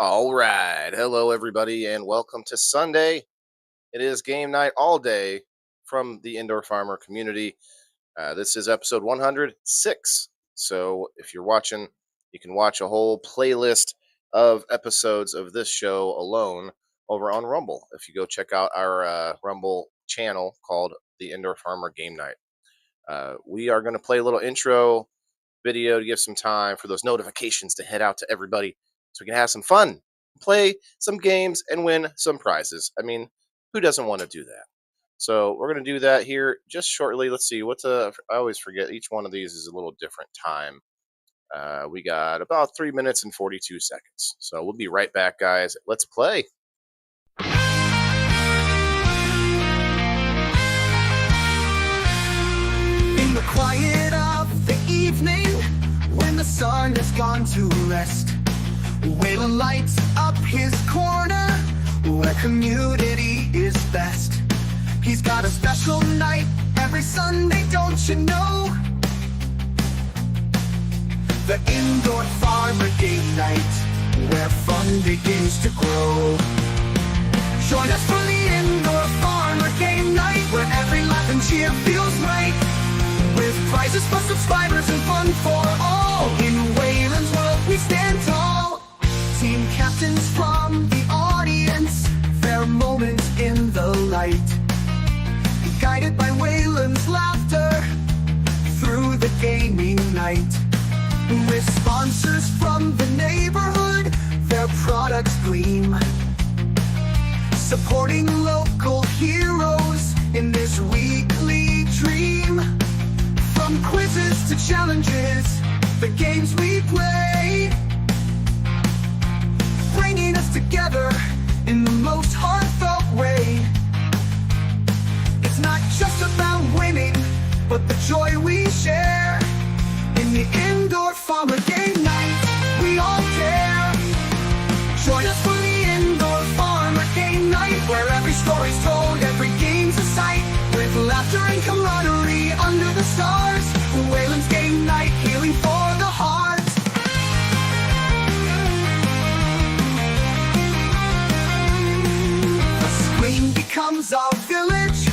All right. Hello, everybody, and welcome to Sunday. It is game night all day from the Indoor Farmer community. This is episode 106. So, if you're watching, you can watch a whole playlist of episodes of this show alone over on Rumble. If you go check out our Rumble channel called the Indoor Farmer Game Night, we are going to play a little intro video to give some time for those notifications to head out to everybody so we can have some fun, play some games, and win some prizes. I mean, who doesn't want to do that? So we're going to do that here just shortly. Let's see what's I always forget each one of these is a little different time. We got about 3 minutes and 42 seconds. So we'll be right back, guys. Let's play. In the quiet of the evening, when the sun has gone to rest, Waylon lights up his corner, where community is best. He's got a special night every Sunday, don't you know? The Indoor Farmer Game Night, where fun begins to grow. Join us for the Indoor Farmer Game Night, where every laugh and cheer feels right. With prizes for subscribers and fun for all, in Waylon's world we stand tall. Team captains from the audience, their moments in the light, guided by Waylon's laughter through the gaming night. With sponsors from the neighborhood, their products gleam, supporting local heroes in this weekly dream. From quizzes to challenges, the games we play, bringing us together in the most heartfelt way. It's not just about winning, but the joy we share. In the Indoor Farmer Game Night, we all dare. Join us for the Indoor Farmer Game Night, where every story's told, every game's a sight. With laughter and camaraderie under the stars, Waylon's Game Night, healing for the heart. The screen becomes our village,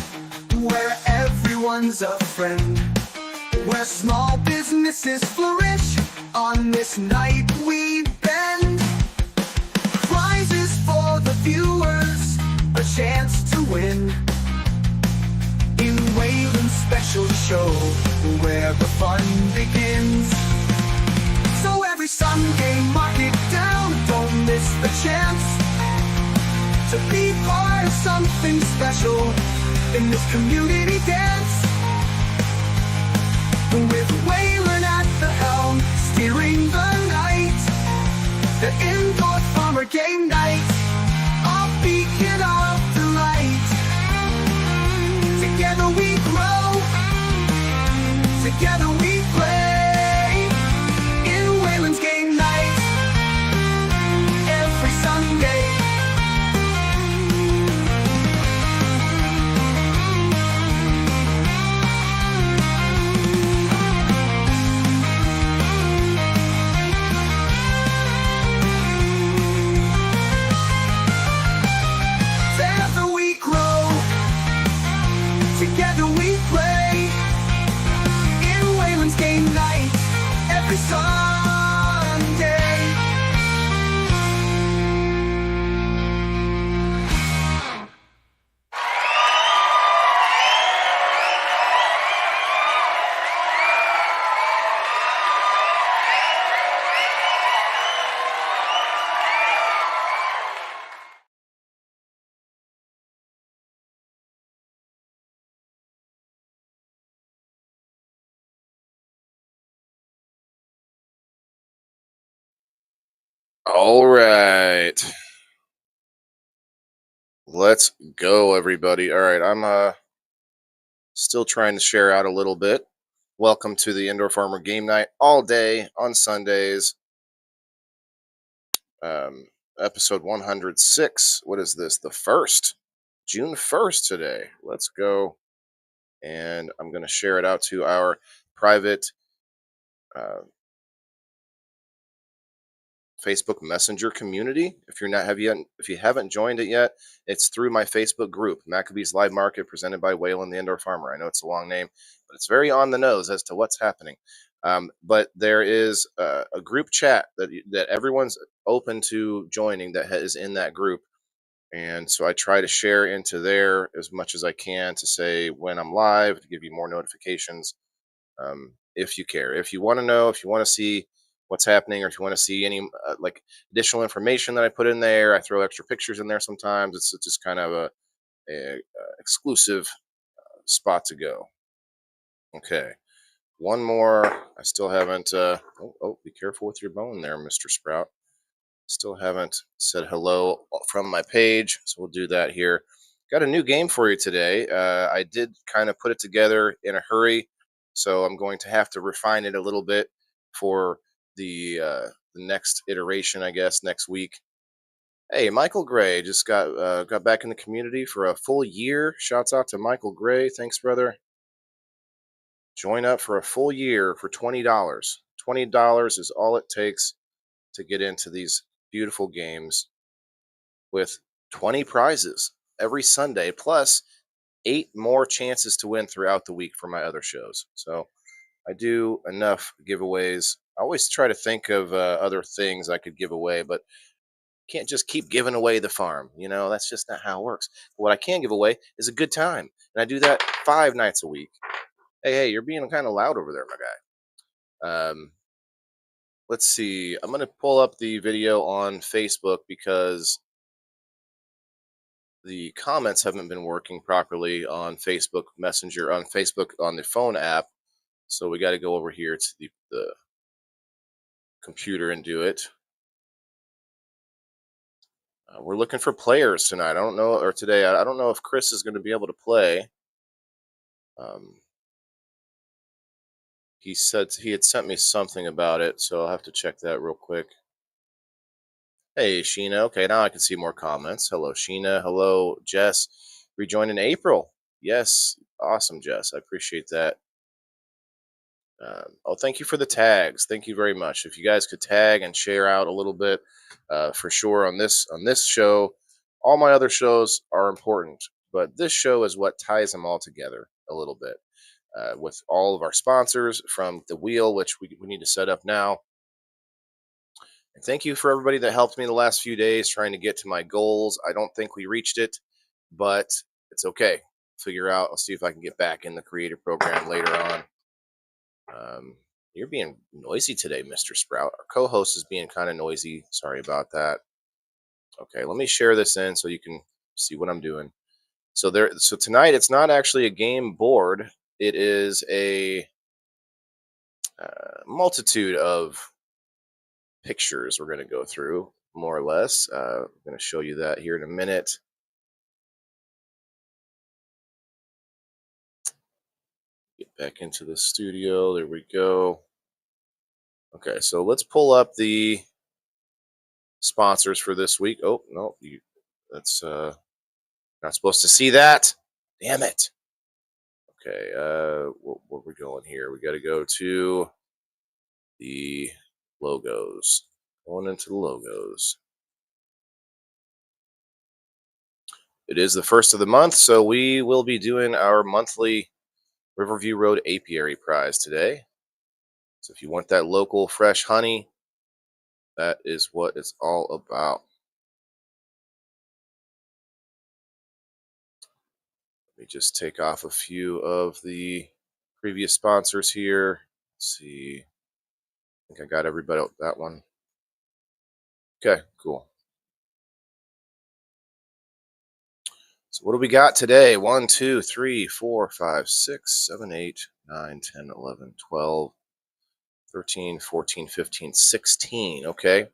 where everyone's a friend, where small businesses flourish. On this night we bend, prizes for the viewers, a chance to win. In Waylon's special show, where the fun begins. So every Sunday, mark it down, don't miss the chance to be part of something special in this community dance. With Waylon at the helm, steering the night, the Indoor Farmer Game Night, a beacon of delight. Together we grow, together we play, in Waylon's Game Night, every Sunday. Together we grow, together we play, in Waylon's Game Night, every Sunday. All right. Let's go, everybody. All right. I'm still trying to share out a little bit. Welcome to the Indoor Farmer Game Night all day on Sundays. Episode 106. What is this? The first, June 1st today. Let's go. And I'm going to share it out to our private Facebook Messenger community. If you haven't joined it yet, it's through my Facebook group, Maccabees Live Market, presented by Waylon the Indoor Farmer. I know it's a long name, but it's very on the nose as to what's happening. But there is a group chat that everyone's open to joining that is in that group. And so I try to share into there as much as I can to say when I'm live, to give you more notifications. If you care, if you want to know, if you want to see what's happening, or if you want to see any like additional information that I put in there, I throw extra pictures in there sometimes. It's just kind of a exclusive spot to go. Okay, one more. I still haven't. Be careful with your bone there, Mr. Sprout. Still haven't said hello from my page, so we'll do that here. Got a new game for you today. I did kind of put it together in a hurry, so I'm going to have to refine it a little bit for the next iteration, I guess, next week. Hey, Michael Gray just got back in the community for a full year. Shouts out to Michael Gray. Thanks, brother. Join up for a full year for $20. $20 is all it takes to get into these beautiful games with 20 prizes every Sunday, plus 8 more chances to win throughout the week for my other shows. So I do enough giveaways. I always try to think of other things I could give away, but can't just keep giving away the farm. That's just not how it works. But what I can give away is a good time. And I do that 5 nights a week. Hey, you're being kind of loud over there, my guy. Let's see. I'm going to pull up the video on Facebook because the comments haven't been working properly on Facebook Messenger, on Facebook, on the phone app. So we got to go over here to the computer and do it. We're looking for players tonight. I don't know, or today. I don't know if Chris is going to be able to play. He said he had sent me something about it, so I'll have to check that real quick. Hey, Sheena. Okay, now I can see more comments. Hello, Sheena. Hello, Jess. Rejoined in April. Yes, awesome, Jess. I appreciate that. Thank you for the tags. Thank you very much. If you guys could tag and share out a little bit, for sure on this show. All my other shows are important, but this show is what ties them all together a little bit. With all of our sponsors from the wheel, which we need to set up now. And thank you for everybody that helped me the last few days trying to get to my goals. I don't think we reached it, but it's okay. I'll see if I can get back in the creator program later on. You're being noisy today, Mr. Sprout. Our co-host is being kind of noisy. Sorry about that. Okay, let me share this in so you can see what I'm doing. So tonight it's not actually a game board. It is a multitude of pictures we're going to go through, more or less. I'm going to show you that here in a minute. Get back into the studio. There we go. Okay, so let's pull up the sponsors for this week. Oh, no, that's not supposed to see that. Damn it. Okay, where we going here? We got to go to the logos. Going into the logos. It is the first of the month, so we will be doing our monthly Riverview Road Apiary Prize today. So if you want that local fresh honey, that is what it's all about. Let me just take off a few of the previous sponsors here. Let's see. I think I got everybody out that one. Okay, cool. So what do we got today? 1, 2, 3, 4, 5, 6, 7, 8, 9, 10, 11, 12, 13, 14, 15, 16. Okay.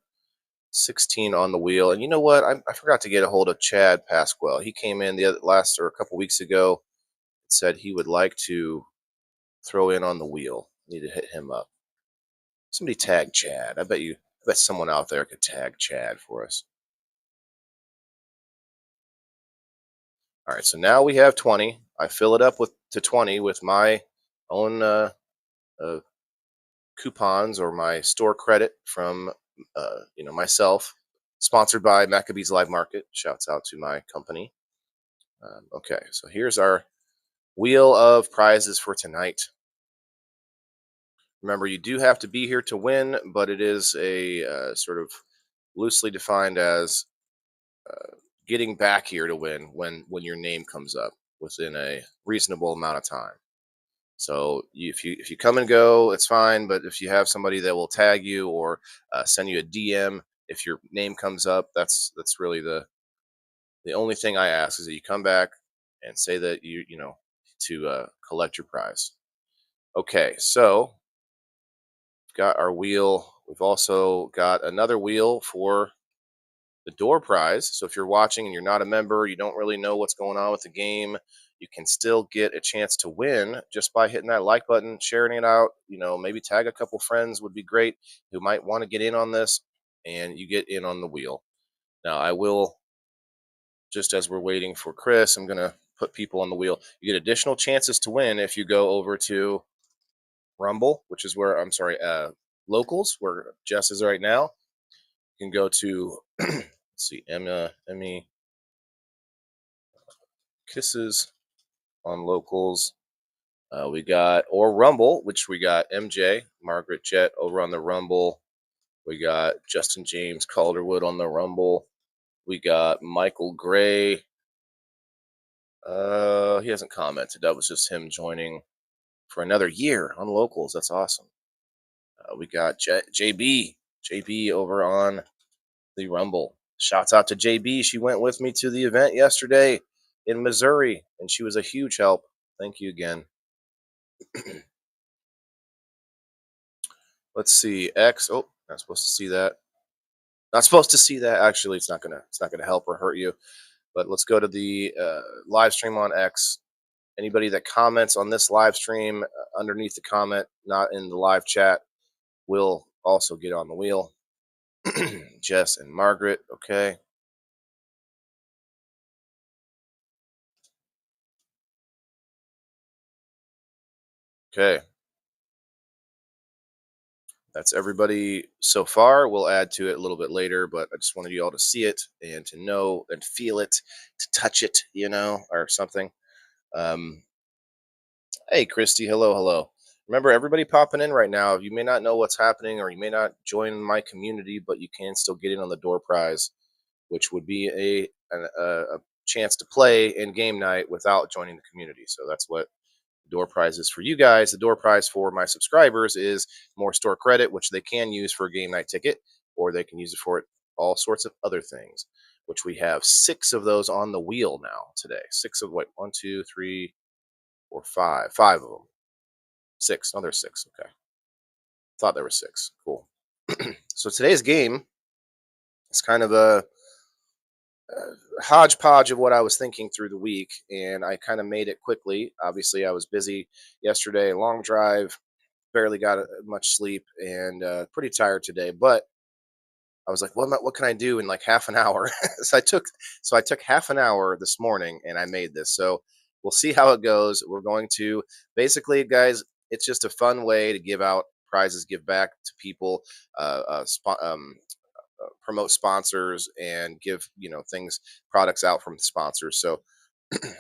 16 on the wheel. And you know what? I forgot to get a hold of Chad Pasquale. He came in a couple weeks ago and said he would like to throw in on the wheel. Need to hit him up. Somebody tag Chad. I bet someone out there could tag Chad for us. All right, so now we have 20. I fill it up to 20 with my own coupons or my store credit from myself, sponsored by Maccabees Live Market. Shouts out to my company. Okay, so here's our wheel of prizes for tonight. Remember, you do have to be here to win, but it is a sort of loosely defined as getting back here to win when your name comes up within a reasonable amount of time. So if you come and go, it's fine. But if you have somebody that will tag you or send you a DM if your name comes up, that's really the only thing I ask is that you come back and say that to collect your prize. Okay, so we've got our wheel. We've also got another wheel for the door prize. So if you're watching and you're not a member, you don't really know what's going on with the game, you can still get a chance to win just by hitting that like button, sharing it out. Maybe tag a couple friends would be great who might want to get in on this, and you get in on the wheel. Now, I will, just as we're waiting for Chris, I'm going to put people on the wheel. You get additional chances to win if you go over to Rumble, which is where, I'm sorry, Locals, where Jess is right now. You can go to, let's see, Emmy Kisses on Locals. We got, or Rumble, which we got MJ, Margaret Jet over on the Rumble. We got Justin James Calderwood on the Rumble. We got Michael Gray. He hasn't commented. That was just him joining for another year on Locals. That's awesome. We got JB over on the Rumble. Shouts out to JB. She went with me to the event yesterday in Missouri, and she was a huge help. Thank you again. Let's see. X. Oh, not supposed to see that. Not supposed to see that. Actually, it's not gonna help or hurt you. But let's go to the live stream on X. Anybody that comments on this live stream underneath the comment, not in the live chat, will also get on the wheel. Jess and Margaret. Okay. Okay. That's everybody so far. We'll add to it a little bit later, but I just wanted you all to see it and to know and feel it, to touch it, or something. Um, hey, Christy. Hello, hello. Remember, everybody popping in right now. You may not know what's happening, or you may not join my community, but you can still get in on the door prize, which would be a chance to play in game night without joining the community. So that's what door prizes for you guys. The door prize for my subscribers is more store credit, which they can use for a game night ticket, or they can use it for all sorts of other things, which we have 6 of those on the wheel now today. 6 of what? 1, 2, 3, 4, 5. 5 of them. 6. No, there's 6. Okay. Thought there were 6. Cool. So today's game is kind of a hodgepodge of what I was thinking through the week, and I kind of made it quickly. Obviously, I was busy yesterday, long drive, barely got much sleep, and pretty tired today. But I was like, what can I do in like half an hour? So I took half an hour this morning, and I made this. So we'll see how it goes. We're going to basically, guys, it's just a fun way to give out prizes, give back to people, promote sponsors, and give things, products out from sponsors. So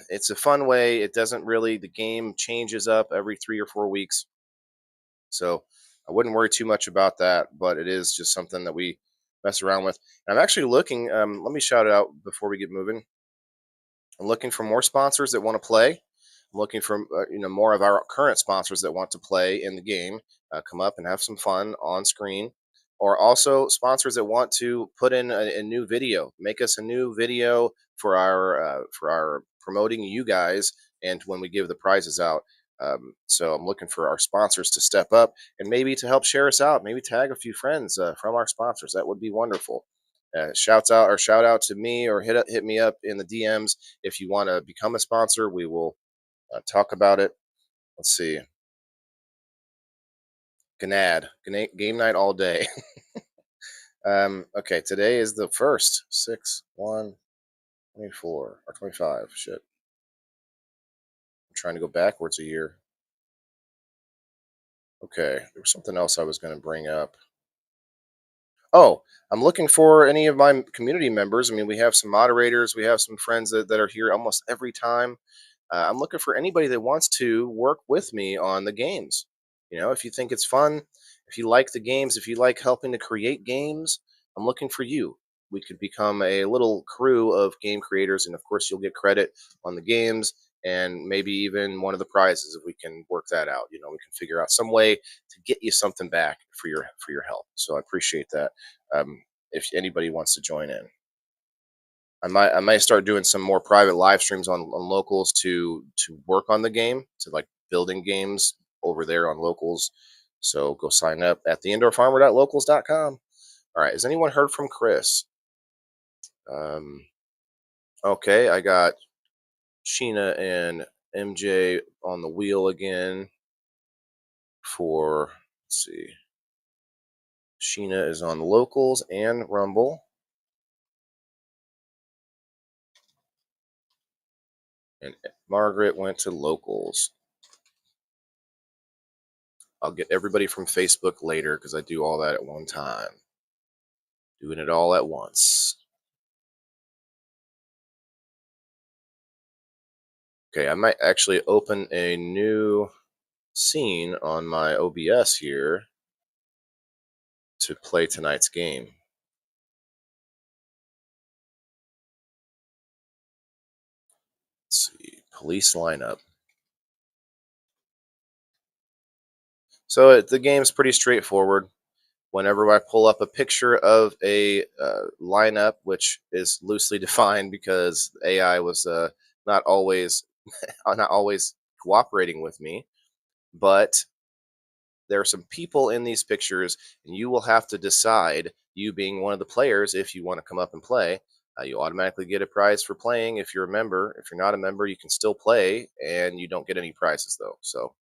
it's a fun way. It doesn't really, the game changes up every 3 or 4 weeks, so I wouldn't worry too much about that, but it is just something that we mess around with. And I'm actually looking, let me shout it out before we get moving. I'm looking for more sponsors that want to play. I'm looking for more of our current sponsors that want to play in the game, come up and have some fun on screen, or also sponsors that want to put in a new video, make us a new video for our promoting you guys, and when we give the prizes out. So I'm looking for our sponsors to step up and maybe to help share us out, maybe tag a few friends from our sponsors. That would be wonderful. Shout out to me, or hit me up in the DMs if you want to become a sponsor. We will talk about it. Let's see. Game night all day. Okay, today is the first 6/1/24 or 25. Shit, I'm trying to go backwards a year. Okay, there was something else I was going to bring up. Oh, I'm looking for any of my community members. I mean, we have some moderators, we have some friends that are here almost every time. I'm looking for anybody that wants to work with me on the games. If you think it's fun, if you like the games, if you like helping to create games, I'm looking for you. We could become a little crew of game creators, and of course, you'll get credit on the games and maybe even one of the prizes if we can work that out. We can figure out some way to get you something back for your help. So I appreciate that. If anybody wants to join in. I might start doing some more private live streams on locals to work on the game, to like building games over there on locals. So go sign up at theindoorfarmer.locals.com. All right, has anyone heard from Chris? Um, okay, I got Sheena and MJ on the wheel again for, let's see. Sheena is on locals and Rumble. And Margaret went to locals. I'll get everybody from Facebook later because I do all that at one time. Doing it all at once. Okay, I might actually open a new scene on my OBS here to play tonight's game. Let's see, police lineup. So the game's pretty straightforward. Whenever I pull up a picture of a lineup, which is loosely defined because AI was not always not always cooperating with me, but there are some people in these pictures, and you will have to decide, you being one of the players, if you want to come up and play. You automatically get a prize for playing if you're a member. If you're not a member, you can still play, and you don't get any prizes though. So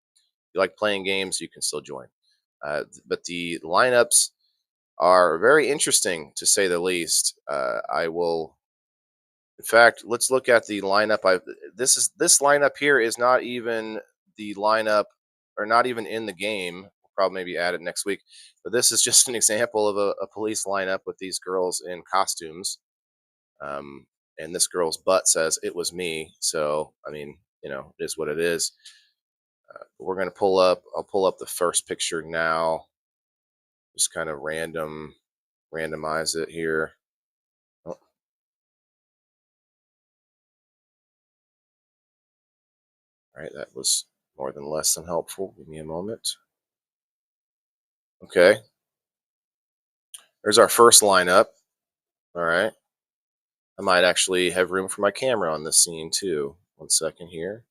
if you like playing games, you can still join. But the lineups are very interesting to say the least. I will. In fact, let's look at the lineup. This lineup here is not even the lineup, or not even in the game. We'll probably maybe add it next week. But this is just an example of a police lineup with these girls in costumes. And this girl's butt says it was me. So I mean, it is what it is. We're gonna pull up. I'll pull up the first picture now. Just kind of randomize it here. Oh, all right, that was more than less than helpful. Give me a moment. Okay, there's our first lineup. All right, I might actually have room for my camera on this scene too. 1 second here.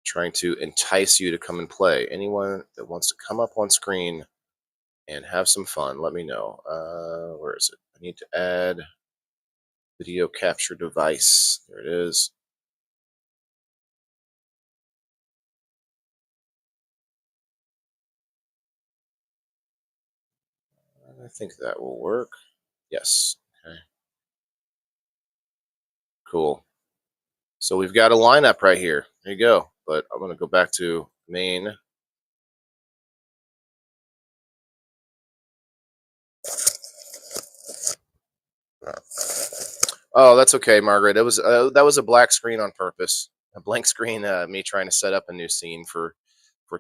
Trying to entice you to come and play. Anyone that wants to come up on screen and have some fun, let me know. Where is it? I need to add video capture device. There it is. I think that will work. Yes. Okay. Cool. So we've got a lineup right here. There you go. But I'm going to go back to main. Oh, that's okay, Margaret. It was that was a black screen on purpose. A blank screen. Me trying to set up a new scene for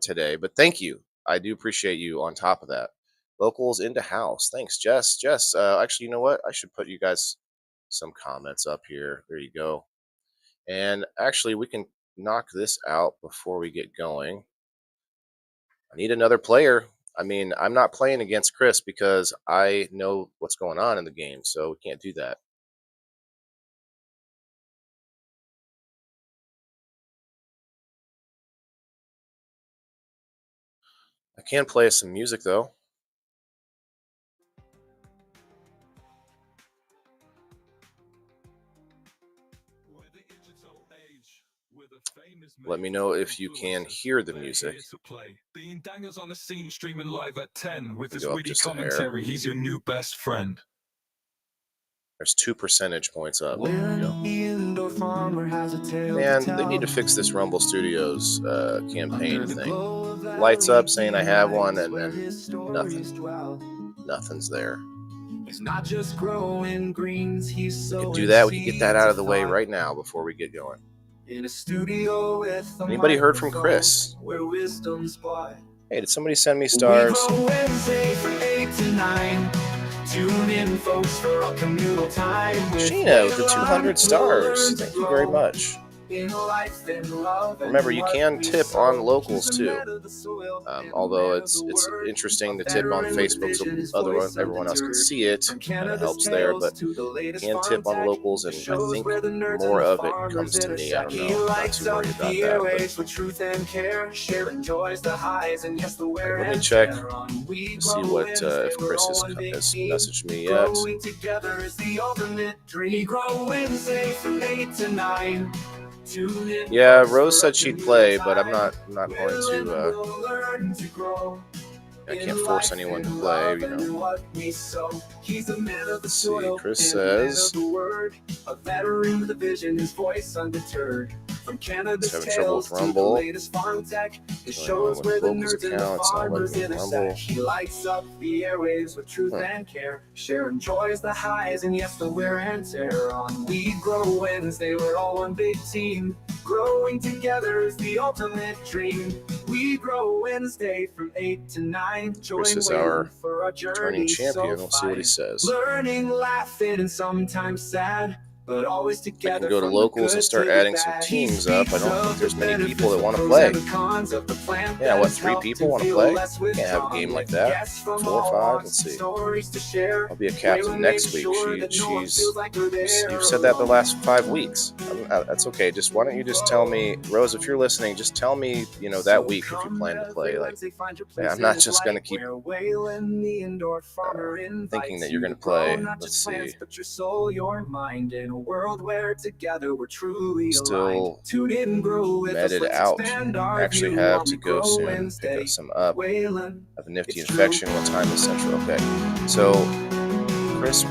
today. But thank you. I do appreciate you on top of that. Locals into house. Thanks, Jess. Jess. Actually, you know what? I should put you guys some comments up here. There you go. And actually, we can knock this out before we get going. I need another player. I mean, I'm not playing against Chris because I know what's going on in the game, so we can't do that. I can play some music though. Let me know if you can hear the music. Being Dangers on the scene, streaming live at 10 with his Go up witty just a hair. commentary. He's your new best friend. There's 2 percentage points up. There When we go. the indoor farmer has a tale Man, to they need to tell. fix this Rumble Studios campaign Under the thing. glow of lights up saying I have one, and then nothing's there. He's not just growing greens, he's We so could do that. We could get that out of the way right now before we get going. in a studio with Anybody heard from Chris? Where wisdom's bought. Hey, did somebody send me stars? We go Wednesday from 8 to 9. Tune in, folks, for a communal time. Sheena with the 200 stars. Thank you very much. Remember, you can tip on locals too. Although it's interesting to tip on Facebook so everyone else can see it. Kind of helps there, but you can tip on locals, and I think more of it comes to me. I don't know. I'm not too worried about that. Let me check to see what if Chris has messaged me yet. Yeah, Rose said she'd play, but I'm not going to. I can't force anyone to play, you know. Let's see, Chris says he's having trouble with Rumble. What's going on with Locals accounts? Not letting me Rumble. He lights up the airwaves with truth and care. Share enjoys the highs and yes, the wear and tear. On We Grow Wednesday, we're all one big team. Growing together is the ultimate dream. We Grow Wednesday from 8 to 9. Chris is our returning champion. We'll see what he says. Learning, laughing, and sometimes sad. But always together. I can go to locals and start adding some teams up. I don't think there's many people that want to play. Yeah, what, 3 people want to play? Can't have a game like that. 4 or 5? Let's see. I'll be a captain next week. You've said that the last 5 weeks. That's okay. Just why don't you just tell me, Rose, if you're listening, just tell me, that week if you plan to play. Like, I'm not just going to keep thinking that you're going to play. Let's see. A world where together we're truly still meted out. I actually have to go soon. Pick some up. I have a nifty infection. What time is Central? Okay. So Chris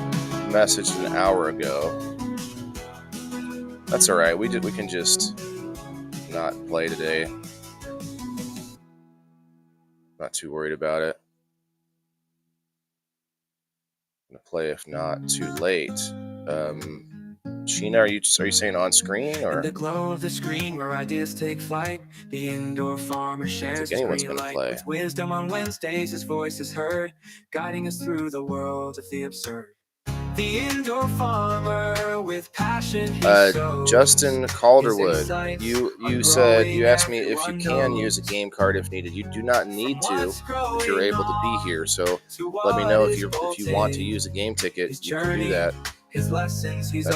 messaged an hour ago. That's all right. We can just not play today. Not too worried about it. I'm gonna play if not too late. Sheena, are you saying on screen or? In the glow of the screen where ideas take flight, the indoor farmer shares his green light. With wisdom on Wednesdays, his voice is heard, guiding us through the world of the absurd. The indoor farmer with passion. Justin Calderwood, you said you asked me if you can use a game card if needed. You do not need to if you're able to be here. So let me know if you want to use a game ticket. You can do that. That's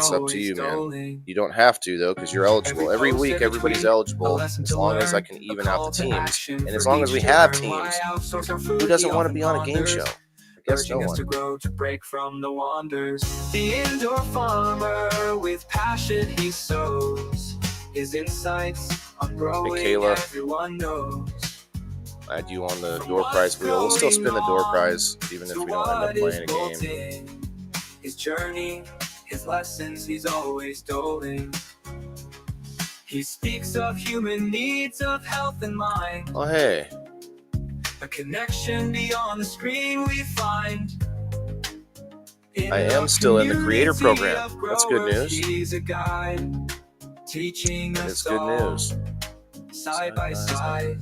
up to you, man. You don't have to, though, because you're eligible. Every week, everybody's eligible, as long as I can even out the teams. And as long as we have teams, who doesn't want to be on a game show? I guess no one. To break from the wonders. The indoor farmer with passion he sows. His insights on growing, hey, Kayla, everyone knows. Add you on the door prize wheel. We'll still spin the door prize, even if we don't end up playing a game. His journey, his lessons, he's always doling. He speaks of human needs, of health and mind. Oh, hey. A connection beyond the screen we find. I am still in the creator program. That's good news. He's a guide, teaching us it's good news. Side by side.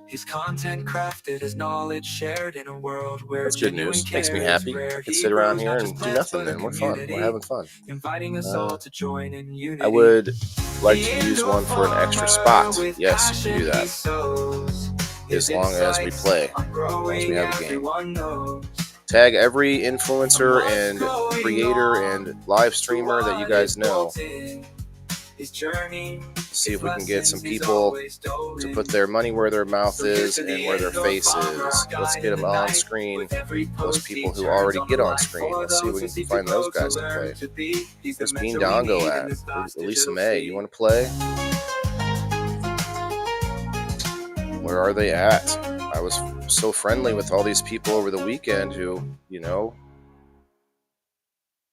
His content crafted, his knowledge shared in a world where that's good news. Makes me happy. I can sit around here and do nothing, and we're fun. We're having fun. Inviting us all to join in unity. I would like to use one for an extra spot. Yes, you can do that. As long as we play. As long as we have a game. Tag every influencer and creator and live streamer that you guys know. See if we can get some people to put their money where their mouth is and where their face is. Let's get them on screen. Those people who already get on screen. Let's see if we can find those guys to play. Where's Bean Dongo at? Elisa May, you want to play? Where are they at? I was so friendly with all these people over the weekend who,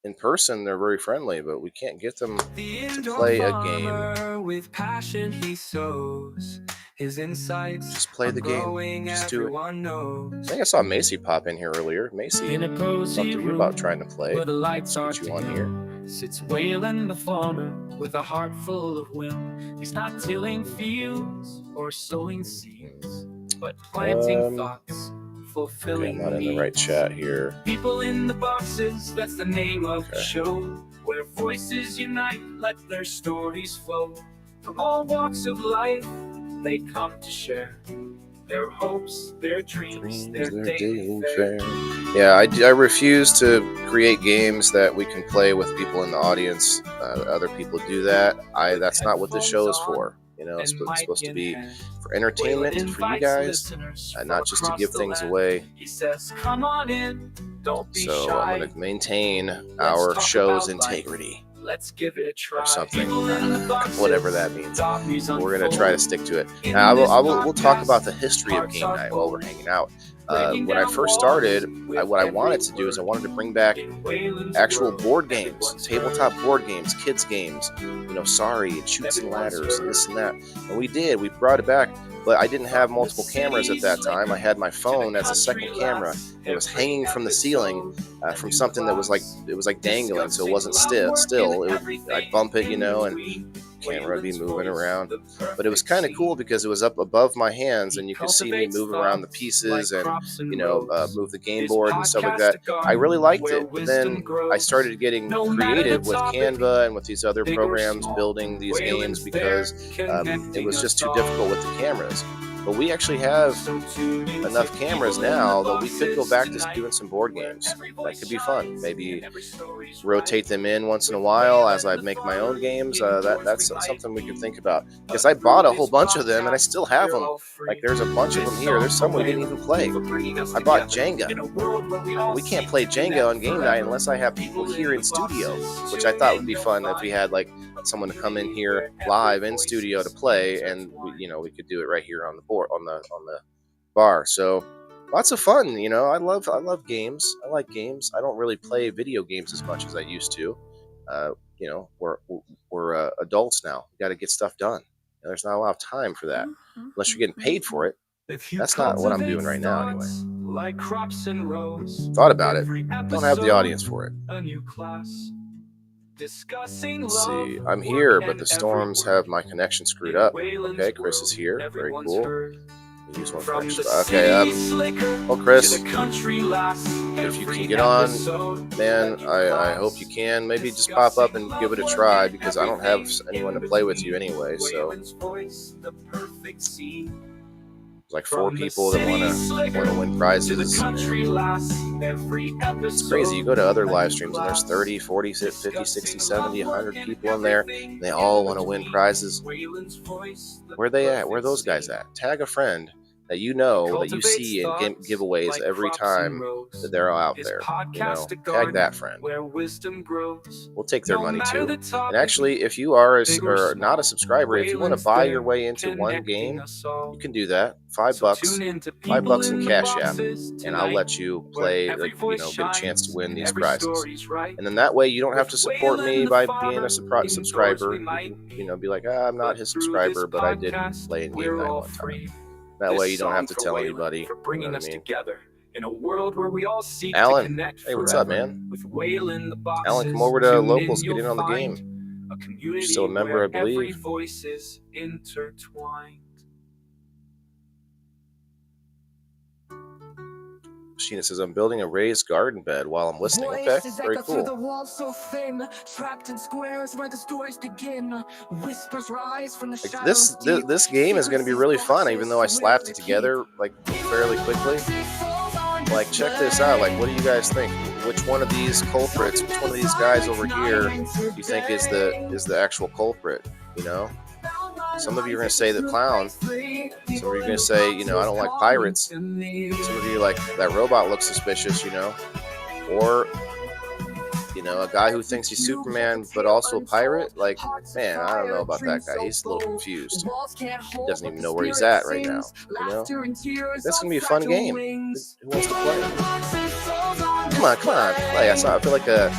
in person, they're very friendly, but we can't get them to play a game. With passion he sows. His insights Just play the game. Just do it. Knows. I think I saw Macy pop in here earlier. Macy, talk to you about trying to play. Where the lights are Get you on here. Sits Waylon the farmer with a heart full of will. He's not tilling fields or sowing seeds, but planting thoughts, fulfilling Okay, I'm not in the right chat here. People in the boxes, that's the name of the show, where voices unite, let their stories flow. From all walks of life, they come to share their hopes, their dreams, their daily fare. Yeah, I refuse to create games that we can play with people in the audience. Other people do that. That's not what this show is for. You know, it's supposed to be for entertainment for you guys, not just to give things away. He says, "Come on in, don't be So shy. I'm going to maintain our show's integrity. Let's give it a try." Or something, whatever that means. We're going to try to stick to it. Now, we'll talk about the history of game night while we're hanging out. When I first started, what I wanted to do is I wanted to bring back actual board games, tabletop board games, kids games, Sorry, and Chutes and Ladders, and this and that. And we did. We brought it back, but I didn't have multiple cameras at that time. I had my phone as a second camera. It was hanging from the ceiling from something that was like dangling, so it wasn't still. I'd bump it, and camera would be moving around. But it was kind of cool because it was up above my hands, and you could see me move around the pieces and move the game board and stuff like that. I really liked it. But then I started getting creative with Canva and with these other programs building these games because it was just too difficult with the cameras. But we actually have enough cameras now that we could go back to doing some board games. That could be fun. Maybe rotate them in once in a while as I make my own games. That's something we could think about. Because I bought a whole bunch of them and I still have them. Like there's a bunch of them here. There's some we didn't even play. I bought Jenga. We can't play Jenga on game night unless I have people here in studio, which I thought would be fun if we had like someone to come in here live in studio to play, and we could do it right here on the board on the bar. So lots of fun. I love games. I like games. I don't really play video games as much as I used to. We're adults now. We got to get stuff done. There's not a lot of time for that unless you're getting paid for it. That's not what I'm doing right now anyway. Like crops and rows, thought about it. Don't have the audience for it. A new class. Let's see, I'm here, but the storms have my connection screwed up. Okay, Chris is here. Very cool. Use one for extra. Okay, well, Chris, if you can get on, man, I hope you can. Maybe just pop up and give it a try because I don't have anyone to play with you anyway. So like 4 people that want to win prizes. It's crazy. You go to other live streams and there's 30, 40, 50, 60, 70, 100 people in there. And they all want to win prizes. Where are they at? Where are those guys at? Tag a friend that that you see in giveaways every time that they're out there. Tag that friend. We'll take their money too. And actually, if you are not a subscriber, if you want to buy your way into one game, you can do that. $5 in Cash App, and I'll let you play. Get a chance to win these prizes. And then that way, you don't have to support me by being a subscriber. You can, be like, I'm not his subscriber, but I did play in game night one time. That way you don't have to tell anybody. You know what I mean? In a world where we all seek Alan, hey, what's up, man? Alan, come over to Locals, get in on the game. You're still a member, I believe. Sheena says, I'm building a raised garden bed while I'm listening. Okay, very cool. This game is going to be really fun, even though I slapped it together like fairly quickly. Like, check this out. Like, what do you guys think? Which one of these culprits, which one of these guys over here do you think is the actual culprit? Some of you are going to say the clown. Some of you are going to say, I don't like pirates. Some of you are like, that robot looks suspicious, Or, a guy who thinks he's Superman but also a pirate. Like, man, I don't know about that guy. He's a little confused. He doesn't even know where he's at right now. That's going to be a fun game. Who wants to play? Come on, play. I feel like a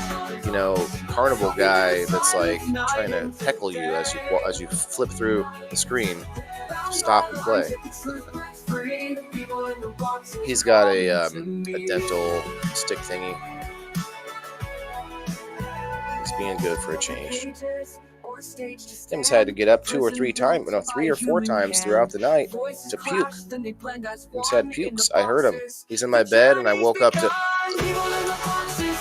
carnival guy that's like trying to heckle you as you flip through the screen. stop and play. He's got a dental stick thingy. He's being good for a change. Tim's had to get up 3 or 4 times throughout the night to puke. Tim's had pukes. I heard him. He's in my bed, and I woke up to...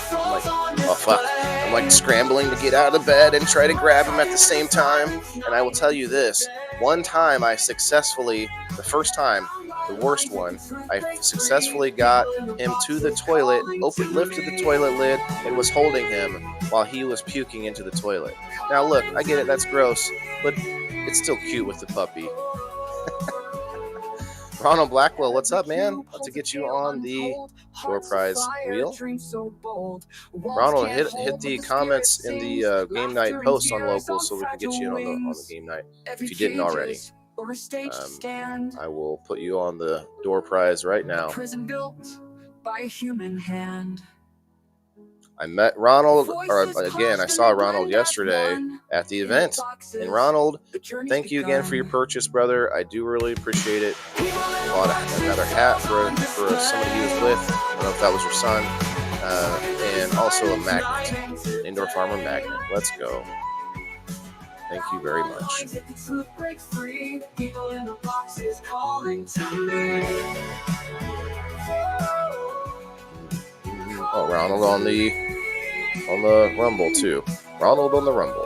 I'm like, oh, fuck. I'm like scrambling to get out of bed and try to grab him at the same time. And I will tell you this. One time I successfully, the first time, the worst one, I successfully got him to the toilet, lifted the toilet lid, and was holding him while he was puking into the toilet. Now look, I get it, that's gross, but it's still cute with the puppy. Ronald Blackwell, what's up, man? Love to get you on the door prize wheel. Ronald, hit the comments in the game night post on local so we can get you on the game night if you didn't already. I will put you on the door prize right now. Prison built by a human hand. I met Ronald, or again, I saw Ronald yesterday at the event. And Ronald, thank you again for your purchase, brother. I do really appreciate it. Bought another hat for somebody he was with. I don't know if that was your son. And also a magnet, indoor farmer magnet. Let's go. Thank you very much. Oh, Ronald on the Rumble too. Ronald on the Rumble.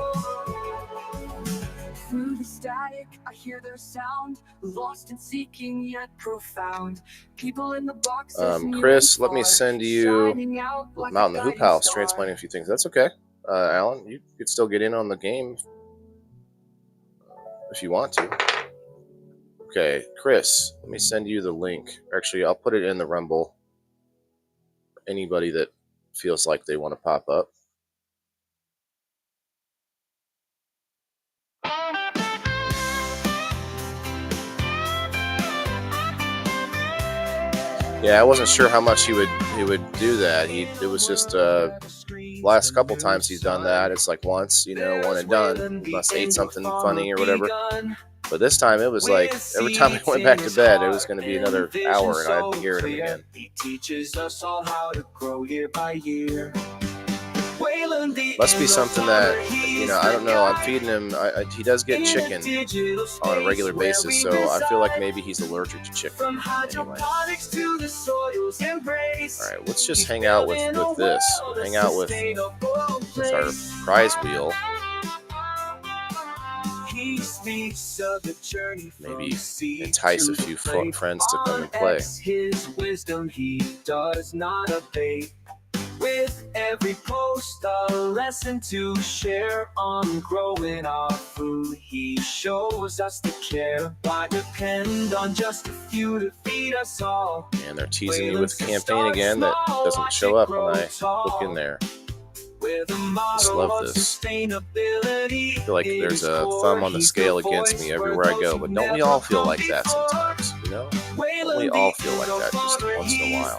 Through the static, I hear their sound, lost and seeking yet profound. People in the boxes. Chris, let me send you out in the hoop house, transplanting a few things. That's okay. Alan, you could still get in on the game if you want to. Okay, Chris, let me send you the link. Actually, I'll put it in the Rumble. Anybody that feels like they want to pop up. Yeah, I wasn't sure how much he would do that. It was just last couple times he's done that. It's like once, one and done. He must ate something funny or whatever. But this time it was like every time I went back to bed, it was going to be another hour, and I'd hear him again. He teaches us all how to grow year by year. Must be something that, I don't know. I'm feeding him. He does get chicken on a regular basis, so I feel like maybe he's allergic to chicken. Anyway. Alright, let's just hang out with this. Hang out with our prize wheel. Maybe entice a few friends to come and play. His wisdom he does not abate. With every post, a lesson to share on growing our food. He shows us to care. Why depend on just a few to feed us all? And they're teasing me with a campaign again that doesn't show up when I look in there. Just love this. I feel like there's a thumb on the scale against me everywhere I go, but don't we all feel like that sometimes? Don't we all feel like that just once in a while?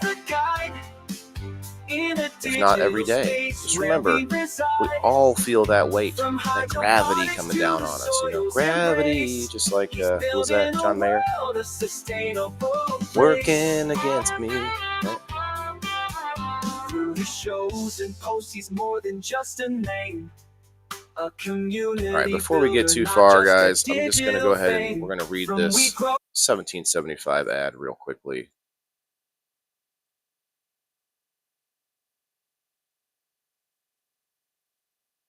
If not every day. Just remember, we all feel that weight, that gravity coming down on us. Gravity, just like, who was that, John Mayer? Working against me. Right? Shows and posts, he's more than just a name. A community. All right, before we get too far, guys, I'm just going to go ahead and we're going to read this 1775 ad real quickly.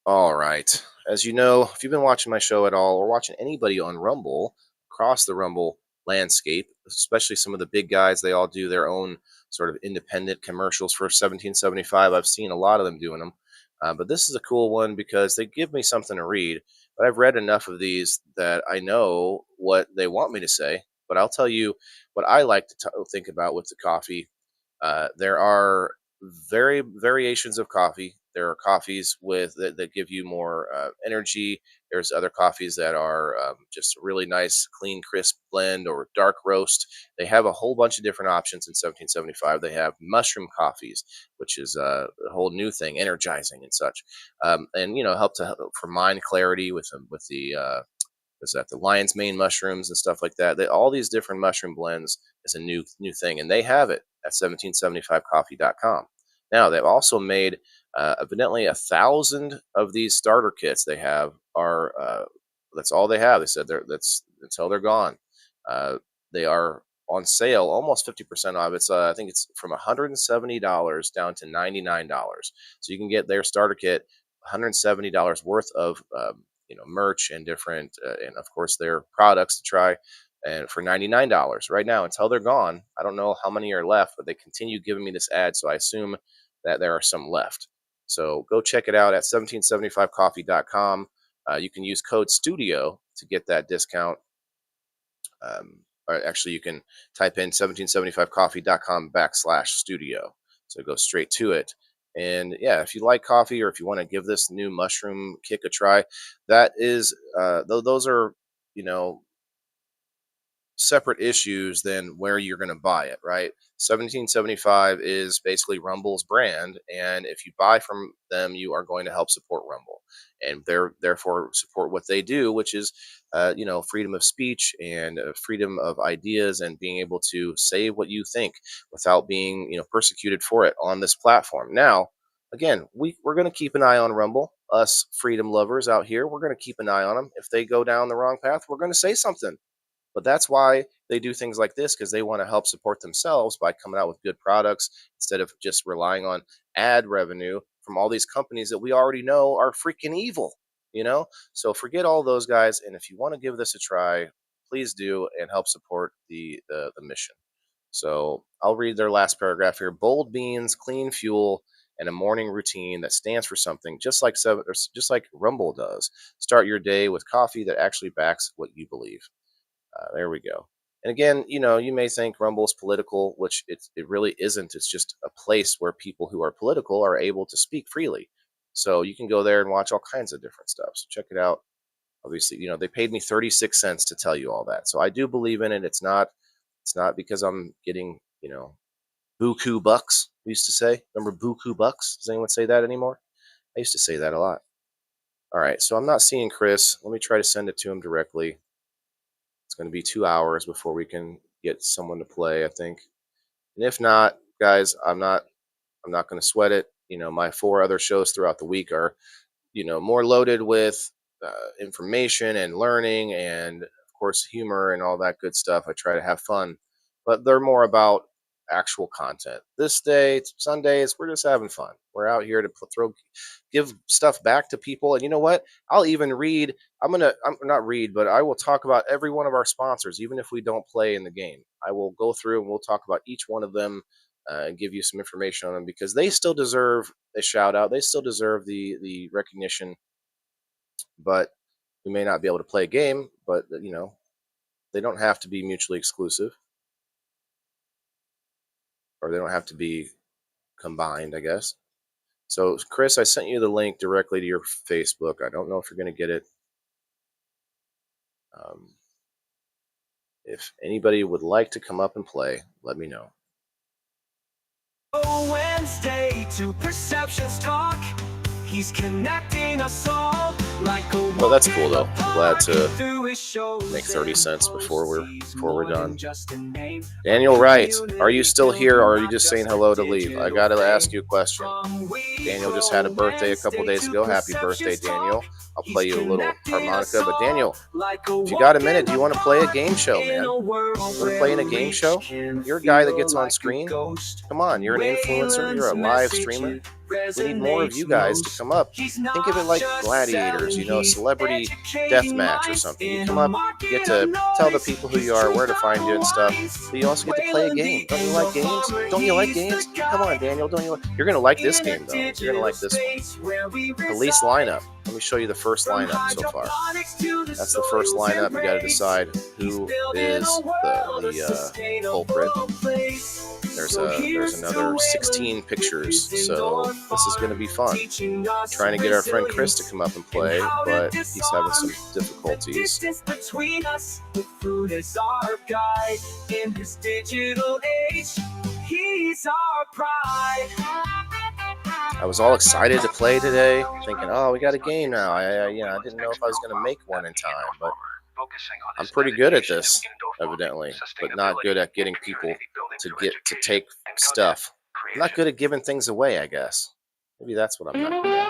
All right. As you know, if you've been watching my show at all or watching anybody on Rumble, across the Rumble landscape, especially some of the big guys, they all do their own sort of independent commercials for 1775. I've seen a lot of them doing them. But this is a cool one because they give me something to read. But I've read enough of these that I know what they want me to say. But I'll tell you what I like to think about with the coffee. There are variations of coffee. There are coffees that give you more energy. There's other coffees that are just a really nice, clean, crisp blend or dark roast. They have a whole bunch of different options in 1775. They have mushroom coffees, which is a whole new thing, energizing and such, and help for mind clarity with the Is that the lion's mane mushrooms and stuff like that. All these different mushroom blends is a new thing, and they have it at 1775coffee.com. Now they've also made evidently 1,000 of these starter kits. They have are that's all they have. They said that's until they're gone. They are on sale, almost 50% off. It's I think it's from $170 down to $99. So you can get their starter kit, $170 worth of merch and different and of course their products to try, and for $99 right now until they're gone. I don't know how many are left, but they continue giving me this ad, so I assume that there are some left. So go check it out at 1775coffee.com. You can use code studio to get that discount. Or actually, you can type in 1775coffee.com/studio. So go straight to it. And yeah, if you like coffee, or if you want to give this new mushroom kick a try, that is, those are, you know, separate issues than where you're going to buy it, right? 1775 is basically Rumble's brand, and if you buy from them, you are going to help support Rumble, and therefore support what they do, which is, freedom of speech and freedom of ideas, and being able to say what you think without being, persecuted for it on this platform. Now, again, we're going to keep an eye on Rumble. Us freedom lovers out here, we're going to keep an eye on them. If they go down the wrong path, we're going to say something. But that's why they do things like this, because they want to help support themselves by coming out with good products instead of just relying on ad revenue from all these companies that we already know are freaking evil. So forget all those guys, and if you want to give this a try, please do, and help support the mission. So I'll read their last paragraph here. Bold beans, clean fuel, and a morning routine that stands for something, just like Rumble does. Start your day with coffee that actually backs what you believe. There we go. And again, you may think Rumble is political, which it really isn't. It's just a place where people who are political are able to speak freely. So you can go there and watch all kinds of different stuff. So check it out. Obviously, they paid me 36 cents to tell you all that. So I do believe in it. It's not because I'm getting, buku bucks, we used to say. Remember buku bucks? Does anyone say that anymore? I used to say that a lot. All right, so I'm not seeing Chris. Let me try to send it to him directly. It's going to be 2 hours before we can get someone to play, I think. And if not, guys, I'm not going to sweat it. My 4 other shows throughout the week are, more loaded with information and learning, and of course humor and all that good stuff. I try to have fun, but they're more about actual content. This day, Sundays, we're just having fun. We're out here to give stuff back to people. And you know what? I'll even read. I'm not read, but I will talk about every one of our sponsors, even if we don't play in the game. I will go through and we'll talk about each one of them and give you some information on them, because they still deserve a shout out. They still deserve the recognition. But we may not be able to play a game, but they don't have to be mutually exclusive, or they don't have to be combined, I guess. So, Chris, I sent you the link directly to your Facebook. I don't know if you're going to get it. If anybody would like to come up and play, let me know. Wednesday to Perceptions Talk. He's connecting us all like a well, that's cool though. Glad to make 30 cents before we're done. Daniel Wright, are you still here, or are you just saying hello to leave? I gotta ask you a question. Daniel just had a birthday a couple days ago. Happy birthday, Daniel. I'll play you a little harmonica. But Daniel, if you got a minute, do you want to play a game show, man? You want to play in a game show? You're a guy that gets on screen. Come on, you're an influencer. You're a live streamer. We need more of you guys to come up. Think of it like Gladiators, celebrity death match or something. You come up, you get to tell the people who you are, where to find you and stuff. But you also get to play a game. Don't you like games? Don't you like games? Come on, Daniel. You're going to like this game, though. You're going to like this one. Police lineup. Let me show you the first lineup so far. That's the first lineup. You got to decide who is the culprit. There's another 16 pictures, so this is going to be fun. Trying to get our friend Chris to come up and play, but he's having some difficulties. Food is our guide in this digital age. He's our pride. I was all excited to play today, thinking, "Oh, we got a game now." I didn't know if I was going to make one in time, but I'm pretty good at this, evidently, but not good at getting people to take stuff. I'm not good at giving things away, I guess. Maybe that's what I'm not good at.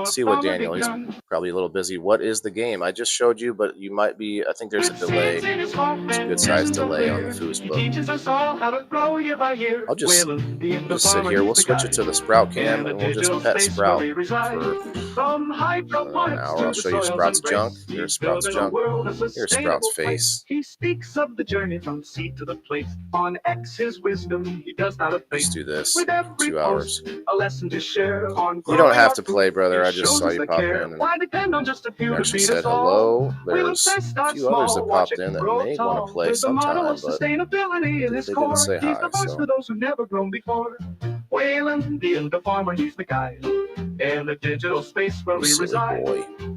See what Daniel, he's probably a little busy. What is the game? I just showed you, but you might be, I think there's a delay. It's a good size delay on the Facebook. I'll just sit here. We'll switch it to the Sprout cam and we'll just pet Sprout for an hour. I'll show you Sprout's junk. Here's Sprout's junk. Here's Sprout's face. He speaks of the journey from sea to the place. On X his wisdom, he does not abate. Let's do this. 2 hours. A lesson to share on you don't have to play, brother. I just saw you pop in and you actually said hello. There's a few others that popped in that may want to play sometime, but they didn't say hi. So. Waylon, the farmer, he's the guy. In the digital space where we reside.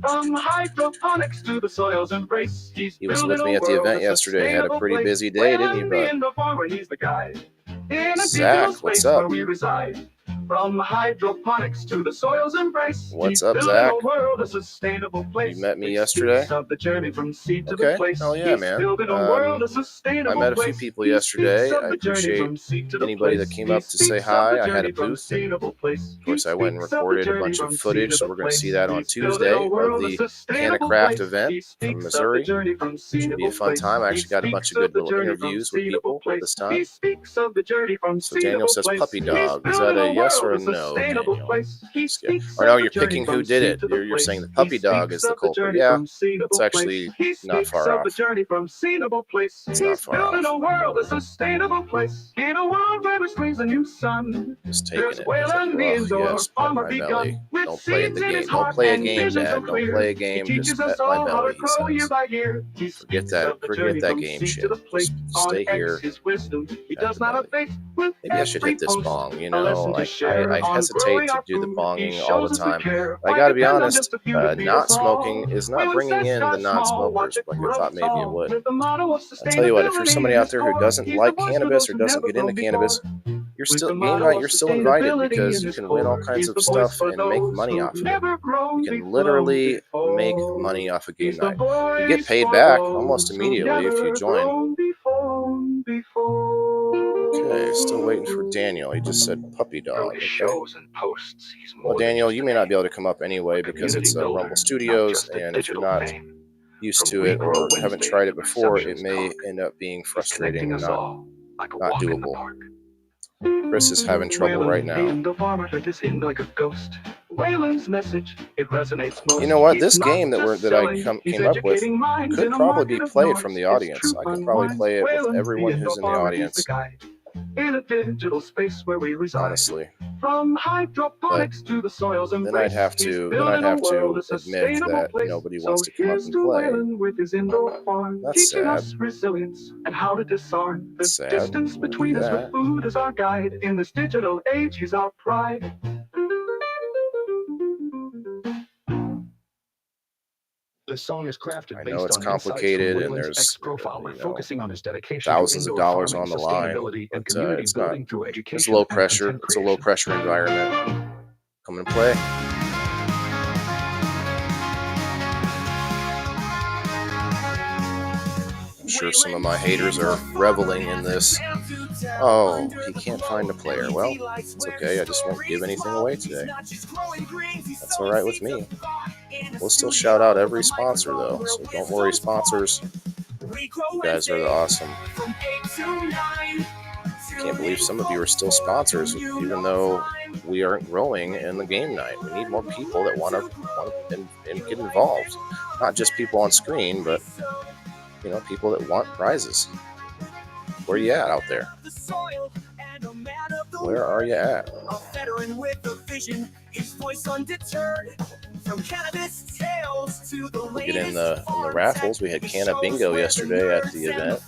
From hydroponics to the soil's embrace. He was with me at the event yesterday. Had a pretty busy day, didn't he, bud? Zach, what's up? From hydroponics to the soil's embrace. What's up, Zach? You met me yesterday? Okay, hell yeah, man. I met a few people yesterday. I appreciate anybody that came up to say hi. I had a booth. Of course, I went and recorded a bunch of footage, so we're going to see that on Tuesday of the CannaCraft event from Missouri. Should be a fun time. I actually got a bunch of good little interviews with people this time. So Daniel says puppy dog. Is that a yes or a no, Daniel? Or no, you're picking who did it. You're saying the puppy dog is the culprit. Yeah, it's actually not far off. It's not far off. Just taking it. Oh, yes, pet my belly. Don't play the game. Don't play a game, Dad. Don't play a game. Just pet my belly, he says. Forget that game shit. Just stay here. Maybe I should hit this bong, you know? I hesitate to do the bonging all the time. I gotta be honest, not smoking is not bringing in the non-smokers like I thought maybe it would. I'll tell you what, if you're somebody out there who doesn't like cannabis or doesn't get into cannabis, you're still game night, you're still invited because you can win all kinds of stuff and make money off of it. You can literally make money off of game night. You get paid back almost immediately if you join. Okay, still waiting for Daniel. He just said puppy dog. Okay. Well, Daniel, you may not be able to come up anyway because it's Rumble Studios, and if you're not used to it or haven't tried it before, it may end up being frustrating and not doable. Chris is having trouble right now. You know what? This game that I came up with could probably be played from the audience. I could probably play it with everyone who's in the audience. In a digital space where we reside. Honestly. From hydroponics to the soil's then I'd have to admit that nobody wants to come up and play. That's sad. And how to disarm the distance between us with food as our guide. In this digital age, he's our pride. The song is crafted. I know it's complicated and there's focusing on his dedication thousands of dollars on the line, but it's not. It's low pressure. It's a low pressure environment. Come and play. I'm sure some of my haters are reveling in this. Oh, he can't find a player. Well, it's okay. I just won't give anything away today. That's all right with me. We'll still shout out every sponsor, though, so don't worry, sponsors. You guys are awesome. Can't believe some of you are still sponsors, even though we aren't growing in the game night. We need more people that want to get involved. Not just people on screen, but people that want prizes. Where are you at out there? Where are you at? A veteran with a vision, his voice undeterred. From cannabis tales to the we'll get in the raffles. We had Canna Bingo yesterday at the event.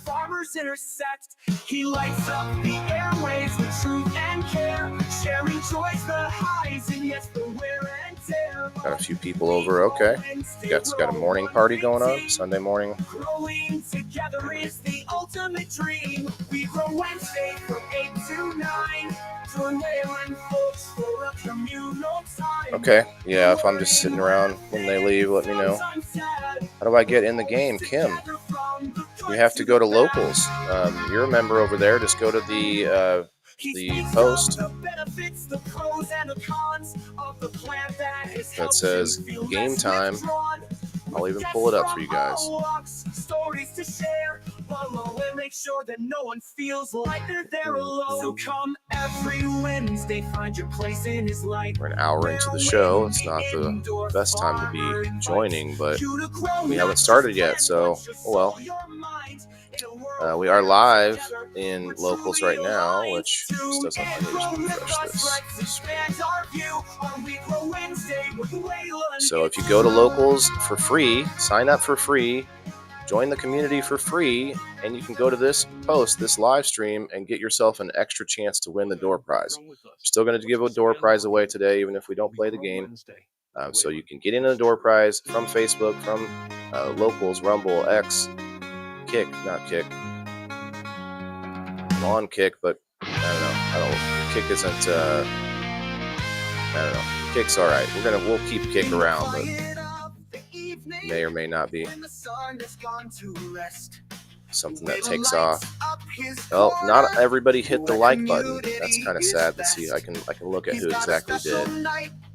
He lights up the airwaves with truth and care, sharing joys, the highs, and yes, the wear and tear. Got a few people over. Okay, got a morning party going on Sunday morning. Growing together is the ultimate dream. We grow Wednesday from 8 to 9. Join Waylon folks for up to Okay, yeah, if I'm just sitting around when they leave, let me know. How do I get in the game? Kim, you have to go to locals. You're a member over there. Just go to the post that says game time. I'll even pull it up for you guys. Stories to share, and make sure that no one feels like they're there alone. So come every Wednesday, find your place in his light. We're an hour into the show. It's not the best time to be joining, but we haven't started yet, so oh well. We are live in locals right now, which just doesn't let me just refresh this. So if you go to locals for free, sign up for free, join the community for free, and you can go to this post, this live stream, and get yourself an extra chance to win the door prize. We're still going to give a door prize away today, even if we don't play the game. So you can get in a door prize from Facebook, from locals, Rumble, X, Kick, not Kick. I'm on Kick, but I don't know. Kick isn't. I don't know. Kick's all right. We'll keep Kick around, but may or may not be something that takes off. Well, not everybody hit the like button. That's kind of sad to see. I can look at who exactly did.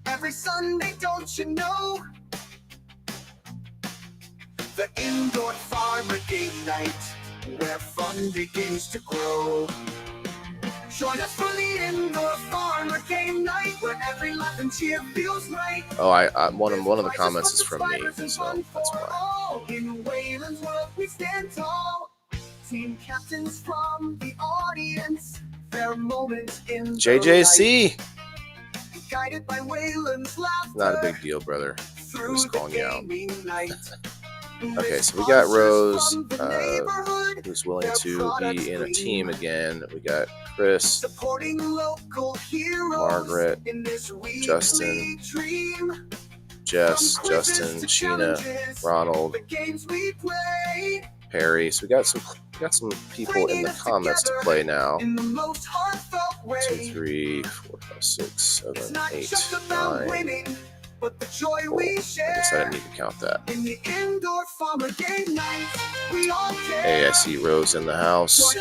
Every Sunday, don't you know? The indoor farmer game night, where fun begins to grow. Join us for the indoor farmer game night, where every laugh and cheer feels right. Oh, one of the comments is from me, so that's why. In Wayland's world, we stand tall. Team captains from the audience, their moments in the JJC. light. Guided by Wayland's laughter. Not a big deal, brother. I'm just calling you out. Night. Okay, so we got Rose, who's willing to be in a team again. We got Chris, Margaret, Justin, Jess, Justin, Sheena, Ronald, Perry. So we got some people in the comments to play now. 2, 3, 4, 5, 6, 7, 8, 9. But the joy we share. I guess I didn't need to count that. In the indoor farmer game night, we all care. Hey, I see Rose in the house.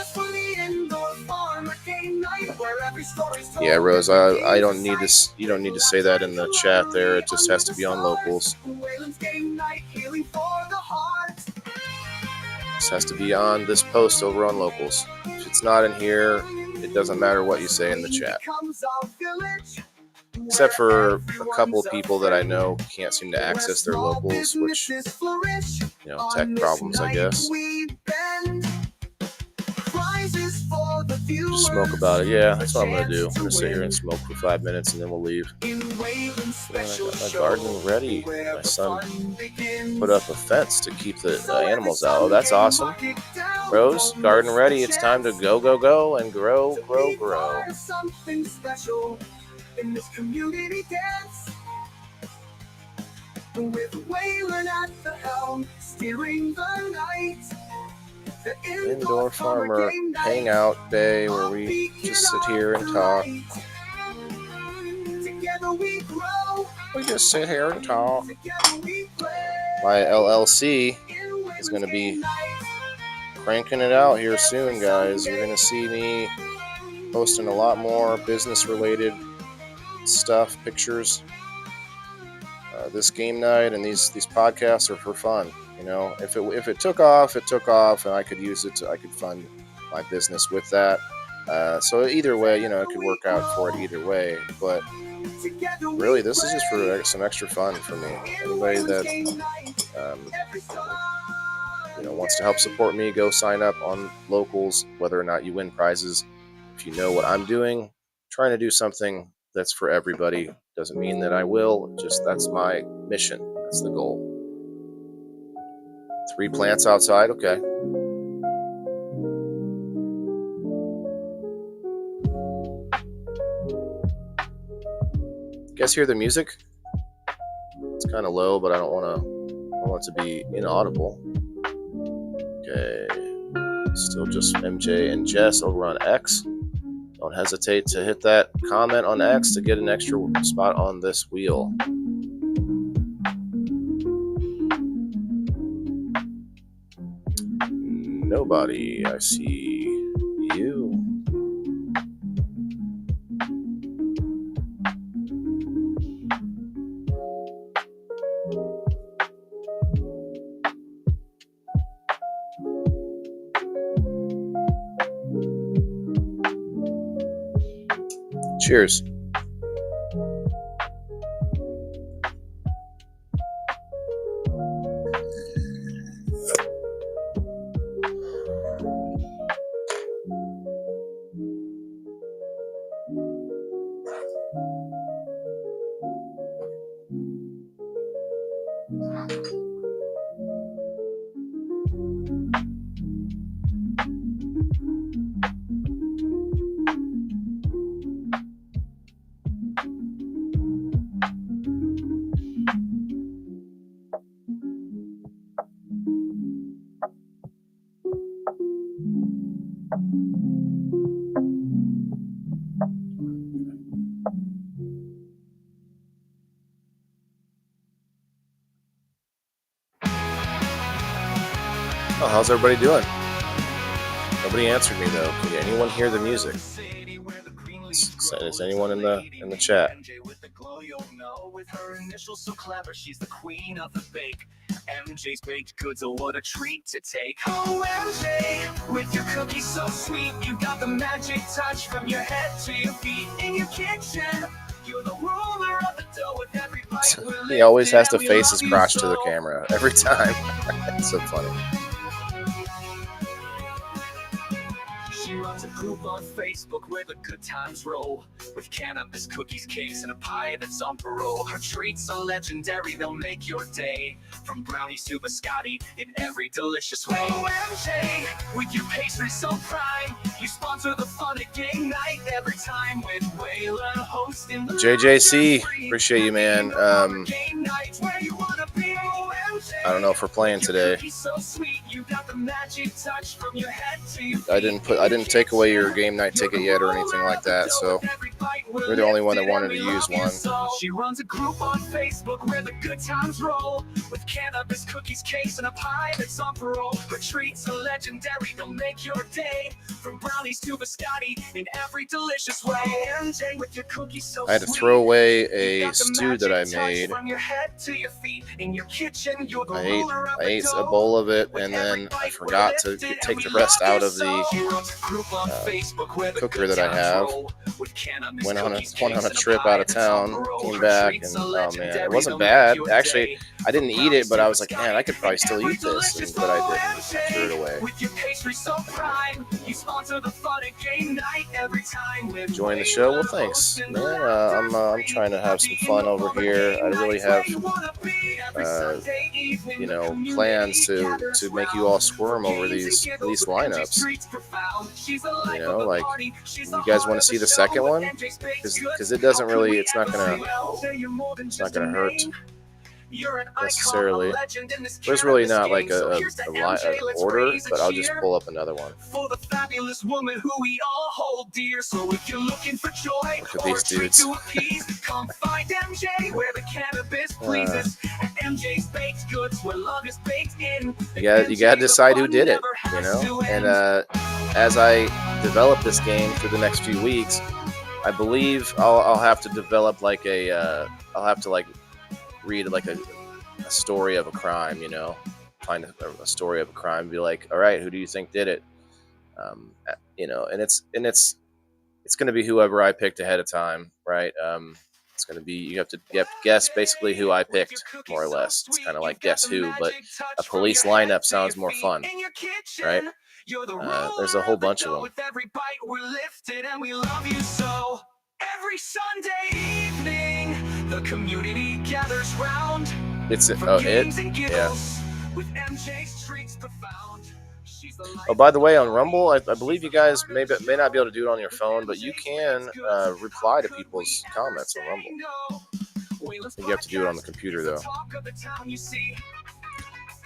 Yeah, Rose, I don't need to. You don't need to say that in the chat there. It just has to be on locals. This has to be on this post over on locals. If it's not in here, it doesn't matter what you say in the chat. Except for a couple of people that I know can't seem to access their locals, which, tech problems, I guess. Just smoke about it. Yeah, that's what I'm going to do. I'm going to sit here and smoke for 5 minutes and then we'll leave. I got my garden ready. My son put up a fence to keep the animals out. Oh, that's awesome. Rose, garden ready. It's time to go, go, go and grow, grow, grow. In this community dance, with Wayland at the helm, steering the night. The indoor farmer hangout day where we just sit here and talk. Together we grow. We just sit here and talk. My LLC is going to be cranking it out here soon, guys. You're going to see me posting a lot more business-related stuff, pictures. This game night and these podcasts are for fun. If it took off, it took off, and I could use it. I could fund my business with that. So either way, it could work out for it either way. But really, this is just for some extra fun for me. Anybody that wants to help support me, go sign up on locals. Whether or not you win prizes, if you know what I'm doing, trying to do something that's for everybody. Doesn't mean that I will, just that's my mission. That's the goal. 3 plants outside, okay. You guys hear the music? It's kind of low, but I don't want it to be inaudible. Okay. Still just MJ and Jess over on X. don't hesitate to hit that comment on X to get an extra spot on this wheel. Nobody. I see you. Cheers. Oh, how's everybody doing? Nobody answered me though. Can anyone hear the music? Is anyone in the chat? She's the queen of the bake. MJ's baked goods, oh what a treat to take. Oh MJ, with your cookies so sweet, you got the magic touch from your head to your feet in your kitchen. You're the ruler of the dough with every bite. He always has to face his crotch to the camera every time. It's so funny. She runs a group on Facebook where the good times roll, with cannabis, cookies, cakes, and a pie that's on parole. Her treats are legendary, they'll make your day. From brownies to biscotti, in every delicious way. OMJ, with your pastry so prime, you sponsor the fun at game night every time with Waylon hosting the JJC, appreciate you, man. I don't know if we're playing today. I didn't take away your game night ticket yet or anything like that, so you're the only one that wanted to use one. She runs a group on Facebook where the good times roll, with cannabis, cookies, cakes, and a pie that's on parole. Her treats are legendary, they'll make your day. From brownies to biscotti, in every delicious way. MJ with your cookies so I had to throw away a stew that I made. From your head to your feet, in your kitchen, you're the I ate a bowl of it, and then I forgot to take the rest out of the cooker that I have. Went on a trip out of town, came back, and oh man, it wasn't bad. Actually, I didn't eat it, but I was like, man, I could probably still eat this, but I didn't. I threw it away. Enjoying the show? Well, thanks, man. I'm trying to have some fun over here. I really have, plans to make you all squirm over these lineups. Like, you guys want to see the second one? Because it doesn't really, it's not gonna hurt necessarily. There's really not like a order, but I'll just pull up another one. For the fabulous woman who we all hold dear. So if you're looking for joy, look at these dudes. Come find MJ where the cannabis pleases. MJ's baked goods where love is baked in. You gotta decide who did it, And as I develop this game for the next few weeks, I believe I'll have to develop I'll have to read a story of a crime, find a story of a crime, and be like, all right, who do you think did it? And it's going to be whoever I picked ahead of time, right? It's going to be, you have to guess basically who I picked, more or less. It's kind of like Guess Who, but a police lineup sounds more fun, right? There's a whole bunch of them. Every Sunday evening, the community gathers round. Yeah. Oh, by the way, on Rumble, I believe you guys may not be able to do it on your phone, but you can reply to people's comments on Rumble. I think you have to do it on the computer, though.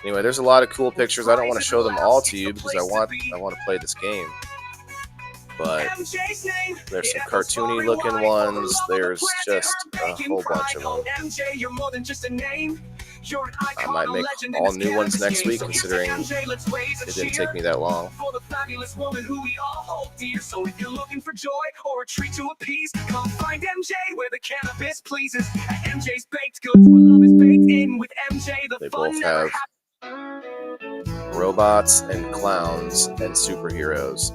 Anyway, there's a lot of cool pictures. I don't want to show them all to you because I want to play this game. but there's some cartoony looking ones. There's just a whole bunch of them. I might make all new ones next week, considering it didn't take me that long. For the fabulous woman who we all hold dear. So if you're looking for joy or a treat to appease, come find MJ where the cannabis pleases. At MJ's Baked Goods, where love is baked in with MJ. They both have robots and clowns and superheroes,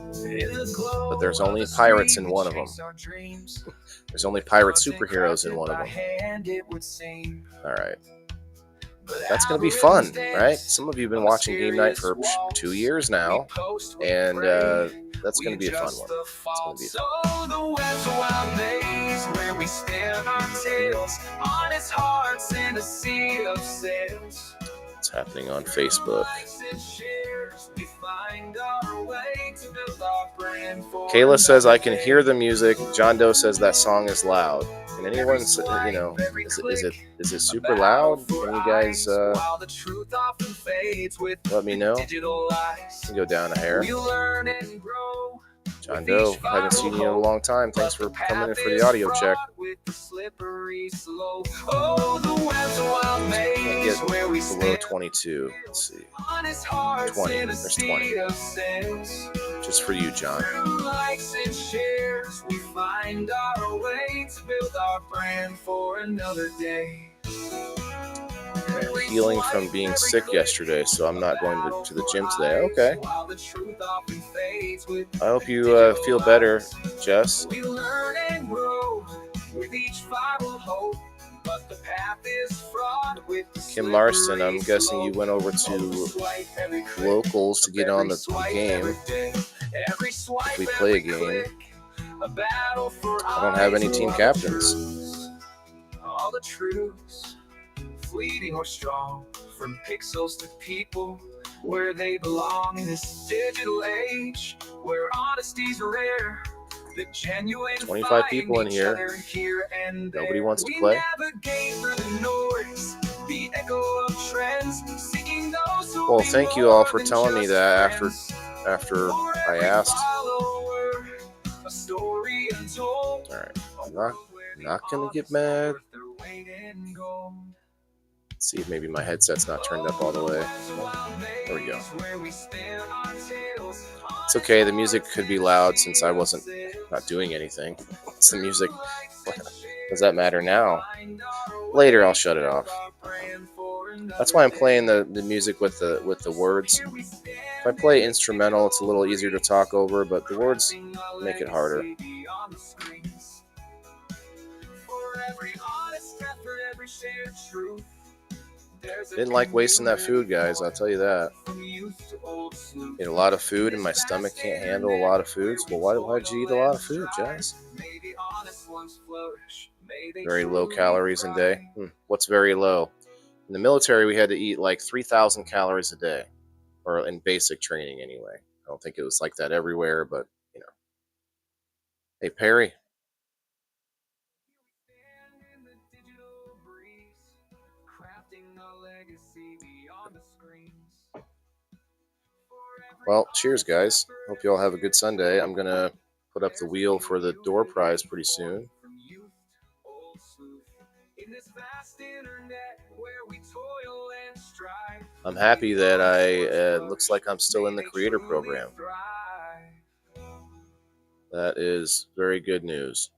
but there's only pirates in one of them. There's only pirate superheroes in one of them. All right. That's going to be fun, right? Some of you have been watching Game Night for 2 years now, and that's going to be a fun one. It's going to be fun. The web's a wild maze where we stand our tails, honest hearts in a sea of sails. It's happening on Facebook. Kayla says, I can hear the music. John Doe says that song is loud. Can anyone, is it super loud? Can you guys let me know? You can go down a hair. John Doe, haven't seen you in a long time. Thanks for coming in for the audio check. Can't get below 22. Let's see. 20. There's 20. Just for you, John. We find our way to build our brand for another day. Healing from being sick yesterday, so I'm not going to the gym today. Okay. I hope you feel better, Jess. Kim Larson, I'm guessing you went over to locals to get on the game. If we play a game, I don't have any team captains. All the truths, fleeting or strong, from pixels to people, where they belong in this digital age, where honesty's rare. The genuine 25 people in here. Nobody wants to play. Well, thank you all for telling me that after I asked. Alright, I'm not gonna get mad. Let's see if maybe my headset's not turned up all the way. There we go. It's okay, the music could be loud since I wasn't not doing anything. It's the music. Does that matter now? Later I'll shut it off. That's why I'm playing the music with the words. If I play instrumental, it's a little easier to talk over, but the words make it harder. Didn't like wasting that food, guys, I'll tell you that. Ate a lot of food and my stomach can't handle a lot of foods. Well, why'd you eat a lot of food, Jazz? Very low calories a day. What's very low? In the military, we had to eat like 3,000 calories a day, or in basic training anyway. I don't think it was like that everywhere, but, you know. Hey, Perry. Well, cheers, guys. Hope you all have a good Sunday. I'm going to put up the wheel for the door prize pretty soon. I'm happy that looks like I'm still in the creator program. That is very good news.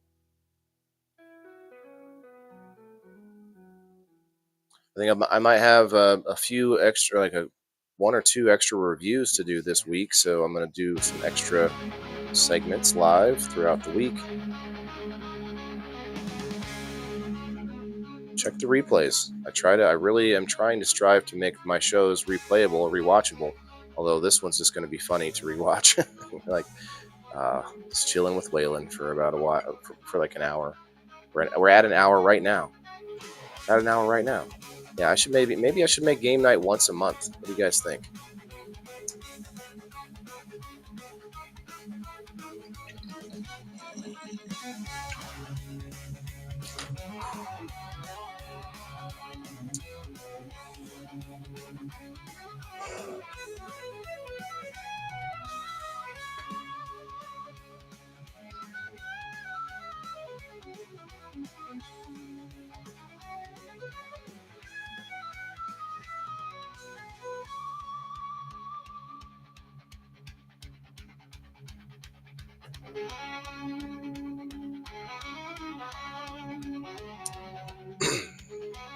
I think I might have a few extra, like one or two extra reviews to do this week, so I'm going to do some extra segments live throughout the week. Check the replays. I really am trying to strive to make my shows replayable or rewatchable, although this one's just going to be funny to rewatch. Like just chilling with Waylon for about a while, for like an hour. We're at an hour right now. Yeah, I should maybe I should make game night once a month. What do you guys think?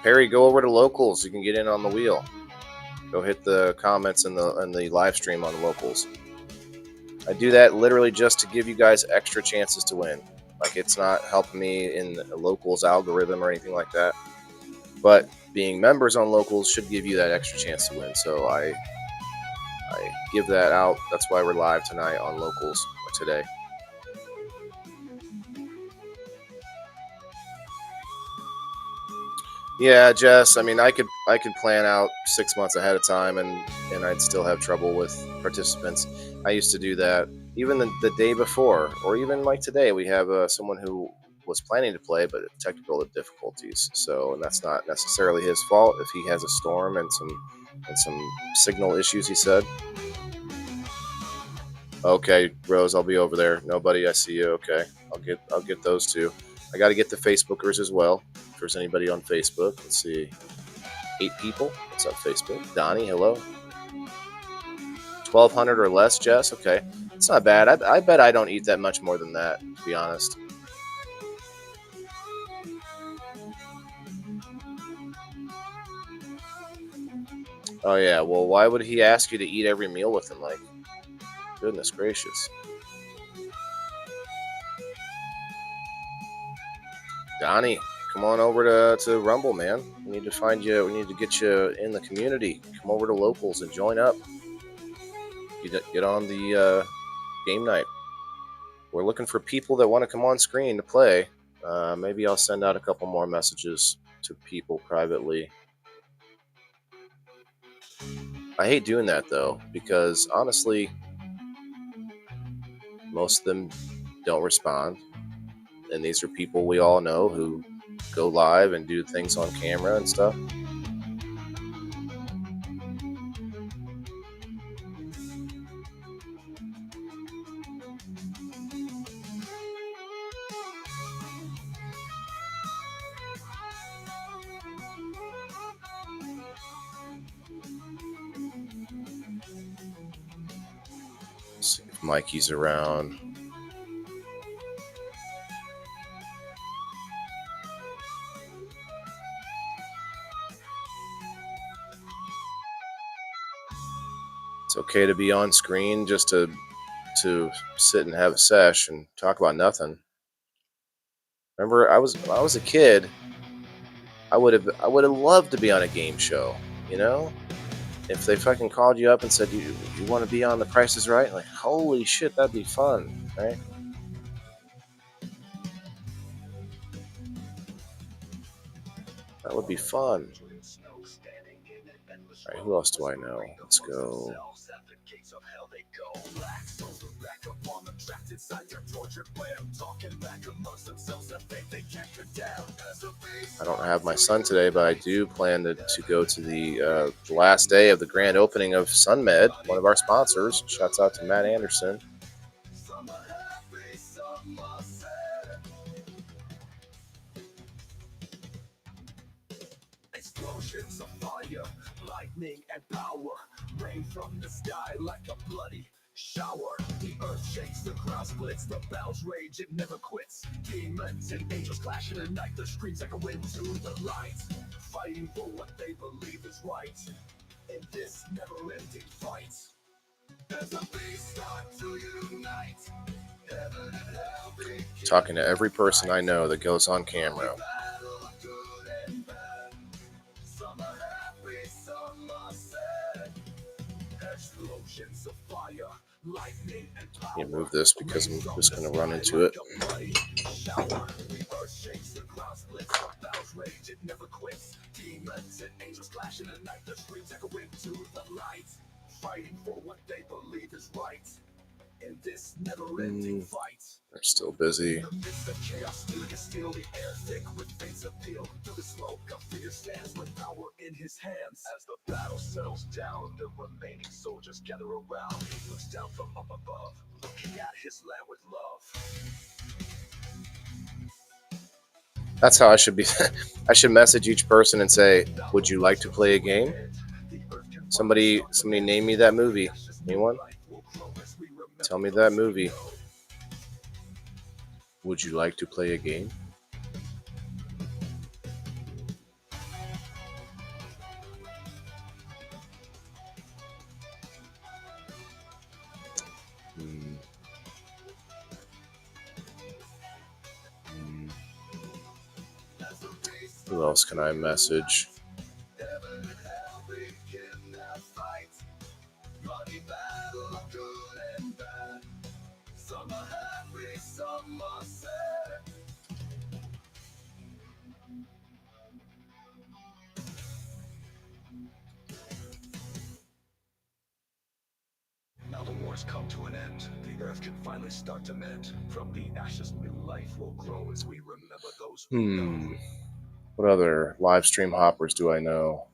Perry, go over to locals. You can get in on the wheel. Go hit the comments in the live stream on locals. I do that literally just to give you guys extra chances to win. Like, it's not helping me in the locals algorithm or anything like that. But being members on locals should give you that extra chance to win. So I give that out. That's why we're live tonight on locals today. Yeah, Jess. I mean, I could plan out 6 months ahead of time, and I'd still have trouble with participants. I used to do that even the day before, or even like today. We have someone who was planning to play, but technical difficulties. So, and that's not necessarily his fault if he has a storm and some signal issues. He said. Okay, Rose, I'll be over there. Nobody, I see you. Okay, I'll get those two. I got to get the Facebookers as well. If there's anybody on Facebook, let's see. 8 people. What's up, Facebook? Donnie, hello. 1,200 or less, Jess. Okay, it's not bad. I bet I don't eat that much more than that, to be honest. Oh yeah. Well, why would he ask you to eat every meal with him? Like, goodness gracious. Donnie, come on over to Rumble, man. We need to find you. We need to get you in the community. Come over to locals and join up. You get on the game night. We're looking for people that want to come on screen to play. Maybe I'll send out a couple more messages to people privately. I hate doing that though, because honestly, most of them don't respond. And these are people we all know who go live and do things on camera and stuff. Let's see if Mikey's around. It's okay to be on screen just to sit and have a sesh and talk about nothing. Remember, when I was a kid, I would have loved to be on a game show, you know? If they fucking called you up and said you want to be on The Price is Right, like, holy shit, that'd be fun, right? That would be fun. All right, who else do I know? Let's go. I don't have my son today, but I do plan to go to the last day of the grand opening of SunMed, one of our sponsors. Shouts out to Matt Anderson. Explosions of fire, lightning and power, rain from the sky like a bloody shower. The earth shakes, the ground splits, the bells rage, it never quits. Demons and angels clash in the night, the screams echo into the light, fighting for what they believe is right in this never-ending fight. There's a beast start to unite. Heaven and hell begin. Talking to every person I know that goes on camera. Explosions of fire, lightning and power. Let me move this because I'm just going to run into it. Shower, the earth shakes, the ground splits, the bells rage, it never quits. Demons and angels clash in the night, the screams echo into the light, fighting for what they believe is right in this never-ending fight. They're still busy. In the midst of chaos, still the air thick with fate's appeal. Through the smoke, a figure stands with power in his hands. As the battle settles down, the remaining soldiers gather around. He looks down from up above, looking at his land with love. That's how I should be. I should message each person and say, would you like to play a game? Somebody name me that movie. Anyone? Tell me that movie. Would you like to play a game? Who else can I message? Now the war's come to an end. The earth can finally start to mend. From the ashes, new life will grow as we remember those who know. What other live stream hoppers do I know?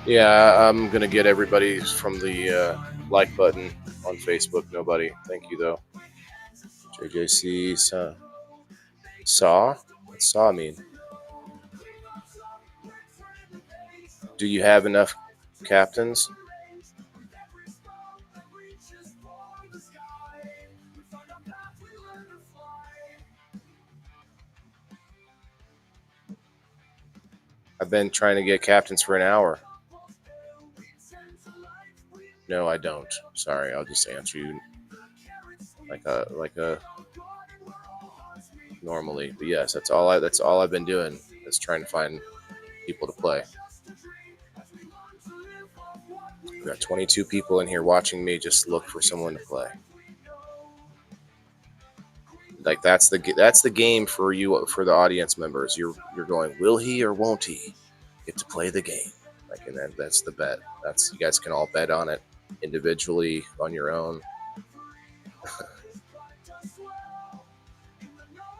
Yeah, I'm gonna get everybody from the like button on Facebook. Nobody. Thank you though. JJC saw. What's saw mean? Do you have enough captains? I've been trying to get captains for an hour. No, I don't. Sorry, I'll just answer you like a normally. But yes, that's all I've been doing is trying to find people to play. We've got 22 people in here watching me just look for someone to play. Like that's the game for you, for the audience members. You're going, will he or won't he get to play the game? Like, and then that's the bet. That's, you guys can all bet on it individually on your own.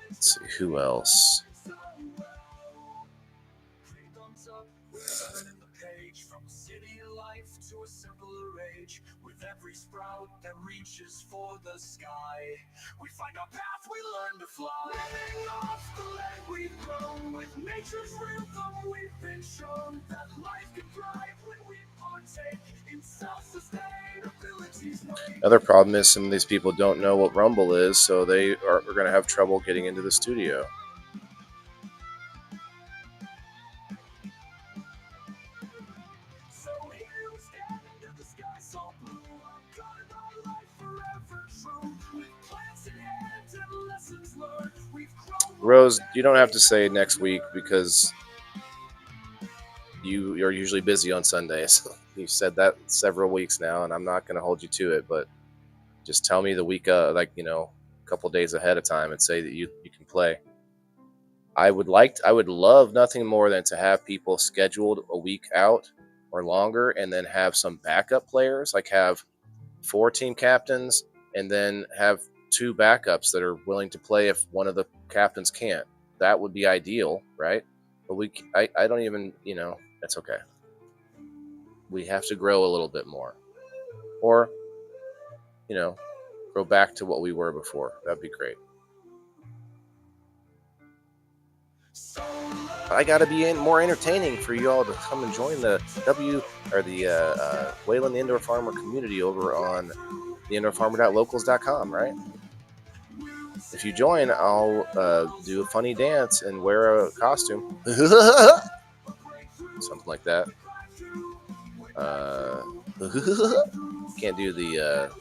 Let's see who else. That reaches for the sky. We find our path, we learn to fly. Living off the land we've grown. With nature's rhythm we've been shown that life can thrive when we partake in self-sustainability's way. Another problem is some of these people don't know what Rumble is, so they are going to have trouble getting into the studio. Rose, you don't have to say next week because you're usually busy on Sundays. You've said that several weeks now, and I'm not going to hold you to it, but just tell me the week, a couple days ahead of time and say that you can play. I would love nothing more than to have people scheduled a week out or longer and then have some backup players, like have 4 team captains and then have 2 backups that are willing to play if one of the captains can't. That would be ideal, right? But I don't even, that's okay. We have to grow a little bit more, or go back to what we were before. That'd be great. I gotta be more entertaining for you all to come and join the Wayland Indoor Farmer community over on the indoorfarmer.locals.com, right? If you join, I'll do a funny dance and wear a costume. Something like that. Can't do the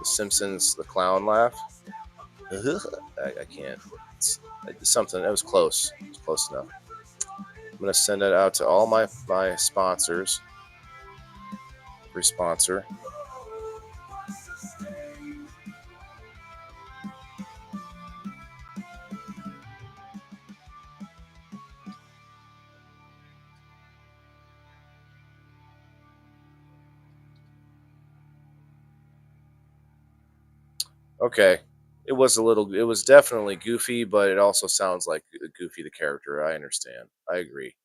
Simpsons, the clown laugh. I can't. It's something. It was close. It was close enough. I'm going to send it out to all my sponsors. Every sponsor. Okay, it was definitely Goofy, but it also sounds like Goofy the character. I understand. I agree.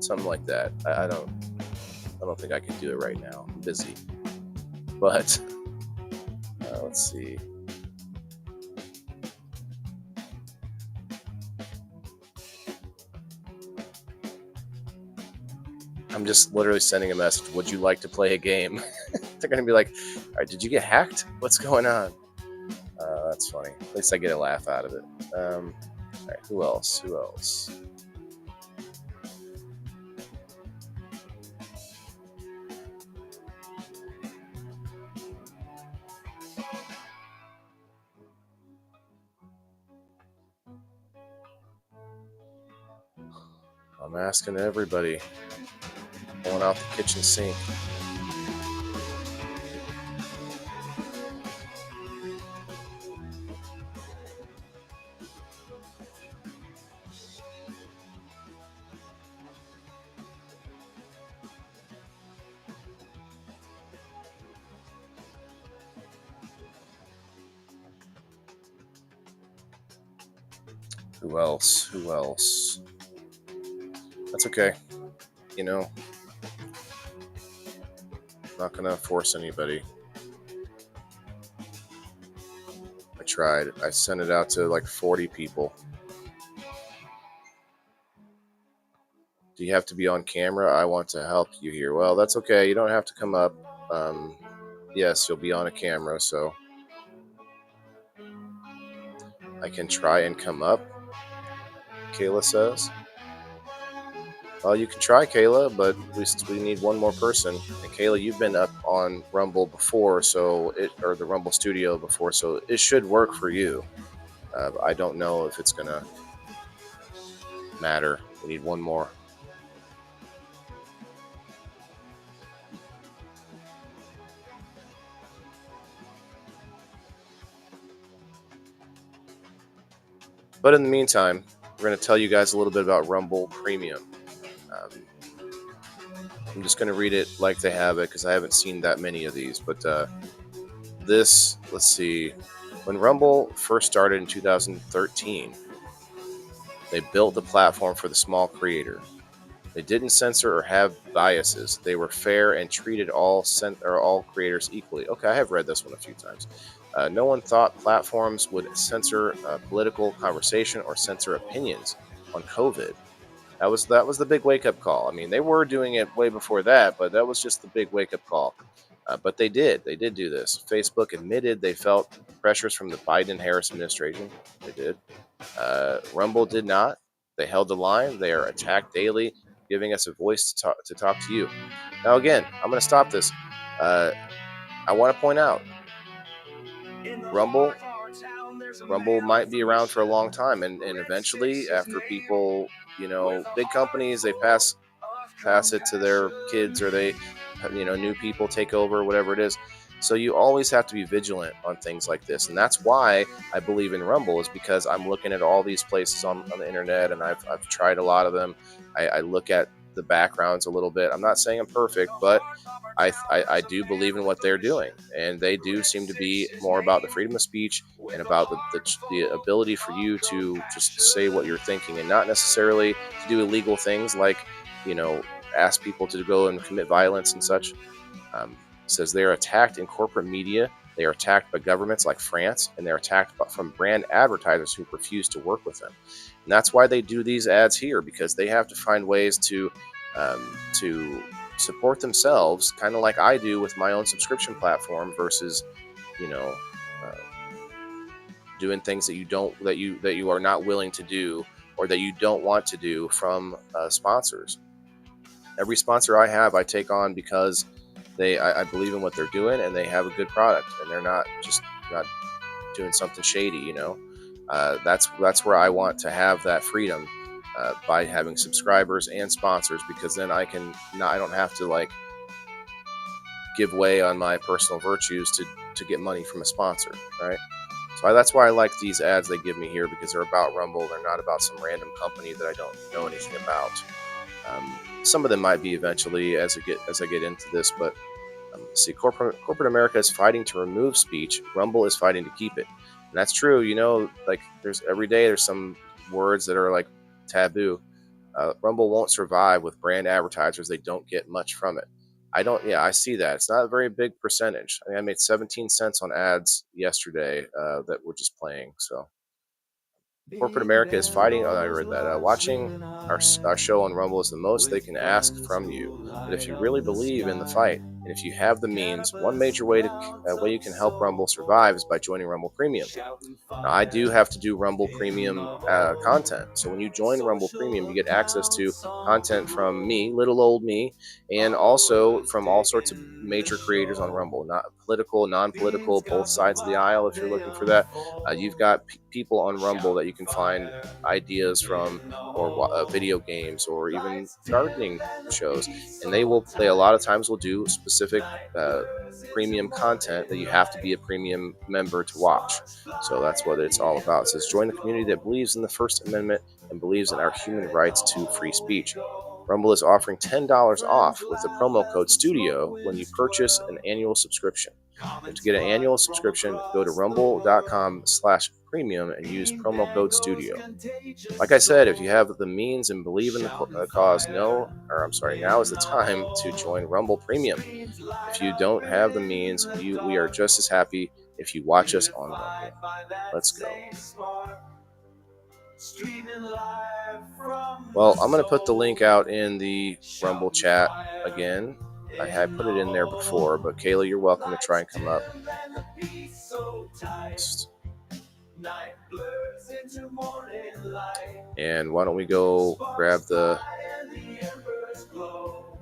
Something like that. I don't think I can do it right now. I'm busy. But let's see. I'm just literally sending a message. Would you like to play a game? They're going to be like, all right, did you get hacked? What's going on? That's funny. At least I get a laugh out of it. All right, who else? I'm asking everybody. Pulling out the kitchen sink. Who else? That's okay. You know, I'm not gonna force anybody. I tried. I sent it out to like 40 people. Do you have to be on camera? I want to help you here. Well, that's okay. You don't have to come up. Yes, you'll be on a camera, so I can try and come up, Kayla says. Well, you can try, Kayla, but we need one more person. And Kayla, you've been up on Rumble before, or the Rumble Studio before, so it should work for you. I don't know if it's gonna matter. We need one more. But in the meantime, we're going to tell you guys a little bit about Rumble Premium. I'm just going to read it like they have it because I haven't seen that many of these. But let's see. When Rumble first started in 2013, they built the platform for the small creator. They didn't censor or have biases. They were fair and treated all creators equally. Okay, I have read this one a few times. No one thought platforms would censor political conversation or censor opinions on COVID. That was the big wake-up call. I mean, they were doing it way before that, but that was just the big wake-up call. But they did do this. Facebook admitted they felt pressures from the Biden-Harris administration. They did. Rumble did not. They held the line. They are attacked daily, giving us a voice to talk to you. Now, again, I'm going to stop this. I want to point out, Rumble might be around for a long time, and eventually, after people, big companies, they pass it to their kids, or they, new people take over, whatever it is. So you always have to be vigilant on things like this, and that's why I believe in Rumble, is because I'm looking at all these places on the internet, and I've tried a lot of them. I look at the backgrounds a little bit. I'm not saying I'm perfect, but I do believe in what they're doing, and they do seem to be more about the freedom of speech and about the ability for you to just say what you're thinking, and not necessarily to do illegal things like, ask people to go and commit violence and such. Says they are attacked in corporate media. They are attacked by governments like France, and they're attacked from brand advertisers who refuse to work with them. And that's why they do these ads here, because they have to find ways to support themselves, kind of like I do with my own subscription platform, versus, doing things that you are not willing to do, or that you don't want to do from sponsors. Every sponsor I have, I take on because I believe in what they're doing, and they have a good product, and they're not doing something shady. That's where I want to have that freedom, by having subscribers and sponsors, because then I don't have to give way on my personal virtues to get money from a sponsor, right? So that's why I like these ads they give me here, because they're about Rumble. They're not about some random company that I don't know anything about. Some of them might be eventually as I get into this, but see, corporate America is fighting to remove speech. Rumble is fighting to keep it, and that's true. Every day there's some words that are taboo. Rumble won't survive with brand advertisers. They don't get much from it. I don't. Yeah, I see that. It's not a very big percentage. I mean, I made 17 cents on ads yesterday that were just playing. So corporate Big America is bad fighting. Oh, I wolves read that. love Watching swinging our high show on Rumble is the most they with can ask from you. candle But if light you up really the believe in the sky. fight, and if you have the means, one Campers major way to crowds way you of can help Rumble survive is by joining Rumble Premium. shouting Now, I do fire have to do Rumble in Premium the hole. content. So when you join Rumble Premium, you Social get access to accounts on the content from me, roll. little old me, and also Always from all sorts of taking the major creators on show. Rumble, not political, non-political, Beans both got the sides of the aisle. vibe, If you're they looking for that, you've unfold. got people on Rumble that you Shouting can find fire ideas in from, the or hole. video games, or even Lights dim gardening and the shows, beat and they so will. They a tight. lot of times will do specific. Uh, Night blurs Premium into content that you morning have to be a light. premium member to watch. Sparks So fly that's what and it's the all about. It says embers join the community that glow. believes in the First Amendment and believes in our human Fire in the rights to free hole we speech. go. Rumble is offering $10 Friends off with the laugh promo as code the smoke STUDIO when you winds purchase an swell. annual subscription. And to Comments get an flood annual from subscription, go to across the world. rumble.com/premium and use promo Beanbag code goes STUDIO. contagious Like I said, if you soul. have the means and believe in the Shouting cause, fire now is in the the time to hole. join Rumble Premium. Screens light If you up don't have the in means, the we are dark. just as happy if you watch us on Unified Rumble. by that Let's go. same spark. Streaming live from the Well, I'm going to put the link soul. out in the Rumble Shouting chat fire again. I had in the put it in there before, hole. but Kayla, you're welcome to try Lights and come up. dim and the beat so tight. Night blurs into morning light. And why don't we go grab the And the embers glow.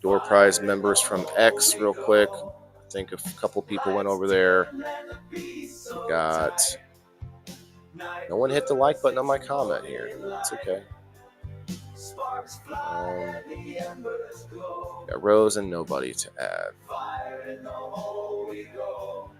door prize members from X real quick. I think a couple people went over there. We got no one hit the like button on my comment here. It's okay. Got Rose and nobody to add. Fire in the hole we go.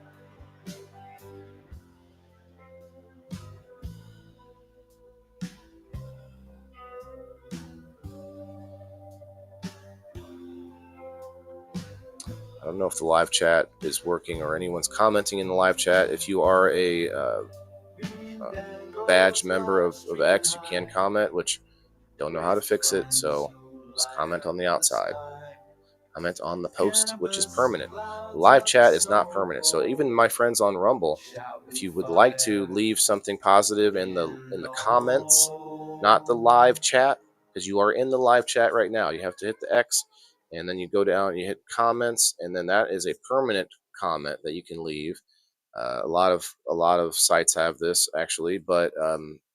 I don't know if the live chat is working or anyone's commenting in the live chat. If you are a badged member of X, you can comment, which don't know how to fix it, so just comment on the outside. Comment on the post, which is permanent. The live chat is not permanent, so even my friends on Rumble, if you would like to leave something positive in the comments, not the live chat, because you are in the live chat right now, you have to hit the X, and then you go down and you hit comments, and then that is a permanent comment that you can leave. A lot of sites have this actually, but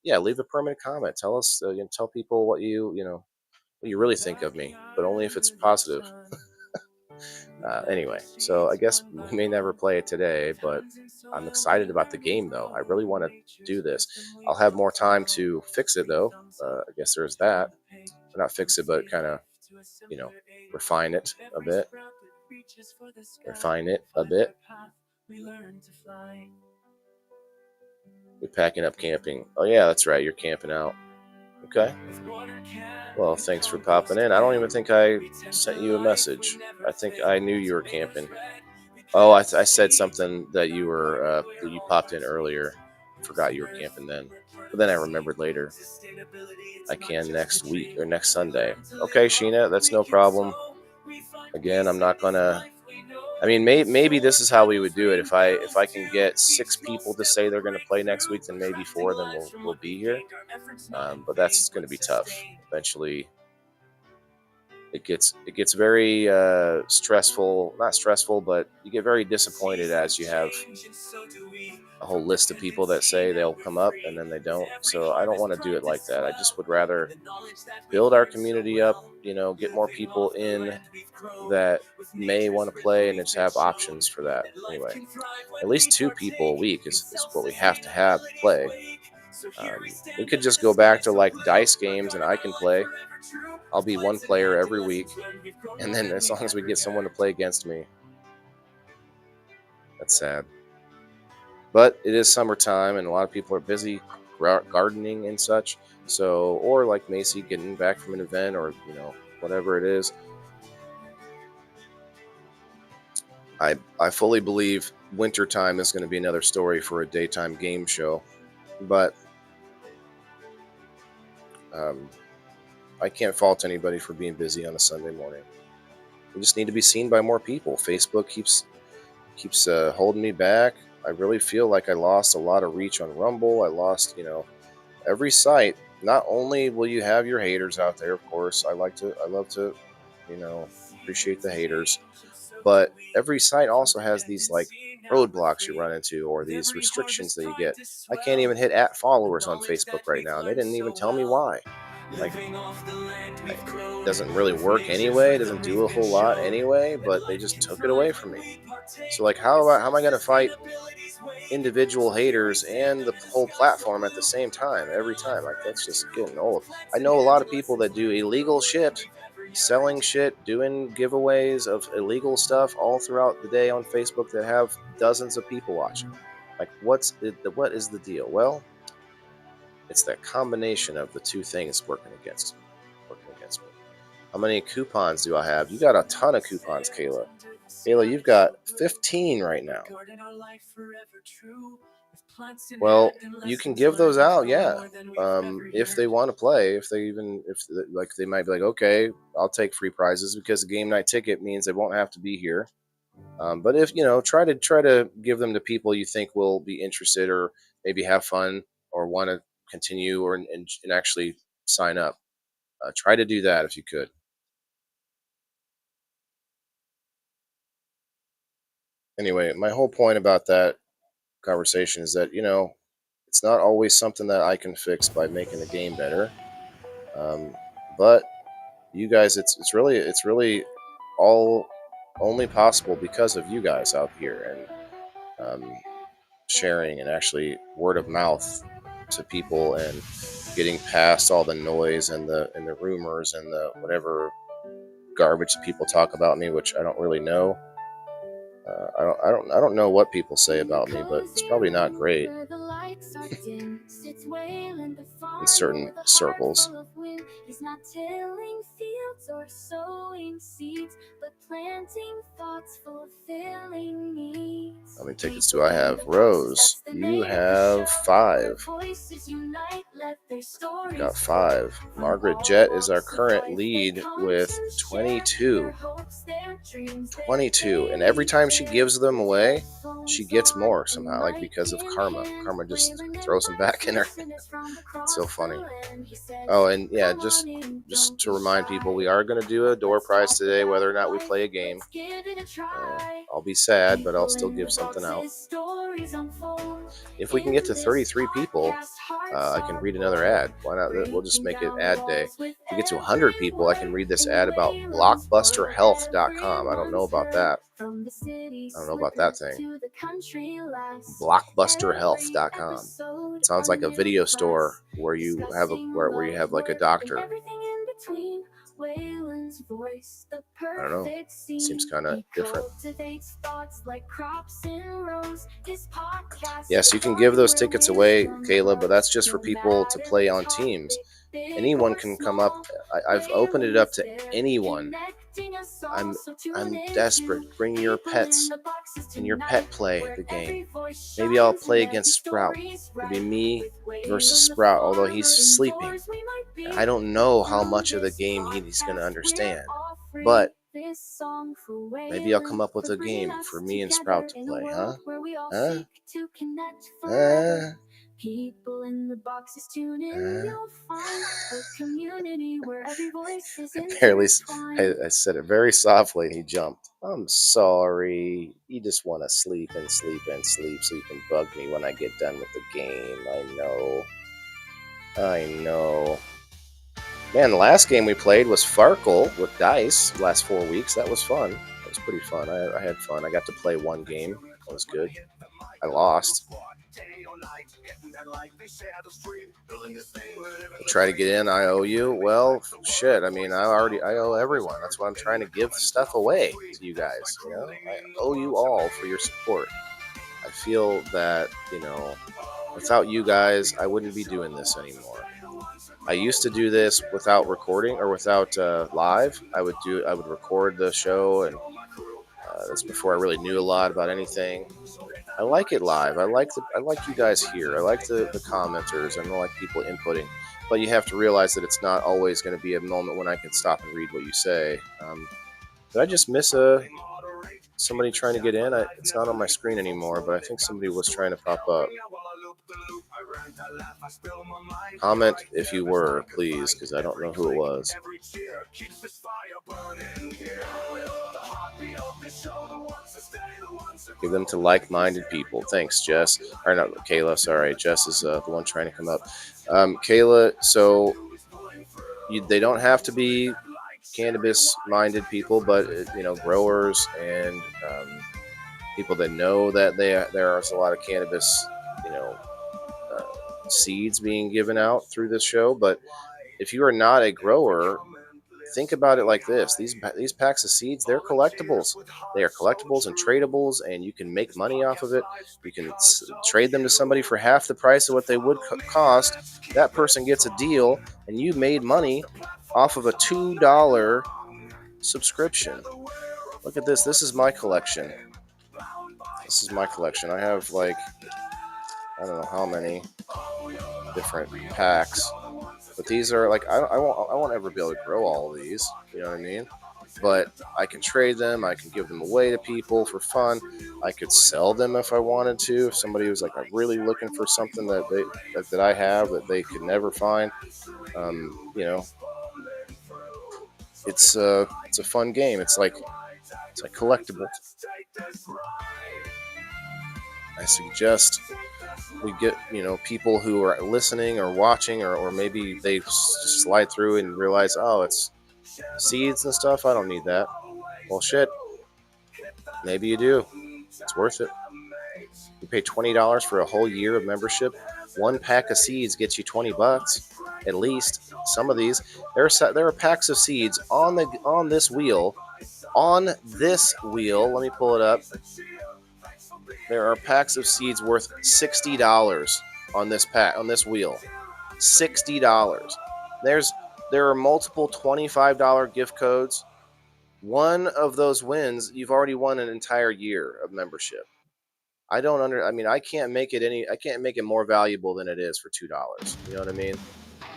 yeah, leave a permanent comment. Tell us, tell people what what you really think of me, but only if it's positive. Anyway, so I guess we may never play it today, but I'm excited about the game though. I really want to do this. I'll have more time to fix it though. I guess there's that. Or not fix it, but kind of, you know, refine it a bit. Refine it a bit. You're packing up camping. Oh yeah, that's right. You're camping out. Okay. Well, thanks for popping in. I don't even think I sent you a message. I think I knew you were camping. Oh, I said something that you were that you popped in earlier. Forgot you were camping then, but then I remembered later. I can next week or next Sunday. Okay, Sheena, that's no problem. Again, I'm not gonna. I mean, maybe this is how we would do it. If I can get 6 people to say they're going to play next week, then maybe 4 of them will be here. But that's going to be tough. Eventually, it gets very stressful. Not stressful, but you get very disappointed as you have a whole list of people that say they'll come up and then they don't. So I don't want to do it like that. I just would rather build our community up, get more people in that may want to play and just have options for that. Anyway, at least 2 people a week is what we have to play. We could just go back to like dice games and I can play. I'll be one player every week. And then as long as we get someone to play against me, that's sad. But it is summertime and a lot of people are busy gardening and such. So, or like Macy getting back from an event or, whatever it is. I fully believe wintertime is going to be another story for a daytime game show. But I can't fault anybody for being busy on a Sunday morning. we just need to be seen by more people. Facebook keeps holding me back. I really feel like I lost a lot of reach on Rumble. I lost, every site. Not only will you have your haters out there, of course, I love to, you know, appreciate the haters, but every site also has these like roadblocks you run into or these restrictions that you get. I can't even hit at followers on Facebook right now, and they didn't even tell me why. Like, it doesn't really work anyway. It doesn't do a whole lot anyway, but they just took it away from me. So like, how am I going to fight individual haters and the whole platform at the same time every time? Like, that's just getting old. I know a lot of people that do illegal shit, selling shit, doing giveaways of illegal stuff all throughout the day on Facebook that have dozens of people watching. Like, what is the deal? Well, it's that combination of the two things working against me. How many coupons do I have? You got a ton of coupons, Kayla. Kayla, you've got 15 right now. Well, you can give those out, yeah. If they want to play, if they might be like, okay, I'll take free prizes because the game night ticket means they won't have to be here. But if try to give them to people you think will be interested or maybe have fun or want to continue and actually sign up. Try to do that if you could. Anyway, my whole point about that conversation is that it's not always something that I can fix by making the game better. But you guys, it's really all only possible because of you guys out here and sharing and actually word of mouth to people and getting past all the noise and the rumors and the whatever garbage people talk about me, which I don't really know. I don't know what people say about me, but it's probably not great in certain circles. He's not tilling fields or sowing seeds, but planting thoughts fulfilling needs. How many tickets do I have? Rose, you have 5. Got 5. Margaret Jett is our current lead with 22. 22. And every time she gives them away, she gets more somehow, like because of karma. Karma just throws them back in her. It's so funny. Oh, and yeah, just to remind people, we are going to do a door prize today, whether or not we play a game. I'll be sad, but I'll still give something out. If we can get to 33 people, I can read another ad. Why not? We'll just make it ad day. If we get to 100 people, I can read this ad about blockbusterhealth.com. I don't know about that. I don't know about that thing. Blockbusterhealth.com. It sounds like a video store where you have where you have like a doctor. I don't know. Seems kind of different. Yes, you can give those tickets away, Kayla, but that's just for people to play on teams. Anyone can come up. I've opened it up to anyone. I'm desperate. Bring your pets and your pet play the game. Maybe I'll play against Sprout. It'll be me versus Sprout, although he's sleeping. I don't know how much of the game he's going to understand, but maybe I'll come up with a game for me and Sprout to play, huh? People in the boxes tune in, you'll find a community where every voice is I said it very softly and he jumped. I'm sorry. You just want to sleep and sleep and sleep so you can bug me when I get done with the game. I know. Man, the last game we played was Farkle with dice the last 4 weeks. That was fun. That was pretty fun. I had fun. I got to play one game. That was good. I lost. Try to get in, I owe you. Well, shit. I mean, I owe everyone. That's why I'm trying to give stuff away to you guys. I owe you all for your support. I feel that, without you guys, I wouldn't be doing this anymore. I used to do this without recording or without live. I would record the show, and that's before I really knew a lot about anything. I like it live. I like you guys here. I like the commenters, and I like people inputting. But you have to realize that it's not always going to be a moment when I can stop and read what you say. Did I just miss somebody trying to get in? It's not on my screen anymore, but I think somebody was trying to pop up. Comment if you were, please, because I don't know who it was. Give them to like-minded people. Thanks, Jess. Or not, Kayla. Sorry, Jess is the one trying to come up. Kayla, so they don't have to be cannabis-minded people, but growers and people that know that there is a lot of cannabis, seeds being given out through this show. But if you are not a grower, think about it like this: these packs of seeds, they're collectibles. They are collectibles and tradables, and you can make money off of it. You can trade them to somebody for half the price of what they would cost. That person gets a deal, and you made money off of a $2 subscription. Look at this. This is my collection. I have I don't know how many different packs, but these are I won't ever be able to grow all of these. You know what I mean? But I can trade them. I can give them away to people for fun. I could sell them if I wanted to. If somebody was really looking for something that I have that they could never find, it's a fun game. It's like collectibles. I suggest we get people who are listening or watching, or maybe they just slide through and realize, oh, it's seeds and stuff. I don't need that. Well, shit. Maybe you do. It's worth it. You pay $20 for a whole year of membership. One pack of seeds gets you $20 at least. Some of these, there are packs of seeds on this wheel. On this wheel, let me pull it up. There are packs of seeds worth $60 on this wheel. $60. There are multiple $25 gift codes. One of those wins, you've already won an entire year of membership. I can't make it more valuable than it is for $2. You know what I mean?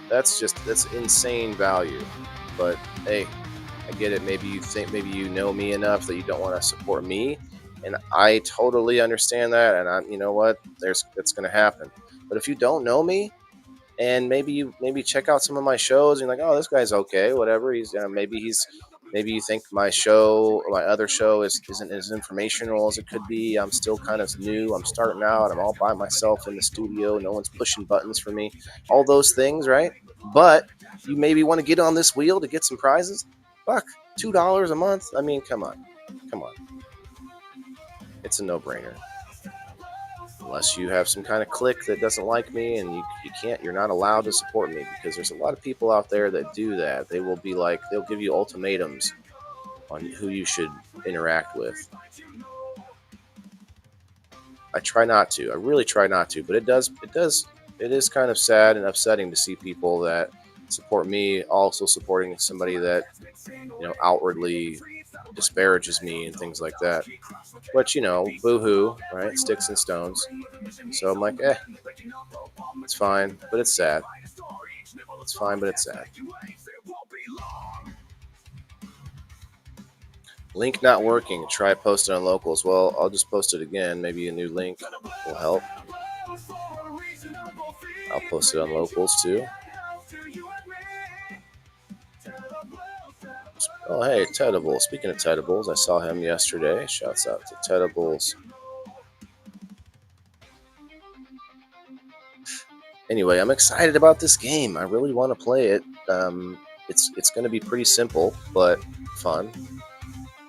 That's insane value. But hey, I get it. Maybe you know me enough that you don't want to support me, and I totally understand that. And you know what? That's going to happen. But if you don't know me, and maybe you check out some of my shows, and you're like, oh, this guy's okay, whatever. Maybe you think my other show isn't as informational as it could be. I'm still kind of new. I'm starting out. I'm all by myself in the studio. No one's pushing buttons for me. All those things, right? But you maybe want to get on this wheel to get some prizes. Fuck, $2 a month. I mean, come on. It's a no-brainer. Unless you have some kind of clique that doesn't like me, and you're not allowed to support me, because there's a lot of people out there that do that. They will be they'll give you ultimatums on who you should interact with. I try not to. I really try not to, but it is kind of sad and upsetting to see people that support me also supporting somebody that, outwardly disparages me and things like that. But boo-hoo, right? Sticks and stones. So I'm like, it's fine, but it's sad. It's fine, but it's sad. Link not working. Try post it on locals. Well, I'll just post it again. Maybe a new link will help. I'll post it on locals too. Oh, hey, Tedibles. Speaking of Tedibles, I saw him yesterday. Shouts out to Tedibles. Anyway, I'm excited about this game. I really want to play it. It's going to be pretty simple, but fun.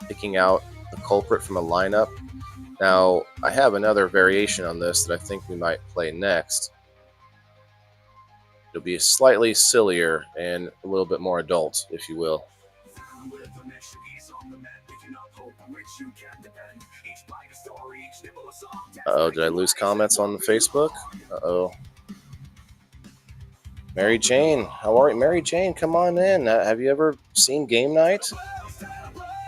Picking out the culprit from a lineup. Now, I have another variation on this that I think we might play next. It'll be slightly sillier and a little bit more adult, if you will. Uh-oh, did I lose comments on Facebook? Uh-oh. Mary Jane, how are you? Mary Jane, come on in. Have you ever seen Game Night?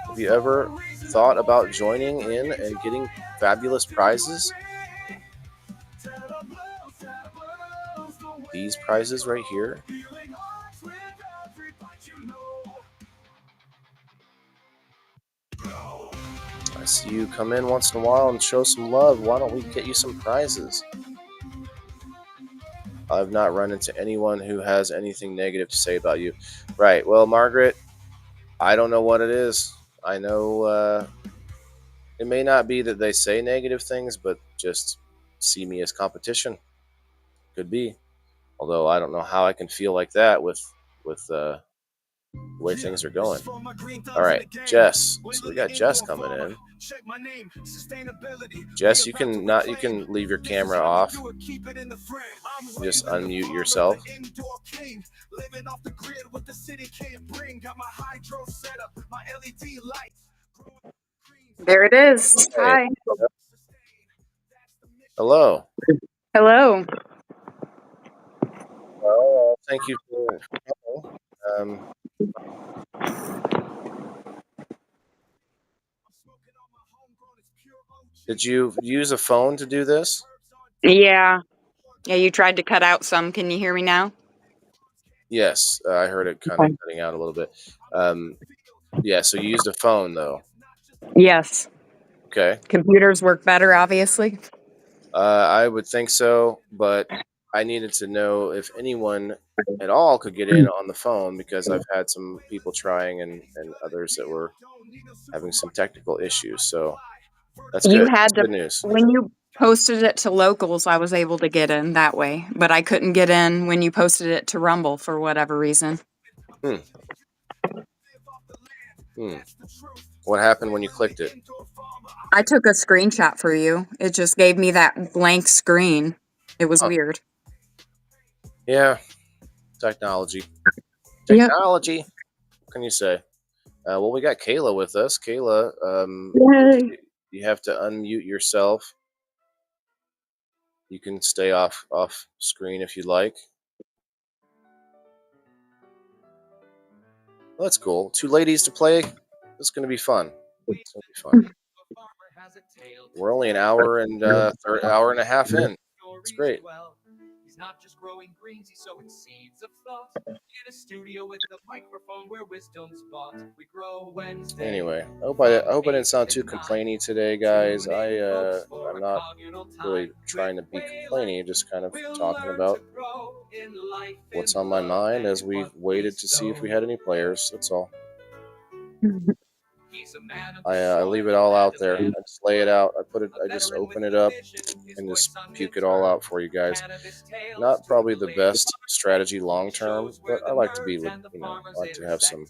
Have you ever thought about joining in and getting fabulous prizes? These prizes right here. I see you come in once in a while and show some love. Why don't we get you some prizes? I've not run into anyone who has anything negative to say about you. Right. Well, Margaret, I don't know what it is. I know it may not be that they say negative things, but just see me as competition. Could be. Although I don't know how I can feel like that with the way things are going. All right, Jess. So we got Jess coming in. Jess, you can leave your camera off. Just unmute yourself. There it is. Hi. Hello. Hello. Well, thank you for Did you use a phone to do this? Yeah, you tried to cut out some. Can you hear me now? Yes, I heard it kind of cutting out a little bit. Yeah, so you used a phone, though. Yes. Okay. Computers work better, obviously. I would think so, but I needed to know if anyone at all could get in on the phone because I've had some people trying and others that were having some technical issues. So that's good. That's good news. When you posted it to locals, I was able to get in that way, but I couldn't get in when you posted it to Rumble for whatever reason. What happened when you clicked it? I took a screenshot for you. It just gave me that blank screen. It was weird. Yeah. Technology. Yep. What can you say? Well, we got Kayla with us. Kayla, you have to unmute yourself. You can stay off screen if you'd like. Well, that's cool. 2 ladies to play. It's going to be fun. It's going to be fun. We're only an hour and hour and a half in. It's great. He's not just growing greens, he's sowing seeds of thought in a studio with a microphone where wisdom's bought. We grow Wednesday. Anyway, I hope I didn't sound too complainy today, guys. I'm not really trying to be complaining, just kind of talking about what's on my mind as we waited to see if we had any players. That's all. I leave it all out there. I just lay it out. I just open it up and just puke it all out for you guys. Not probably the best strategy long term, but I like to be, I like to have some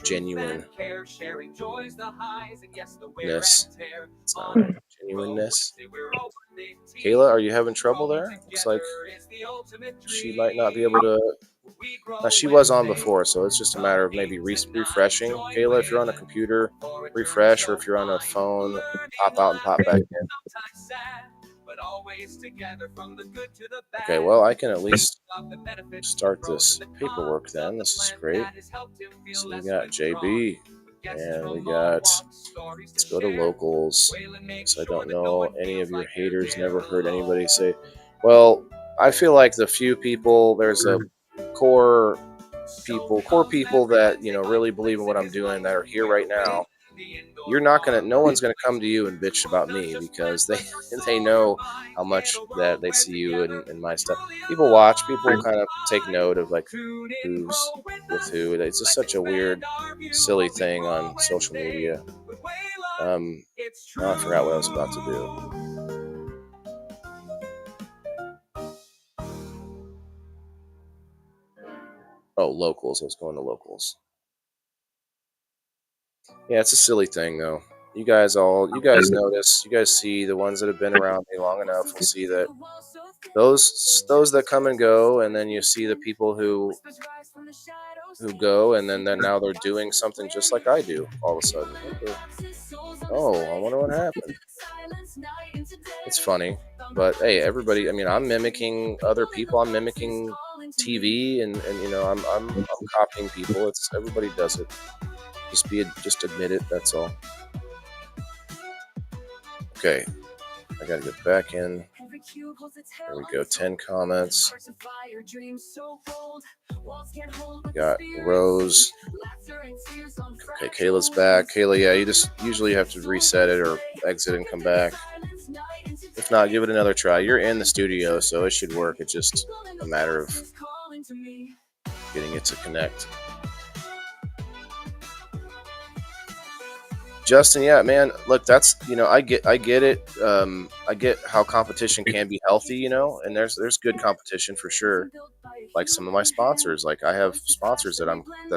genuineness. It's not genuineness. Kayla, are you having trouble there? Looks like she might not be able to. Now, she was on before, so it's just a matter of maybe refreshing. Kayla, if you're on a computer, refresh, or if you're on a phone, pop out and pop back in. Okay, well, I can at least start this paperwork then. This is great. So we got JB, and we got, let's go to locals. So I don't know any of your haters, never heard anybody say, well, I feel like the few people, there's a core people that really believe in what I'm doing that are here right now. No one's gonna come to you and bitch about me because they know how much that they see you and my stuff. People watch, people kind of take note of like who's with who. It's just such a weird, silly thing on social media. Now I forgot what I was about to do. Oh, locals. I was going to locals. Yeah, it's a silly thing, though. You guys notice. You guys see the ones that have been around me long enough will see that those that come and go, and then you see the people who go, and then now they're doing something just like I do all of a sudden. Oh, I wonder what happened. It's funny, but hey, everybody. I mean, I'm mimicking other people. I'm mimicking TV, and I'm copying people. It's everybody does it. Just admit it. That's all. Okay, I gotta get back in. There we go, 10 comments. We got Rose. Okay, Kayla's back. Kayla, yeah, you just usually have to reset it or exit and come back. If not, give it another try. You're in the studio, so it should work. It's just a matter of getting it to connect. Justin, yeah, man. Look, that's I get it. I get how competition can be healthy, and there's good competition for sure. Like some of my sponsors, like I have sponsors that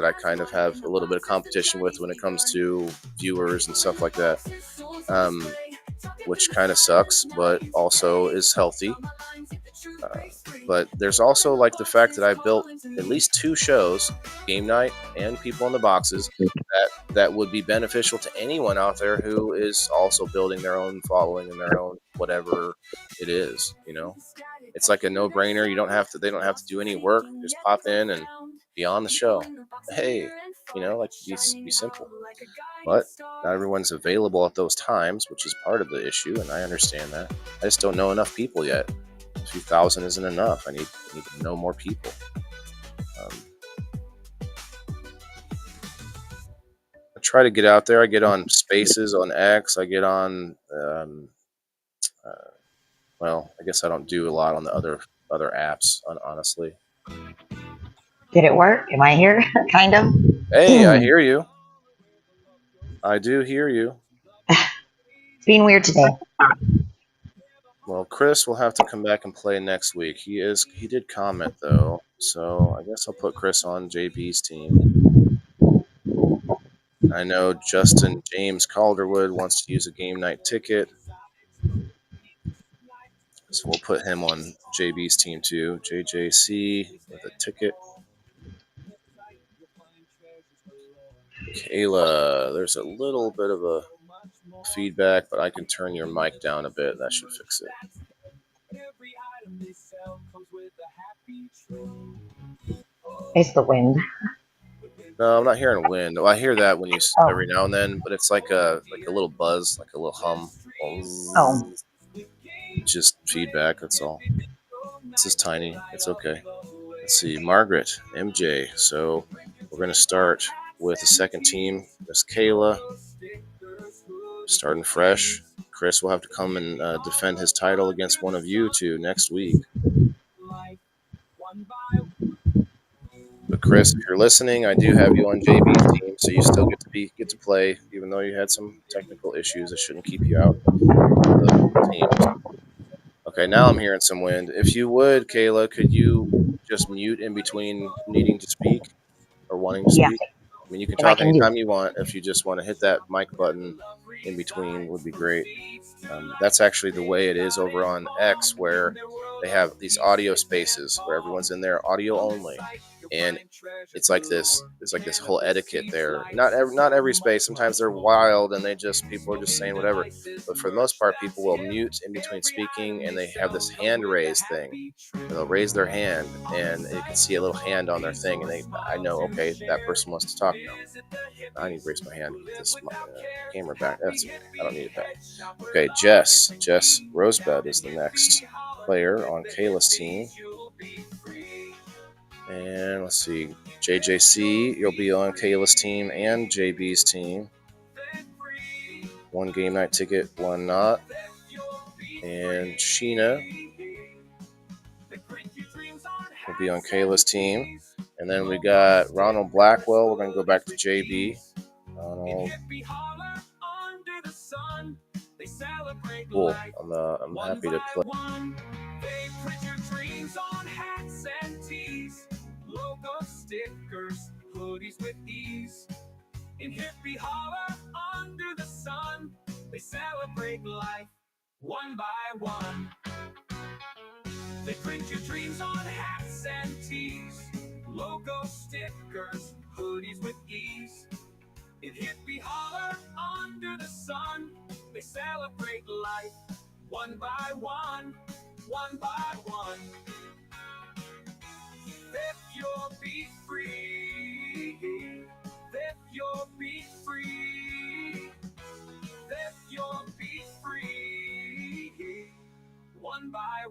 I kind of have a little bit of competition with when it comes to viewers and stuff like that, which kind of sucks, but also is healthy. But there's also like the fact that I built at least 2 shows, Game Night and People in the Boxes, that would be beneficial to anyone out there who is also building their own following and their own whatever it is. It's like a no-brainer. They don't have to do any work. Just pop in and be on the show. Hey, like be simple. But not everyone's available at those times, which is part of the issue, and I understand that. I just don't know enough people yet. A few thousand isn't enough. I need to know more people. I try to get out there. I get on Spaces on X. I get on. Well, I guess I don't do a lot on the other apps, honestly. Did it work? Am I here? Kind of. Hey, I hear you. I do hear you. It's being weird today. Well, Chris will have to come back and play next week. He did comment though, so I guess I'll put Chris on JB's team. I know Justin James Calderwood wants to use a game night ticket, so we'll put him on JB's team too. JJC with a ticket. Kayla, there's a little bit of a feedback, but I can turn your mic down a bit. That should fix it. It's the wind. No, I'm not hearing wind. Well, I hear that when you every now and then, but it's like a little buzz, like a little hum. Oh. Just feedback. That's all. This is tiny. It's okay. Let's see, Margaret, MJ. So we're gonna start with the second team. There's Kayla, starting fresh. Chris will have to come and defend his title against one of you two next week. But Chris, if you're listening, I do have you on JB's team, so you still get to play, even though you had some technical issues that shouldn't keep you out of the team. Okay, now I'm hearing some wind. If you would, Kayla, could you just mute in between needing to speak or wanting to speak? I mean, you can talk anytime you want. If you just want to hit that mic button in between, would be great. That's actually the way it is over on X, where they have these audio spaces where everyone's in there audio only, and it's like this whole etiquette there. Not every space. Sometimes they're wild and people are just saying whatever. But for the most part, people will mute in between speaking, and they have this hand raise thing. They'll raise their hand, and you can see a little hand on their thing, and I know, okay, that person wants to talk now. I need to raise my hand to get this camera back. I don't need it back. Okay, Jess Rosebud is the next player on Kayla's team. And let's see, JJC, you'll be on Kayla's team and JB's team. One game night ticket, one not. And Sheena will be on Kayla's team. And then we got Ronald Blackwell. We're going to go back to JB. Ronald. Cool. I'm happy to play. Stickers, hoodies with ease. In hippie holler under the sun, they celebrate life one by one. They print your dreams on hats and tees. Logo stickers, hoodies with ease. In hippie holler under the sun, they celebrate life one by one, one by one. Let your beat free. Let your beat free. Let your beat free. One by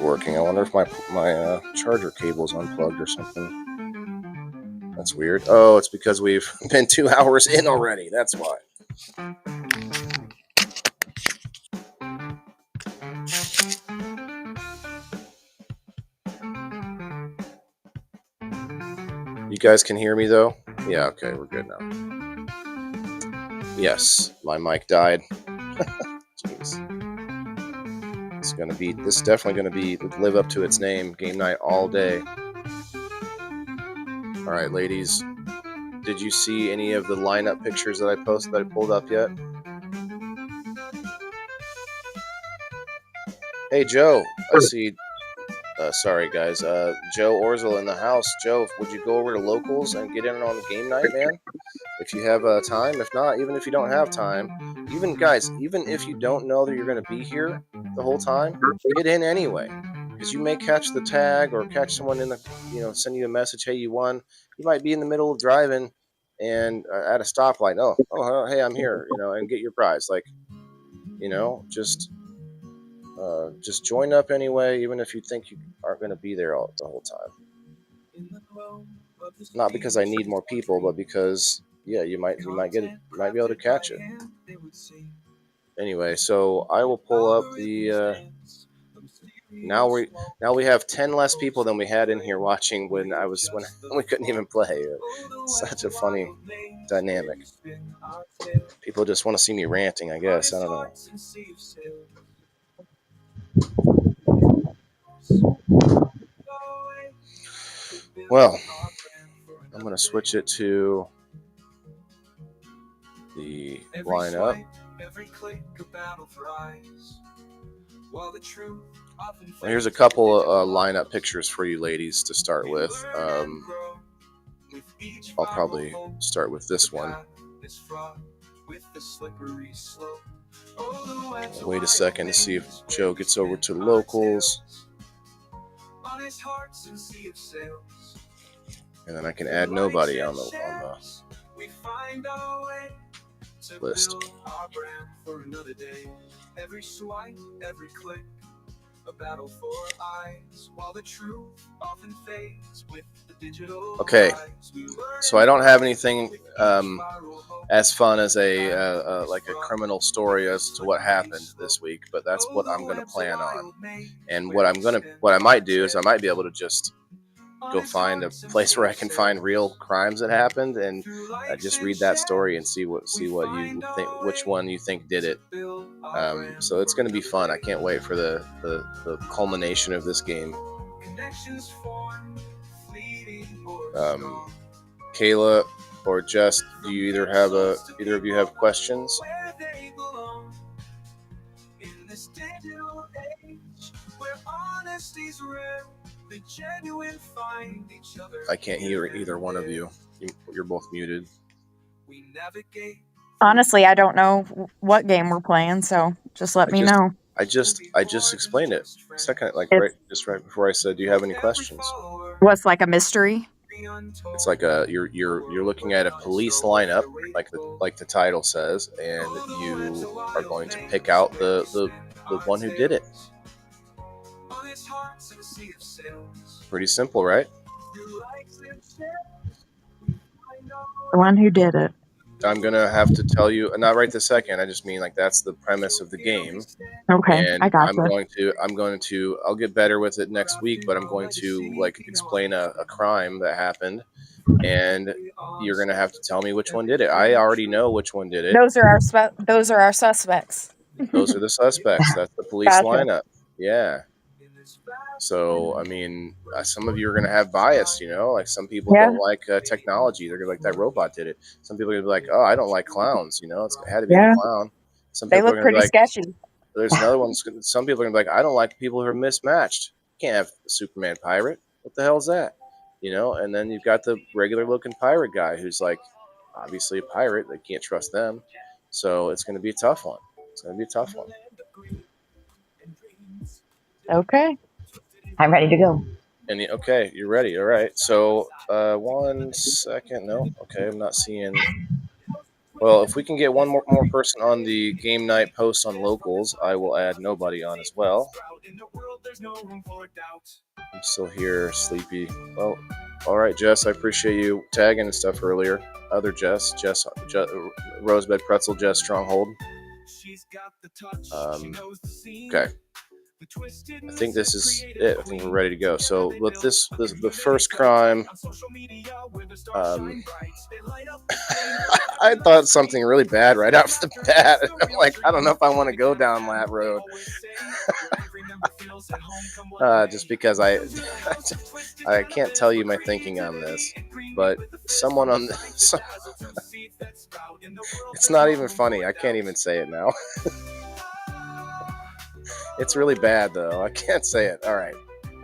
working. I wonder if my charger cable's unplugged or something. That's weird. Oh, it's because we've been 2 hours in already. That's why. You guys can hear me though? Yeah, okay, we're good now. Yes, my mic died. Jeez. This is definitely gonna be live up to its name, game night all day. All right, ladies, did you see any of the lineup pictures that I posted that I pulled up yet? Hey, Joe, I see. Sorry, guys. Joe Orzel in the house. Joe, would you go over to Locals and get in on the game night, man? If you have time. If not, even if you don't have time, even if you don't know that you're going to be here the whole time, get in anyway. Because you may catch the tag or catch someone in the, send you a message, hey, you won. You might be in the middle of driving and at a stoplight. Oh, hey, I'm here, and get your prize. Like, just join up anyway, even if you think you aren't going to be there the whole time. Not because I need more people, but because you might be able to catch it. Anyway, so I will pull up the. Now we have 10 less people than we had in here watching when we couldn't even play. Such a funny dynamic. People just want to see me ranting, I guess. I don't know. Well, I'm going to switch it to the lineup. Well, here's a couple of lineup pictures for you ladies to start with. I'll probably start with this one. Wait a second to see if Joe gets over to Locals. And then I can add nobody on the list. Every swipe, every click, a battle for eyes, while the truth often fades with the digital. Okay, so I don't have anything as fun as a criminal story as to what happened this week, but that's what I'm going to plan on. And what I might do is I might be able to just go find a place where I can find real crimes that happened and just read that story and see what you think, which one you think did it. So it's going to be fun. I can't wait for the culmination of this game. Kayla or Jess, do you either of you have questions? I can't hear either one of you. You're both muted. Honestly, I don't know what game we're playing, so just let me know. I just explained it a second, right before I said, do you have any questions? What's like a mystery? It's like you're looking at a police lineup, like the title says, and you are going to pick out the one who did it. Pretty simple, right? The one who did it. I'm gonna have to tell you, not right this second. I just mean that's the premise of the game. Okay, and I got you. I'll get better with it next week, but I'm going to explain a crime that happened, and you're gonna have to tell me which one did it. I already know which one did it. Those are our suspects. Those are the suspects. That's the police lineup. Yeah. So, I mean, some of you are going to have bias, some people don't like technology. They're going to be like, that robot did it. Some people are going to be like, oh, I don't like clowns. It had to be a clown. Some they people look are pretty sketchy. There's another one. Some people are going to be like, I don't like people who are mismatched. You can't have a Superman pirate. What the hell is that? And then you've got the regular looking pirate guy who's obviously a pirate. They can't trust them. So it's going to be a tough one. Okay. I'm ready to go. Okay, you're ready. All right. So, 1 second. No. Okay, I'm not seeing Well, if we can get one more person on the game night post on locals, I will add nobody on as well. I'm still here, sleepy. Well, all right, Jess. I appreciate you tagging and stuff earlier. Other Jess, Rosebud Pretzel, Jess Stronghold. Okay. I think this is it. I think we're ready to go. So with this the first crime, I thought something really bad right off the bat. I'm like, I don't know if I want to go down that road. Just because I can't tell you my thinking on this, but someone on the, it's not even funny. I can't even say it now. It's really bad though. I can't say it. All right,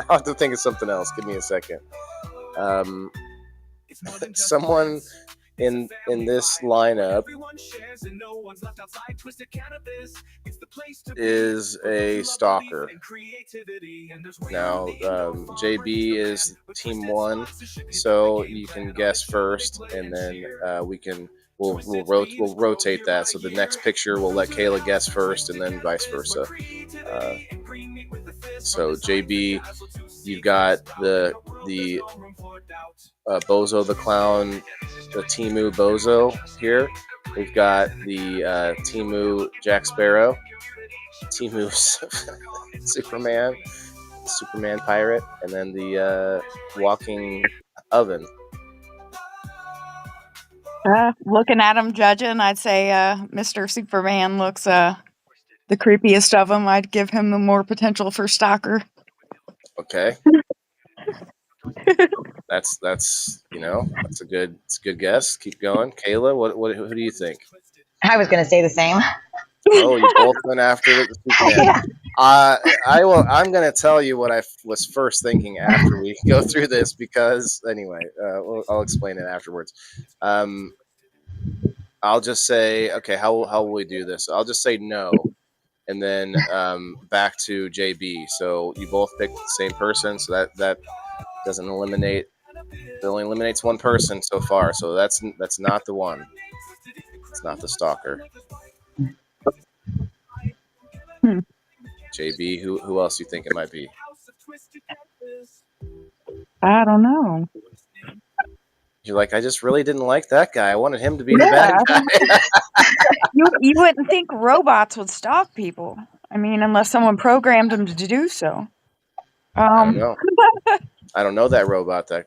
I'll have to think of something else. Give me a second. Someone in this lineup is a stalker. Now, JB is team 1, so you can guess first, and then we'll rotate that. So the next picture we'll let Kayla guess first, and then vice versa. So JB, you've got the Bozo the Clown, the Temu Bozo here. We've got the Temu Jack Sparrow, Temu Superman Pirate, and then the Walking Oven. Looking at him judging, I'd say Mr. Superman looks the creepiest of them. I'd give him the more potential for stalker. Okay. That's that's a good guess. Keep going, Kayla. Who do you think? I was going to say the same. Oh, you both went after the Superman. Yeah. I'm going to tell you what I was first thinking after we go through this, because anyway, I'll explain it afterwards. I'll just say, okay, how will we do this? I'll just say no, and then back to JB. So you both picked the same person, so that doesn't eliminate. It only eliminates one person so far, so that's not the one. It's not the stalker. JB, who else do you think it might be? I don't know. You're like, I just really didn't like that guy. I wanted him to be the bad guy. You wouldn't think robots would stalk people. I mean, unless someone programmed them to do so. I don't know. I don't know that robot that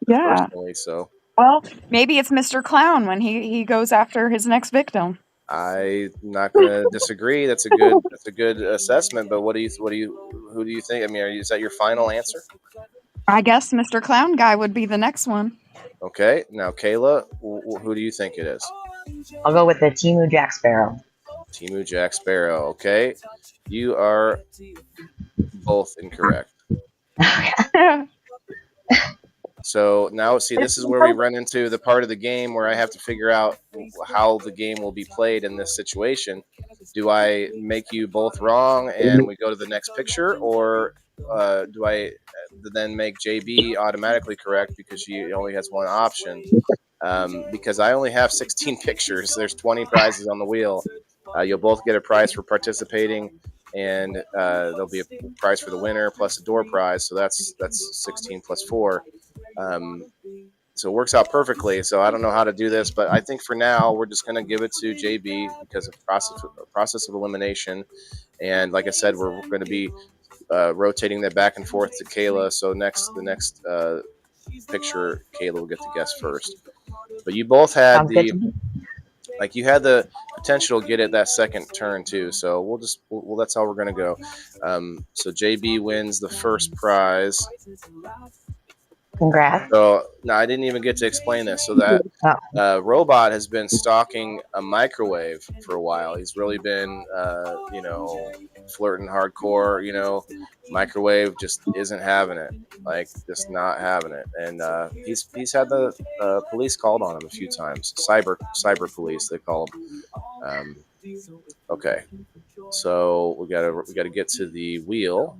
Yeah. personally, so. Well, maybe it's Mr. Clown when he goes after his next victim. I'm not going to disagree. That's a good assessment. But who do you think? I mean, is that your final answer? I guess Mr. Clown guy would be the next one. Okay. Now, Kayla, who do you think it is? I'll go with the Temu Jack Sparrow. Temu Jack Sparrow. Okay. You are both incorrect. So now, see, this is where we run into the part of the game where I have to figure out how the game will be played in this situation. Do I make you both wrong and we go to the next picture, or do I then make JB automatically correct because she only has one option? Because I only have 16 pictures. There's 20 prizes on the wheel. You'll both get a prize for participating, and there'll be a prize for the winner plus a door prize. So that's 16 plus 4. So it works out perfectly. So I don't know how to do this, but I think for now we're just going to give it to JB because of process of elimination. And like I said, we're going to be rotating that back and forth to Kayla. So the next picture, Kayla will get to guess first. But you both had you had the potential to get it that second turn too. So that's how we're going to go. So JB wins the first prize. Congrats. So now I didn't even get to explain this. So that robot has been stalking a microwave for a while. He's really been, flirting hardcore. Microwave just isn't having it, like just not having it. And he's had the police called on him a few times. Cyber police, they call them. Okay, so we gotta get to the wheel.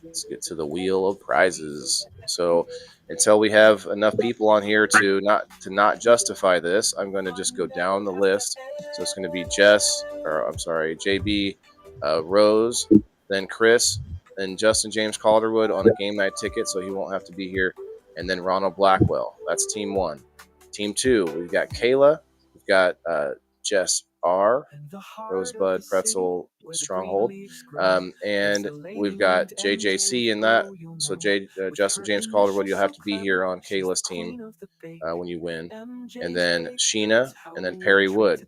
Let's get to the wheel of prizes. So until we have enough people on here to not justify this, I'm going to just go down the list. So it's going to be JB, Rose, then Chris, then Justin James Calderwood on a game night ticket, so he won't have to be here, and then Ronald Blackwell. That's team 1. Team 2, we've got Kayla, we've got Jess R, Rosebud Pretzel Stronghold, and we've got JJC in that. So Justin James Calderwood, you'll have to be here on Kayla's team when you win, and then Sheena, and then Perry Wood.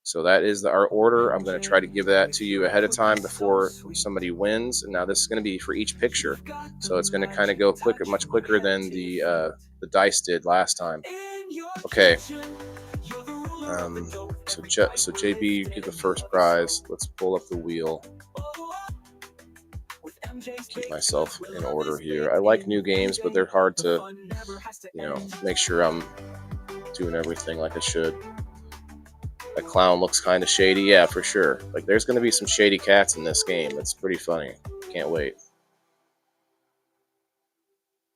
So that is our order. I'm going to try to give that to you ahead of time before somebody wins. And now this is going to be for each picture, so it's going to kind of go quicker, much quicker than the dice did last time. Okay. So JB, you get the first prize. Let's pull up the wheel. Keep myself in order here. I like new games, but they're hard to, make sure I'm doing everything like I should. That clown looks kind of shady. Yeah, for sure. Like, there's going to be some shady cats in this game. It's pretty funny. Can't wait.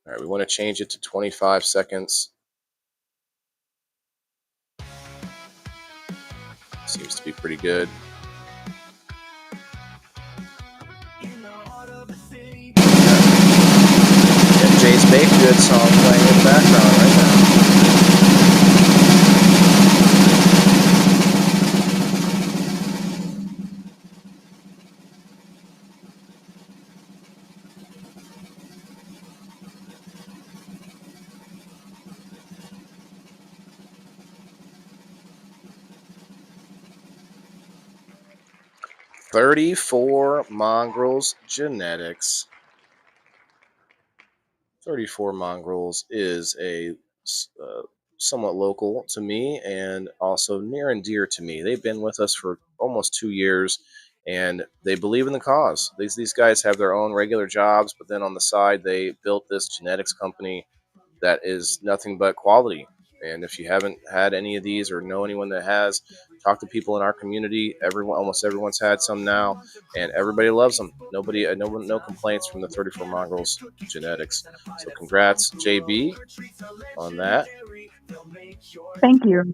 All right, we want to change it to 25 seconds. Seems to be pretty good. MJ's Make Good song playing in the background right now. "34 Mongrels Genetics." 34 Mongrels is a somewhat local to me and also near and dear to me. They've been with us for almost 2 years, and they believe in the cause. These guys have their own regular jobs, but then on the side, they built this genetics company that is nothing but quality. And if you haven't had any of these or know anyone that has, talk to people in our community. Almost everyone's had some now, and everybody loves them. No complaints from the 34 Mongrels Genetics. So congrats, JB, on that. Thank you.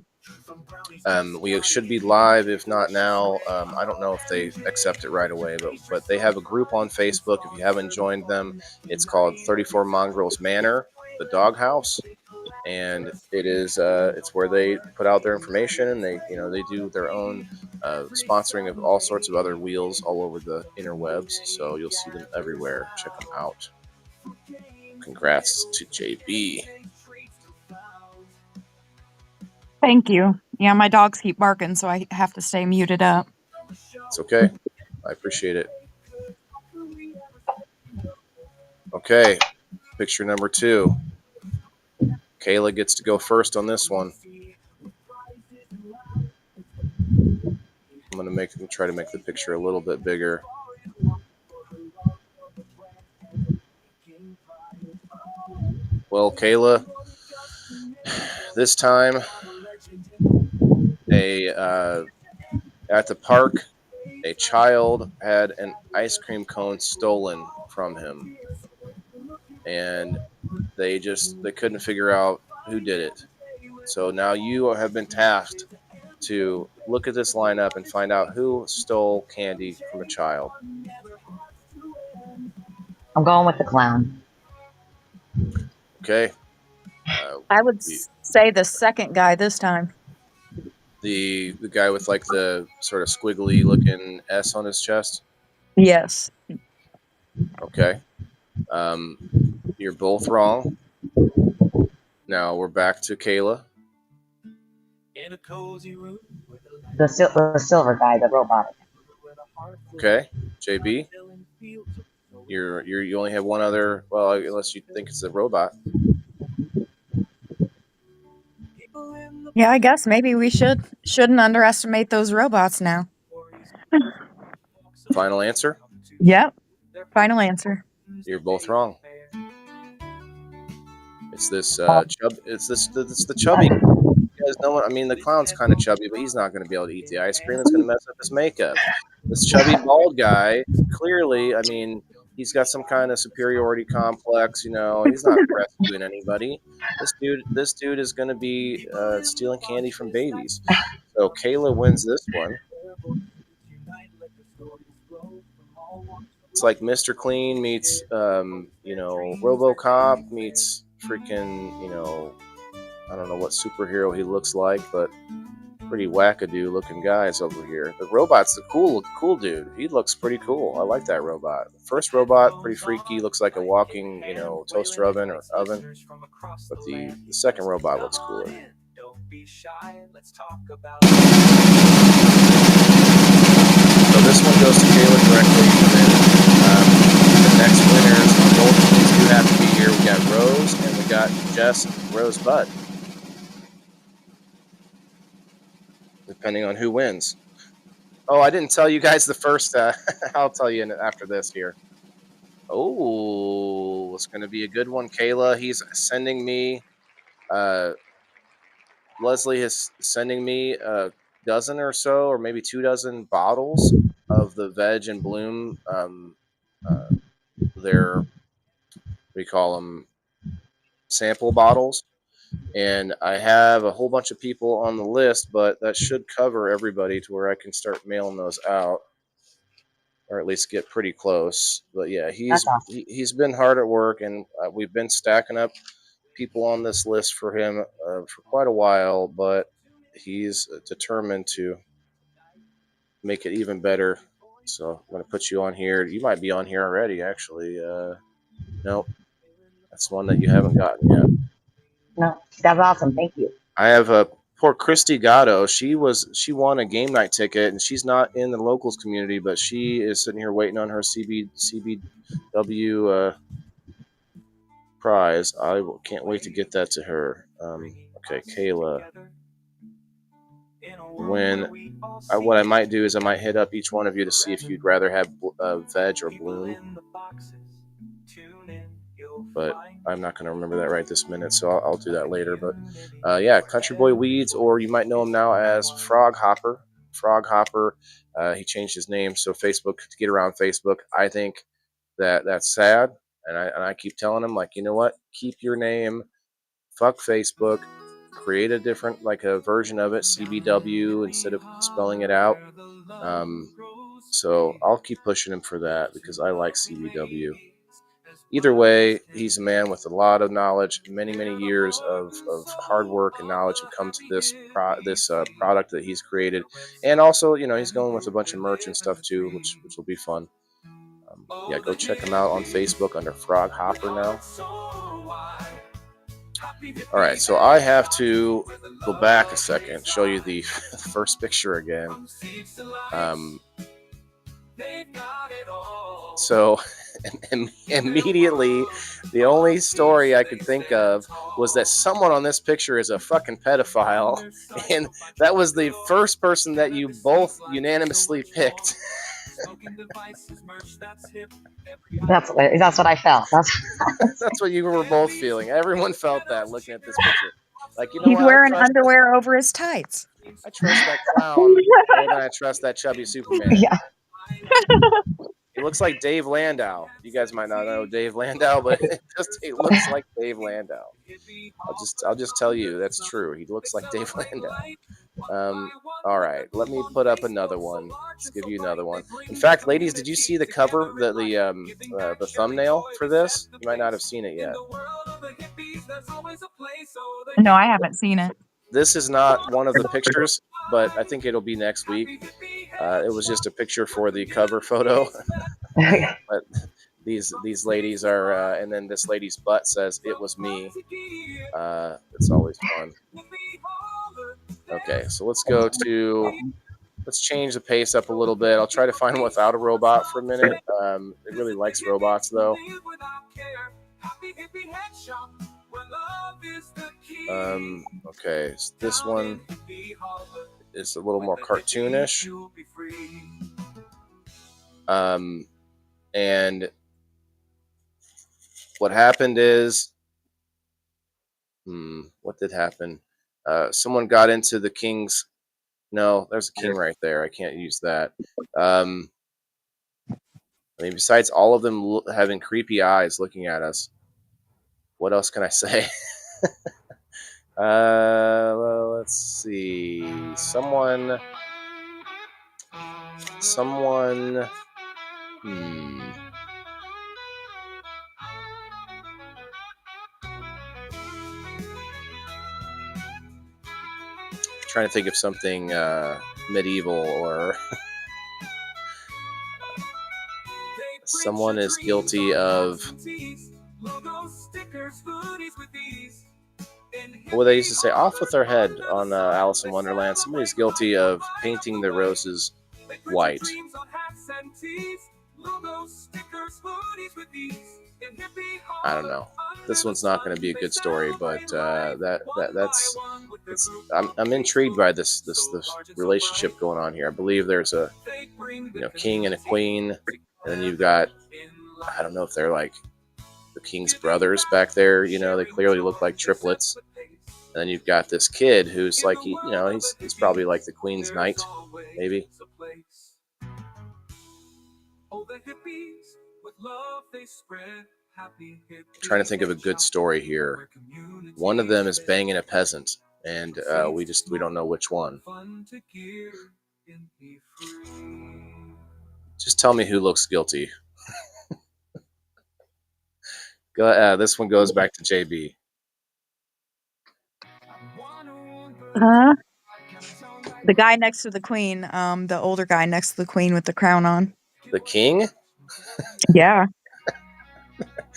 We should be live, if not now. I don't know if they accept it right away, but they have a group on Facebook. If you haven't joined them, it's called 34 Mongrels Manor, the Doghouse. And it's where they put out their information, and they do their own sponsoring of all sorts of other wheels all over the interwebs. So you'll see them everywhere. Check them out. Congrats to JB. Thank you. Yeah, my dogs keep barking, so I have to stay muted up. It's okay. I appreciate it. Okay, picture number 2. Kayla gets to go first on this one. I'm going to try to make the picture a little bit bigger. Well, Kayla, this time at the park, a child had an ice cream cone stolen from him, and they couldn't figure out who did it. So now you have been tasked to look at this lineup and find out who stole candy from a child. I'm going with the clown. Okay. I would say the second guy this time. The guy with like the sort of squiggly looking S on his chest? Yes. Okay. You're both wrong. Now we're back to Kayla. The silver guy, the robot. Okay. JB? You only have one other, well, unless you think it's a robot. Yeah, I guess maybe we shouldn't underestimate those robots now. Final answer? Yep. Final answer. You're both wrong. It's this it's the chubby. You guys know what I mean? The clown's kind of chubby, but he's not going to be able to eat the ice cream. It's going to mess up his makeup. This chubby bald guy, clearly, I mean, he's got some kind of superiority complex. You know, he's not rescuing anybody. This dude is going to be stealing candy from babies. So Kayla wins this one. It's like Mr. Clean meets, RoboCop meets freaking, I don't know what superhero he looks like, but pretty wackadoo looking guys over here. The robot's the cool dude. He looks pretty cool. I like that robot. The first robot, pretty freaky, looks like a walking, toaster oven or oven. But the second robot looks cooler. So this one goes to Kayla directly, and then the next winners on both teams do have to be here. We got Rose and we got Jess Rosebud, depending on who wins. Oh, I didn't tell you guys the first. I'll tell you after this here. Oh, it's going to be a good one, Kayla. He's sending me. Leslie is sending me a dozen or so, or maybe 2 dozen bottles of the Veg and Bloom. We call them sample bottles. And I have a whole bunch of people on the list, but that should cover everybody to where I can start mailing those out, or at least get pretty close. But yeah, he's been hard at work, and we've been stacking up people on this list for him for quite a while, but he's determined to make it even better. So I'm going to put you on here. You might be on here already, actually. Nope. That's one that you haven't gotten yet. No, that's awesome. Thank you. I have poor Christy Gatto. She won a game night ticket, and she's not in the locals community, but she is sitting here waiting on her CBW prize. I can't wait to get that to her. Okay, Kayla. What I might do is I might hit up each one of you to see if you'd rather have Veg or Bloom. But I'm not going to remember that right this minute, so I'll do that later. But yeah, Country Boy Weeds, or you might know him now as Frog Hopper. Frog Hopper, he changed his name, so Facebook, to get around Facebook. I think that's sad, and I keep telling him, like, you know what? Keep your name. Fuck Facebook. Create a different, like a version of it, CBW, instead of spelling it out. So I'll keep pushing him for that because I like CBW. Either way, he's a man with a lot of knowledge, many years of hard work and knowledge have come to this product that he's created. And also, he's going with a bunch of merch and stuff too, which will be fun. Yeah, go check him out on Facebook under Frog Hopper now. All right, so I have to go back a second, show you the first picture again. So immediately, the only story I could think of was that someone on this picture is a fucking pedophile, and that was the first person that you both unanimously picked. That's what I felt. That's what you were both feeling. Everyone felt that looking at this picture. Like, he's wearing underwear over his tights. I trust that clown more than I trust that chubby Superman. Yeah. He looks like Dave Landau. You guys might not know Dave Landau, but he looks like Dave Landau. I'll just tell you that's true. He looks like Dave Landau. All right, let me put up another one. Let's give you another one. In fact, ladies, did you see the cover, the thumbnail for this? You might not have seen it yet. No, I haven't seen it. This is not one of the pictures, but I think it'll be next week. It was just a picture for the cover photo. But these ladies are, and then this lady's butt says, "It was me." It's always fun. Okay, so let's change the pace up a little bit. I'll try to find one without a robot for a minute. It really likes robots, though. Okay, so this one is a little more cartoonish. And what happened is, what did happen? Someone got into the king's. No, there's a king right there. I can't use that. I mean, besides all of them having creepy eyes looking at us, what else can I say? Well, let's see. Someone. Trying to think of something medieval or someone is guilty of. Well, they used to say, "Off with their head" on Alice in Wonderland. Somebody's guilty of painting the roses white. I don't know. This one's not going to be a good story, but that's. I'm intrigued by this relationship going on here. I believe there's a king and a queen, and then you've got, I don't know if they're like the king's brothers back there. They clearly look like triplets. And then you've got this kid who's like, he's probably like the queen's knight, maybe. Trying to think of a good story here. One of them is banging a peasant, and we don't know which one. Just tell me who looks guilty. This one goes back to JB. The guy next to the queen, the older guy next to the queen with the crown on. The king? Yeah.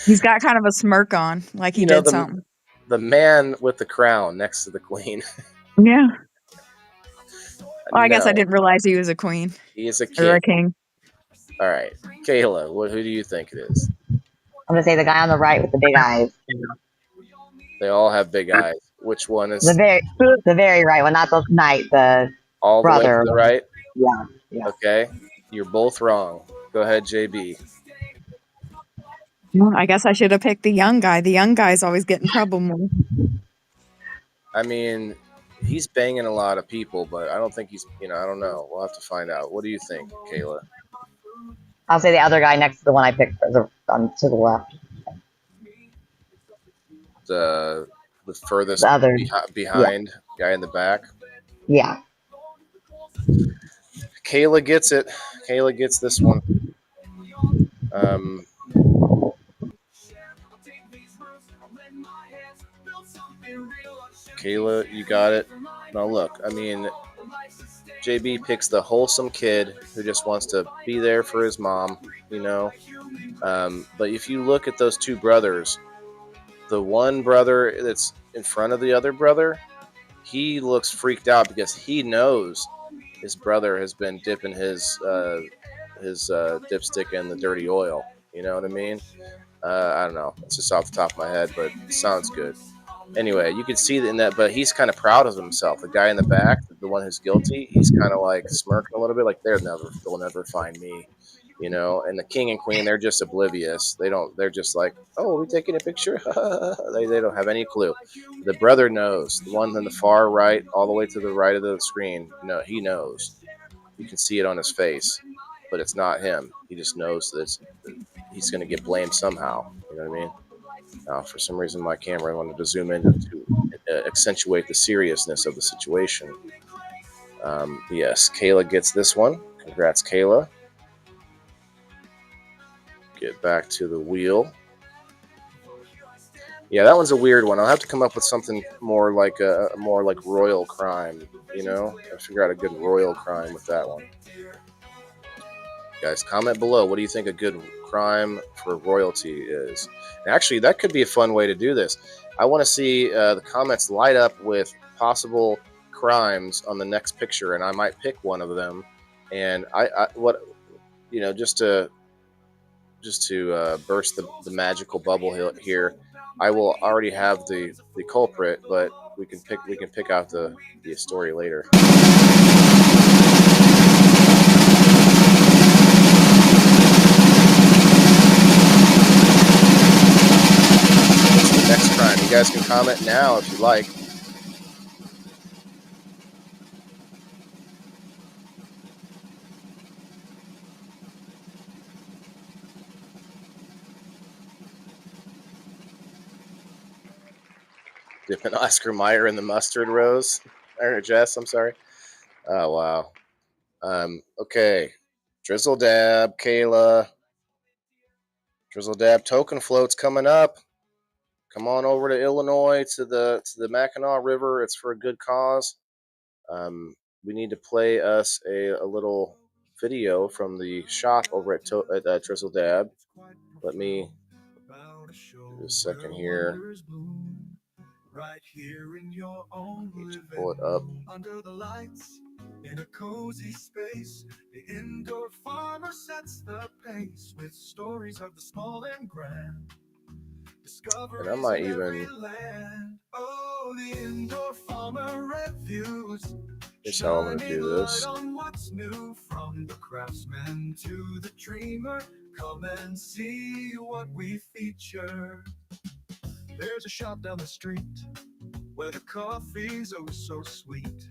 He's got kind of a smirk on, like he did something. The man with the crown next to the queen. Yeah. Well, I guess I didn't realize he was a queen. He is a king. Or a king. All right. Kayla, who do you think it is? I'm going to say the guy on the right with the big eyes. They all have big eyes. Which one is? The very right one, not the knight, the all brother. The way to the right? Yeah. Okay. You're both wrong. Go ahead, JB. Well, I guess I should have picked the young guy. The young guy's always getting trouble more. I mean, he's banging a lot of people, but I don't think he's, I don't know. We'll have to find out. What do you think, Kayla? I'll say the other guy next to the one I picked to the left. The furthest behind guy in the back? Yeah. Kayla gets it. Kayla gets this one. Kayla, you got it. Now look, I mean, JB picks the wholesome kid who just wants to be there for his mom, But if you look at those two brothers, the one brother that's in front of the other brother, he looks freaked out because he knows his brother has been dipping his dipstick in the dirty oil. You know what I mean? I don't know. It's just off the top of my head, but it sounds good. Anyway, you can see in that, but he's kind of proud of himself. The guy in the back, the one who's guilty, he's kind of like smirking a little bit, like they'll never find me, And the king and queen, they're just oblivious. They're just like, oh, are we taking a picture? They don't have any clue. The brother knows. The one on the far right, all the way to the right of the screen, no, he knows. You can see it on his face, but it's not him. He just knows that he's going to get blamed somehow. You know what I mean? For some reason, my camera wanted to zoom in to accentuate the seriousness of the situation. Yes, Kayla gets this one. Congrats, Kayla. Get back to the wheel. Yeah, that one's a weird one. I'll have to come up with something more like royal crime. I'll figure out a good royal crime with that one. Guys, comment below. What do you think a good crime for royalty is? And actually, that could be a fun way to do this. I want to see the comments light up with possible crimes on the next picture, and I might pick one of them. And just to burst the magical bubble here, I will already have the culprit, but we can pick out the story later. Next crime. You guys can comment now if you like. Dipping Oscar Mayer in the mustard, Rose. Or Jess, I'm sorry. Oh, wow. Okay. Drizzle Dab, Kayla. Drizzle Dab token float's coming up. Come on over to Illinois to the Mackinac River. It's for a good cause. We need to play us a little video from the shop over at Drizzle Dab. Let me give a second here. Right here in your own Need to living pull it up. under the lights in a cozy space. The indoor farmer sets the pace with stories of the small and grand. And I might even. Oh, the indoor farmer reviews. Here's how I'm going to do this. On what's new from the craftsman to the dreamer. Come and see what we feature. There's a shop down the street where the coffee's oh so sweet,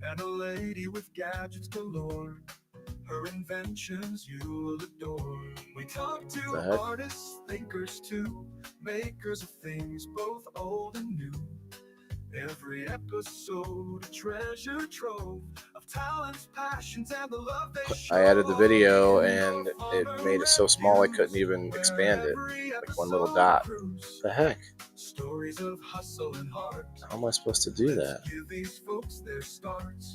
and a lady with gadgets galore. Her inventions you'll adore. We talk to artists, thinkers too, makers of things both old and new. Every episode a treasure trove of talents, passions, and the love they show. I added the video and it made it so small I couldn't even expand it. Like one little dot. What the heck? Stories of hustle and heart. How am I supposed to do that? Give these folks their starts.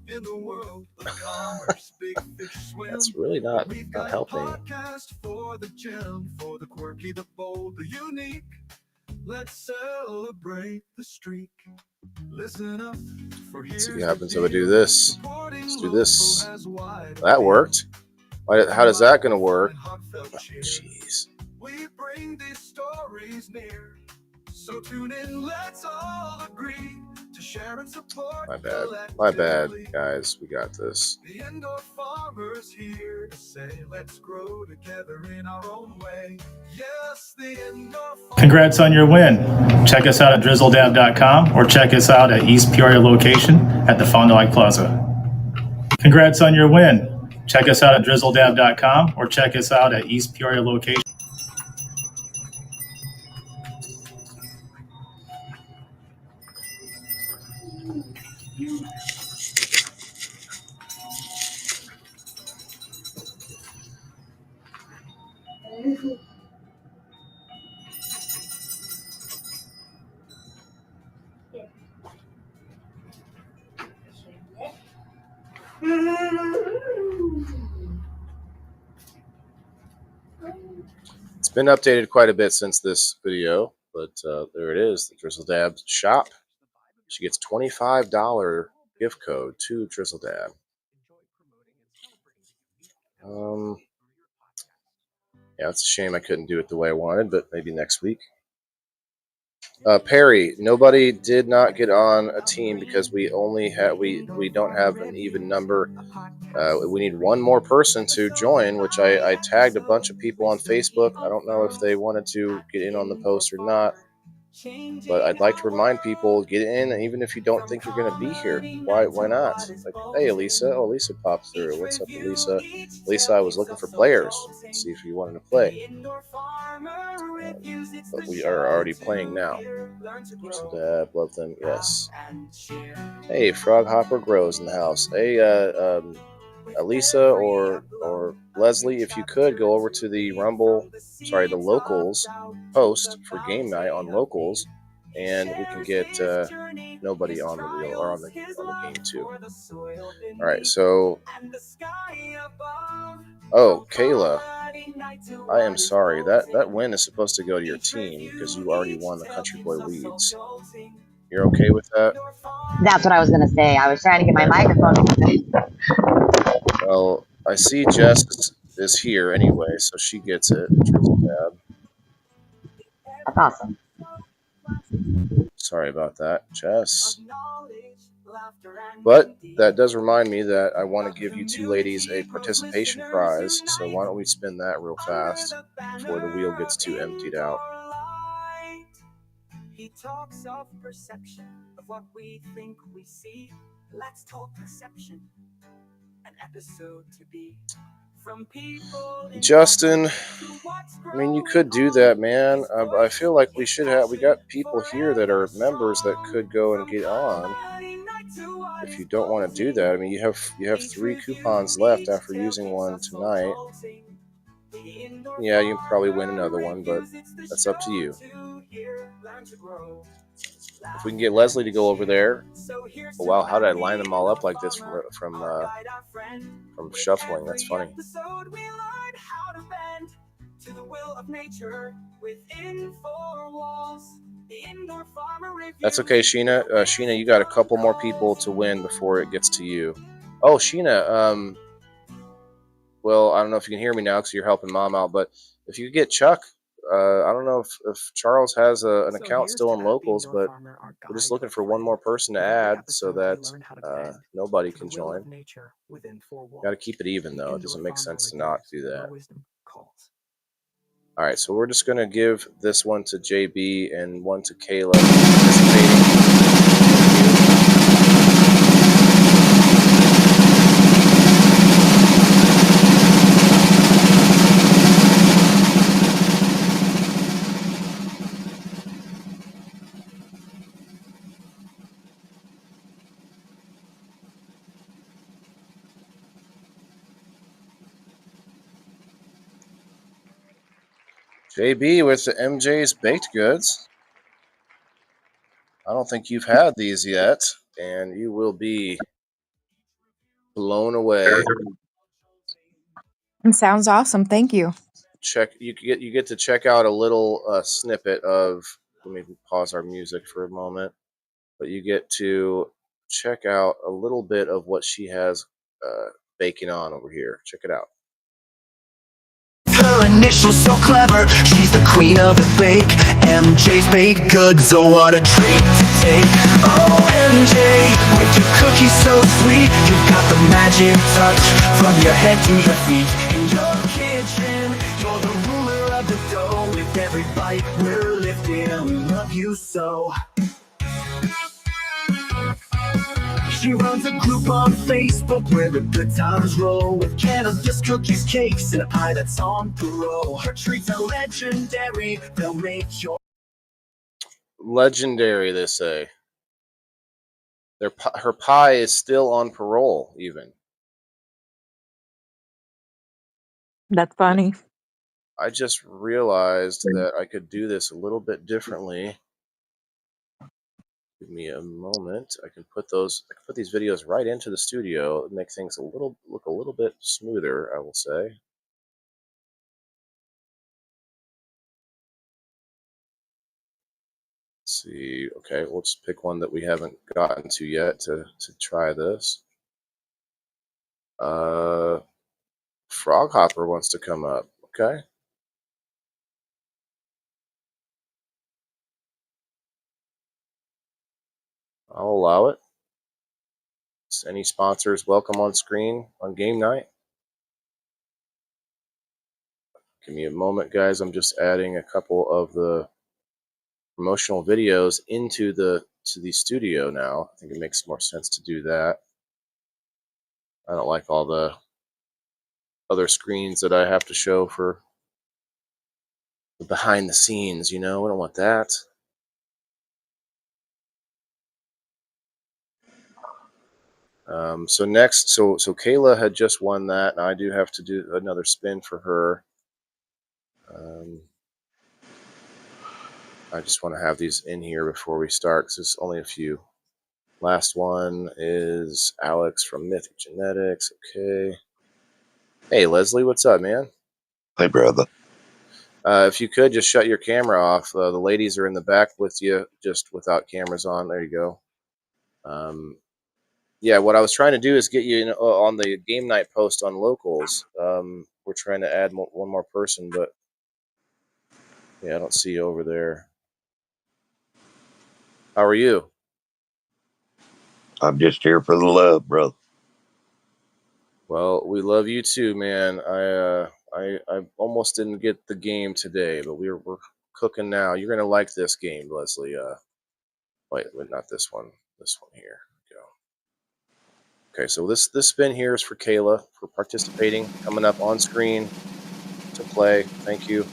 In the world of commerce, big fish swim. That's really not helping. Podcast for the gem, for the quirky, the bold, the unique. Let's celebrate the streak. Listen up for Let's see what happens if I do this. Let's do this. That worked. How does that going to work? Oh, jeez. We bring these stories near. So tune in, let's all agree to share and support. My bad, guys. We got this. The indoor farmers here to say, let's grow together in our own way. Yes, the indoor farmers. Congrats on your win. Check us out at drizzledab.com or check us out at East Peoria location at the Fond du Lac Plaza. Congrats on your win. Check us out at drizzledab.com or check us out at East Peoria location. It's been updated quite a bit since this video, but there it is, the Drizzle Dab shop. She gets $25 gift code to Drizzle Dab. Yeah, it's a shame I couldn't do it the way I wanted, but maybe next week. Perry, nobody did not get on a team because we only have we don't have an even number. We need one more person to join, which I tagged a bunch of people on Facebook. I don't know if they wanted to get in on the post or not, but I'd like to remind people, get in, even if you don't think you're going to be here. Why not? Like, hey, Elisa. Oh, Elisa popped through. What's up, Elisa? Elisa, I was looking for players. Let's see if you wanted to play. But we are already playing now. So Dab, love them, yes. Hey, Frog Hopper Grows in the house. Hey, Elisa or Leslie, if you could go over to the the Locals post for game night on Locals, and we can get nobody on the wheel or on the game too. All right, so Kayla, I am sorry that win is supposed to go to your team because you already won the Country Boy Weeds. You're okay with that? That's what I was gonna say. I was trying to get my microphone. Well, I see Jess is here anyway, so she gets it. That's awesome. Sorry about that, Jess. But that does remind me that I want to give you two ladies a participation prize, so why don't we spin that real fast before the wheel gets too emptied out. He talks of perception of what we think we see. Let's talk perception. An episode to be. Justin, I mean, you could do that, man. I feel like we got people here that are members that could go and get on. If you don't want to do that, I mean, you have 3 coupons left after using one tonight. Yeah, you can probably win another one, but that's up to you. If we can get Leslie to go over there. Oh, wow, how did I line them all up like this from shuffling? That's funny. To the will of nature within 4 walls. The Indoor Farmer Review. That's okay, Sheena. Sheena, you got a couple more people to win before it gets to you. Oh, Sheena. Well, I don't know if you can hear me now because you're helping Mom out, but if you could get Chuck, I don't know if Charles has an account still in Locals, but we're just looking for one more person to add so that nobody can join. Got to keep it even, though. It doesn't make sense to not do that. All right, so we're just going to give this one to JB and one to Kayla participating. JB with the MJ's Baked Goods. I don't think you've had these yet, and you will be blown away. It sounds awesome. Thank you. You get to check out a little snippet of. Let me pause our music for a moment. But you get to check out a little bit of what she has baking on over here. Check it out. Her initials so clever, she's the queen of the bake. MJ's Baked Goods, oh what a treat to take. Oh MJ, with your cookies so sweet, you've got the magic touch from your head to your feet. In your kitchen, you're the ruler of the dough. With every bite we're lifted and we love you so. She runs a group on Facebook where the good times roll, with cannabis cookies, cakes, and a pie that's on parole. Her treats are legendary, they'll make your... Legendary, they say. Her pie is still on parole, even. That's funny. I just realized that I could do this a little bit differently. Give me a moment. I can put these videos right into the studio and make things look a little bit smoother, I will say. Let's see. Okay, let's pick one that we haven't gotten to yet to try this. Froghopper wants to come up. Okay. I'll allow it. Any sponsors welcome on screen on game night? Give me a moment, guys. I'm just adding a couple of the promotional videos into the studio now. I think it makes more sense to do that. I don't like all the other screens that I have to show for the behind the scenes, you know. I don't want that. So next, so Kayla had just won that, and I do have to do another spin for her. I just want to have these in here before we start because there's only a few. Last one is Alex from Mythic Genetics. Okay. Hey, Leslie, what's up, man? Hey, brother. If you could just shut your camera off. The ladies are in the back with you, just without cameras on. There you go. Yeah, what I was trying to do is get you on the game night post on Locals. We're trying to add one more person, but yeah, I don't see you over there. How are you? I'm just here for the love, brother. Well, we love you too, man. I almost didn't get the game today, but we're cooking now. You're gonna like this game, Leslie. Wait, not this one. This one here. Go. Okay, so this spin here is for Kayla for participating, coming up on screen to play. Thank you.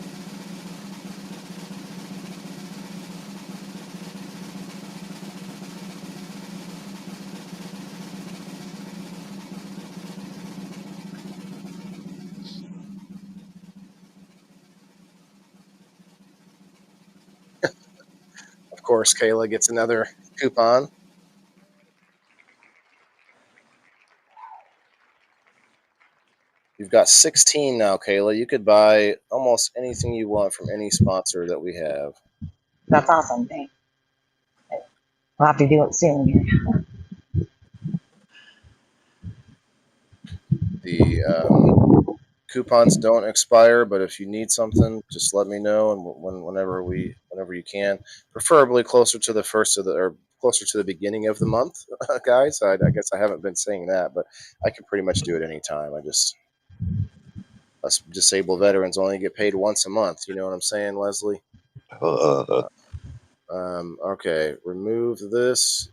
Of course, Kayla gets another coupon. You've got 16 now, Kayla. You could buy almost anything you want from any sponsor that we have. That's awesome. Thanks. We'll have to do it soon here. The coupons don't expire, but if you need something, just let me know, and whenever you can, preferably closer to the first of the or closer to the beginning of the month, guys. I guess I haven't been saying that, but I can pretty much do it anytime. Us disabled veterans only get paid once a month. You know what I'm saying, Leslie? Okay, remove this.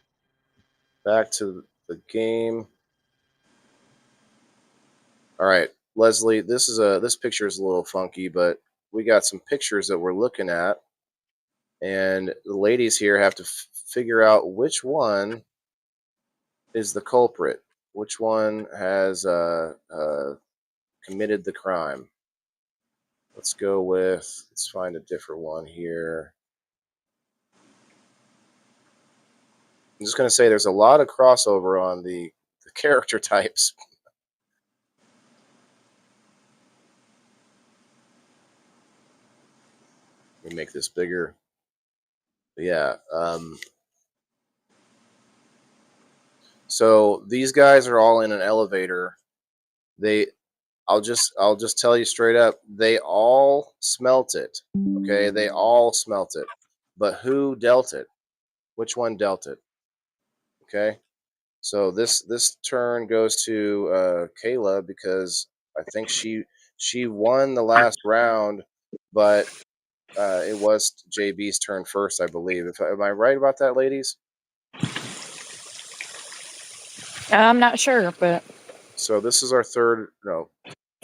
Back to the game. All right, Leslie. This picture is a little funky, but we got some pictures that we're looking at, and the ladies here have to figure out which one is the culprit, which one has committed the crime. Let's find a different one here. I'm just going to say there's a lot of crossover on the character types. Let me make this bigger. But yeah. So these guys are all in an elevator. I'll just tell you straight up, they all smelt it. Okay, they all smelt it. But who dealt it? Which one dealt it? Okay. So this turn goes to Kayla because I think she won the last round, but it was JB's turn first, I believe. Am I right about that, ladies? I'm not sure, but So this is our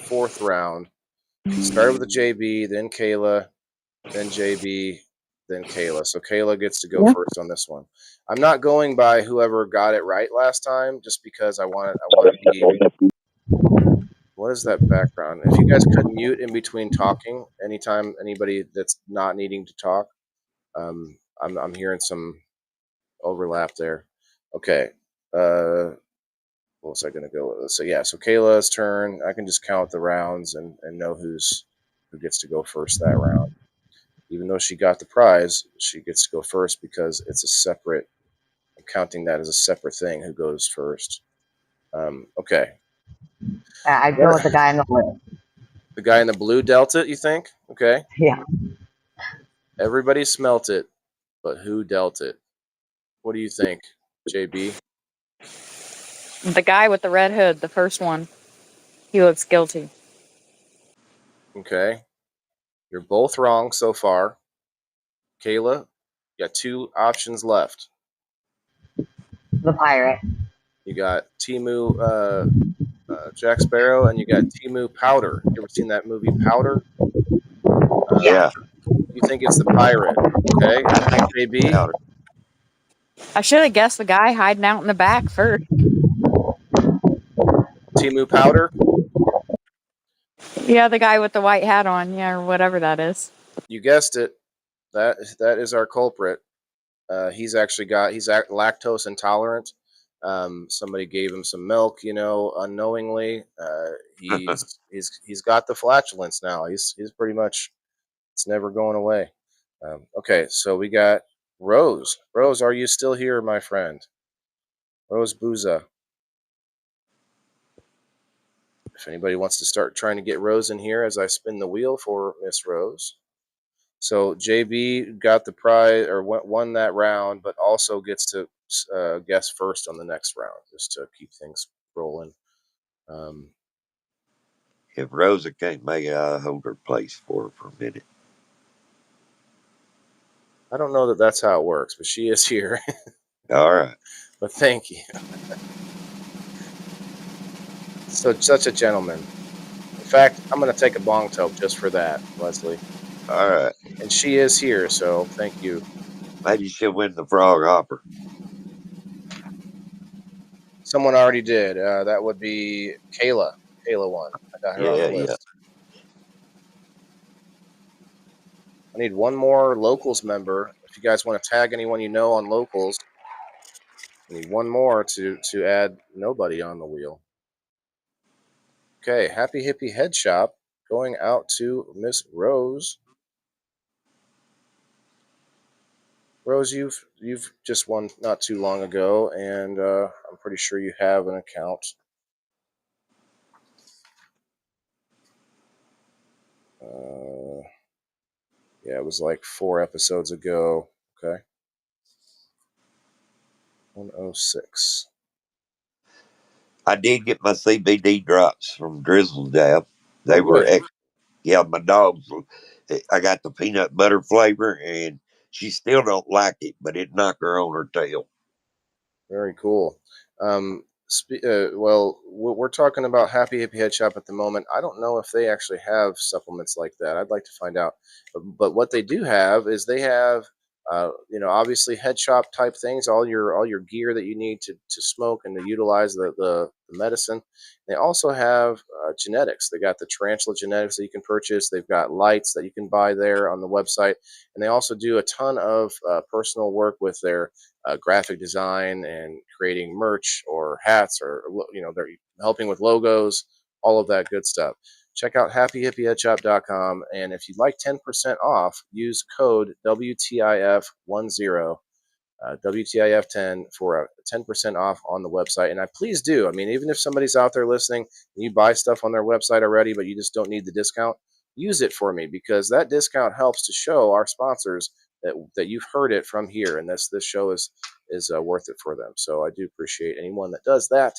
fourth round. We started with the JB, then Kayla, then JB, then Kayla. So Kayla gets to go first on this one. I'm not going by whoever got it right last time, just because I want to be. What is that background? If you guys could mute in between talking, anytime anybody that's not needing to talk, I'm hearing some overlap there. Okay. What was I going to go with? So yeah, so Kayla's turn. I can just count the rounds and know who gets to go first that round. Even though she got the prize, she gets to go first because it's a separate. I'm counting that as a separate thing. Who goes first? Okay. I'd go with the guy in the blue. The guy in the blue dealt it. You think? Okay. Yeah. Everybody smelt it, but who dealt it? What do you think, JB? the guy with the red hood, the first one, he looks guilty. Okay. You're both wrong so far. Kayla, you got two options left. The pirate. You got Timu Jack Sparrow, and you got Timu Powder. You ever seen that movie Powder? Yeah. You think it's the pirate, okay? JB? Powder. I should have guessed the guy hiding out in the back first. Timu Powder? Yeah, the guy with the white hat on, yeah, or whatever that is. You guessed it. That is our culprit. He's lactose intolerant. Somebody gave him some milk, unknowingly. He's got the flatulence now. He's pretty much, it's never going away. Okay, so we got Rose. Rose, are you still here, my friend? Rose Booza. If anybody wants to start trying to get Rose in here as I spin the wheel for Miss Rose. So JB got the prize or won that round, but also gets to guess first on the next round, just to keep things rolling. If Rosa can't make it, I'll hold her place for her for a minute. I don't know that that's how it works, but she is here. All right. But thank you. So such a gentleman. In fact, I'm going to take a bong toke just for that, Leslie. All right. And she is here, so thank you. Maybe she'll win the frog hopper. Someone already did. That would be Kayla. Kayla won. I got her on the list. I need one more locals member. If you guys want to tag anyone you know on locals, I need one more to add nobody on the wheel. Okay, Happy Hippie Head Shop going out to Miss Rose. Rose, you've just won not too long ago, and I'm pretty sure you have an account. Yeah, it was like 4 episodes ago. Okay. 106. I did get my CBD drops from Drizzle Dab. They Oh, were good. yeah, my dogs. I got the peanut butter flavor, and she still don't like it, but it knocked her on her tail. Very cool. Well, we're talking about Happy Hippie Head Shop at the moment. I don't know if they actually have supplements like that. I'd like to find out. But what they do have is they have, obviously head shop type things, all your gear that you need to smoke and to utilize the medicine. They also have genetics. They got the tarantula genetics that you can purchase. They've got lights that you can buy there on the website, and they also do a ton of personal work with their graphic design and creating merch or hats, or they're helping with logos, all of that good stuff. Check out happyhippieheadshop.com, and if you'd like 10% off, use code WTIF10, WTIF10 for 10% off on the website. And I please do. I mean, even if somebody's out there listening and you buy stuff on their website already, but you just don't need the discount, use it for me, because that discount helps to show our sponsors that you've heard it from here, and this show is worth it for them. So I do appreciate anyone that does that.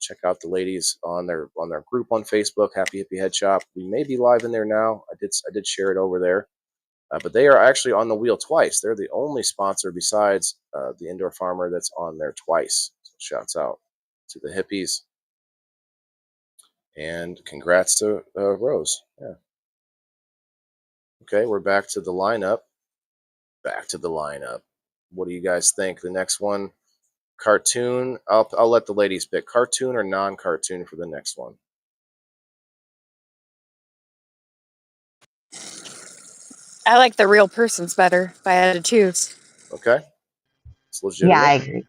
Check out the ladies on their group on Facebook, Happy Hippie Head Shop. We may be live in there now. I did share it over there, but they are actually on the wheel twice. They're the only sponsor besides the Indoor Farmer that's on there twice. So shouts out to the hippies, and congrats to Rose. Yeah. Okay, we're back to the lineup. What do you guys think? The next one, cartoon. I'll let the ladies pick, cartoon or non-cartoon for the next one. I like the real persons better if I had to choose. Okay, it's legitimate. Yeah, I agree.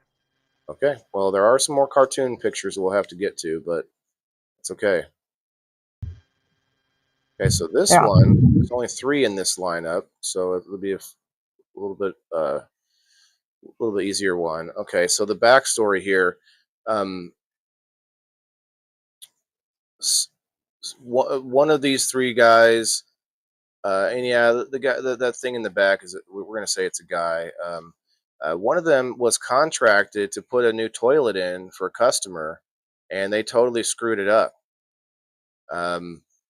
Okay, well, there are some more cartoon pictures we'll have to get to, but it's okay. Okay, so this one, there's only 3 in this lineup, so it would be a little bit easier one. Okay, so the backstory here, one of these 3 guys, and yeah, the guy, that thing in the back is, we're going to say it's a guy. One of them was contracted to put a new toilet in for a customer, and they totally screwed it up.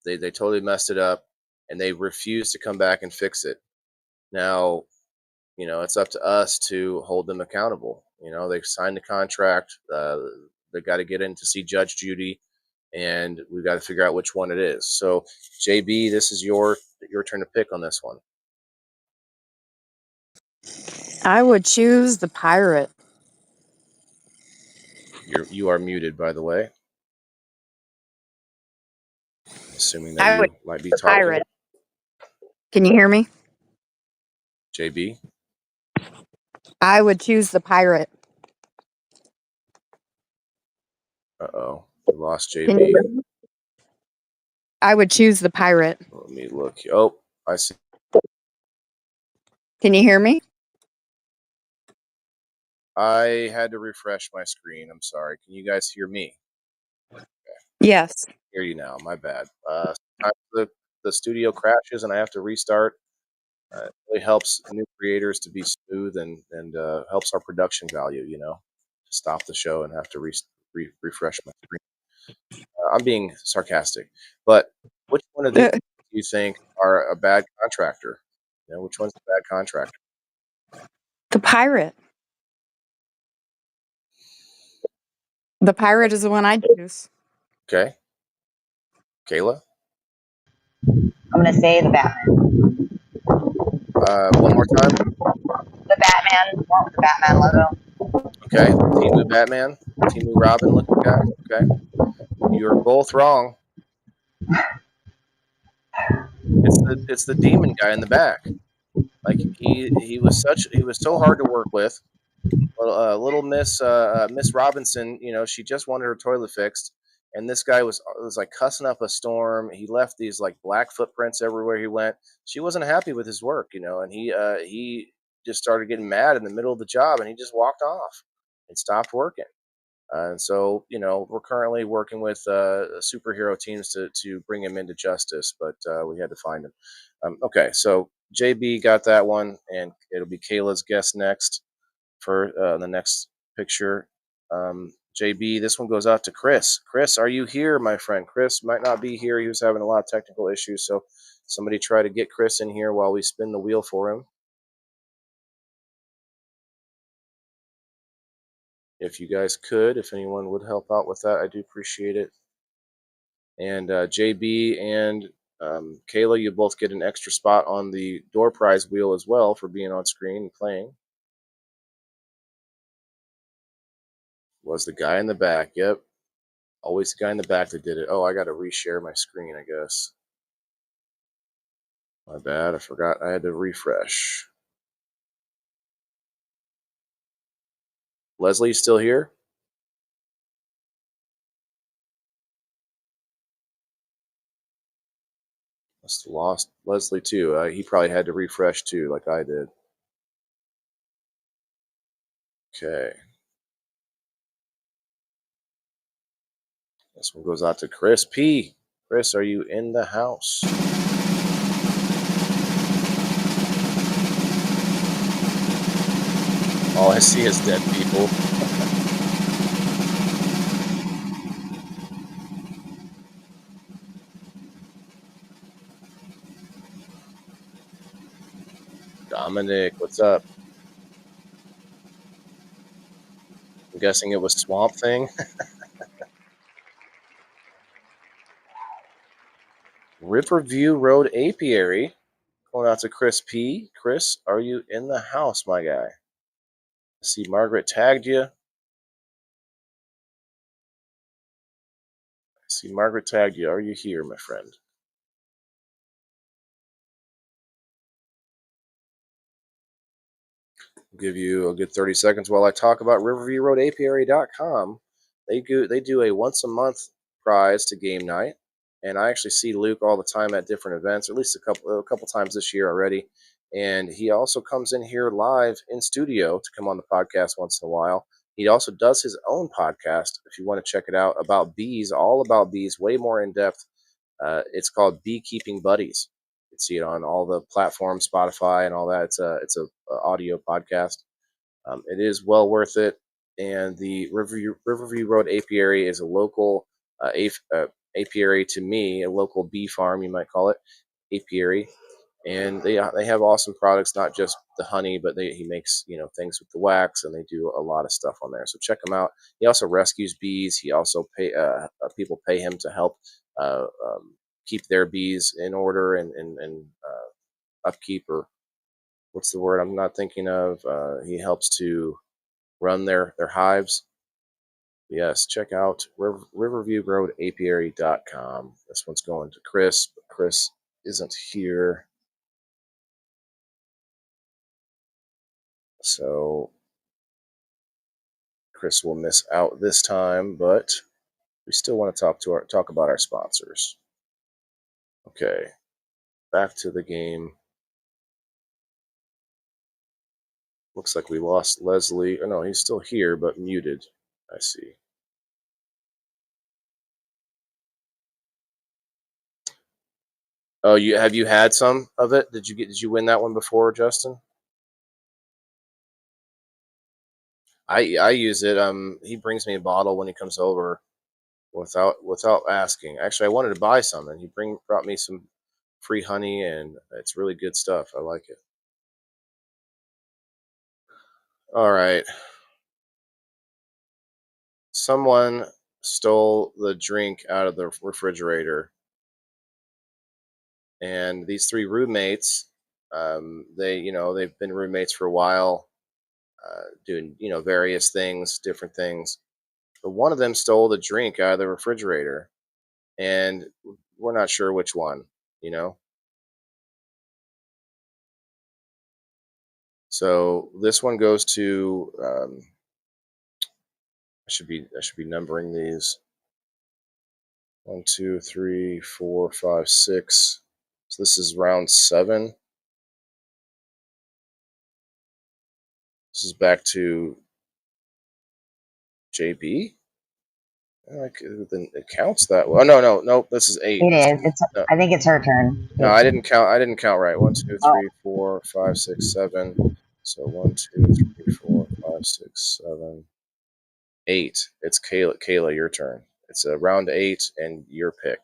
They totally messed it up, and they refused to come back and fix it. Now, it's up to us to hold them accountable. They've signed the contract. They got to get in to see Judge Judy, and we've got to figure out which one it is. So, JB, this is your turn to pick on this one. I would choose the pirate. You are muted, by the way. Assuming that you might be talking. Pirate. Can you hear me? JB? I would choose the pirate. Uh-oh. We lost JB. I would choose the pirate. Let me look. Oh, I see. Can you hear me? I had to refresh my screen. I'm sorry. Can you guys hear me? Okay. Yes. I hear you now. My bad. The studio crashes and I have to restart. It really helps new creators to be smooth, and helps our production value, to stop the show and have to refresh my screen. I'm being sarcastic, but which one of these do you think are a bad contractor? Which one's a bad contractor? The pirate. The pirate is the one I choose. Okay. Kayla? I'm gonna say the Batman. One more time. The Batman. One with the Batman logo. Okay. Timu Batman. Timu Robin looking guy. Okay. You're both wrong. It's the demon guy in the back. Like he was so hard to work with. Little Miss Robinson, she just wanted her toilet fixed, and this guy was like cussing up a storm. He left these like black footprints everywhere he went. She wasn't happy with his work, and he just started getting mad in the middle of the job, and he just walked off and stopped working. And so, we're currently working with superhero teams to bring him into justice, but we had to find him. Okay, so JB got that one, and it'll be Kayla's guess next for the next picture. JB, this one goes out to Chris. Chris, are you here, my friend? Chris might not be here. He was having a lot of technical issues, so somebody try to get Chris in here while we spin the wheel for him. If you guys could, if anyone would help out with that, I do appreciate it. And JB and Kayla, you both get an extra spot on the door prize wheel as well for being on screen and playing. Was the guy in the back? Yep. Always the guy in the back that did it. Oh, I got to reshare my screen, I guess. My bad. I forgot I had to refresh. Leslie, you still here? Must have lost Leslie too. He probably had to refresh too, like I did. Okay. This one goes out to Chris P. Chris, are you in the house? All I see is dead people. Dominic, what's up? I'm guessing it was Swamp Thing. Riverview Road Apiary. Going out to Chris P. Chris, are you in the house, my guy? I see Margaret tagged you. Are you here, my friend? I'll give you a good 30 seconds while I talk about RiverviewRoadApiary.com. They do a once a month prize to game night, and I actually see Luke all the time at different events, at least a couple times this year already. And he also comes in here live in studio to come on the podcast once in a while. He also does his own podcast, if you want to check it out, about bees, all about bees, way more in depth. It's called Beekeeping Buddies. You can see it on all the platforms, Spotify, and all that. It's a audio podcast. It is well worth it. And the Riverview Road Apiary is a local apiary to me, a local bee farm, you might call it, apiary. And they have awesome products, not just the honey, but he makes things with the wax, and they do a lot of stuff on there. So check him out. He also rescues bees. He also people pay him to help keep their bees in order and upkeep, or what's the word I'm not thinking of. He helps to run their hives. Yes, check out riverviewroadapiary.com. This one's going to Chris, but Chris isn't here. So Chris will miss out this time, but we still want to talk about our sponsors. Okay, back to the game. Looks like we lost Leslie. Oh no, he's still here, but muted. I see. Oh, have you had some of it? Did you win that one before, Justin? I use it. He brings me a bottle when he comes over, without asking. Actually, I wanted to buy some, and he brought me some free honey, and it's really good stuff. I like it. All right. Someone stole the drink out of the refrigerator. And these three roommates, they've been roommates for a while, doing various things, different things. But one of them stole the drink out of the refrigerator, and we're not sure which one. So this one goes to. I should be numbering these. 1, 2, 3, 4, 5, 6. So this is round 7. This is back to JB. Then it counts that way. Oh no. This is 8. It is. It's. No, I think it's her turn. no, I didn't count. I didn't count right. 1, 2, 3, 4, 5, 6, 7. So 1, 2, 3, 4, 5, 6, 7, 8. It's Kayla. Kayla, your turn. It's a round 8, and your pick.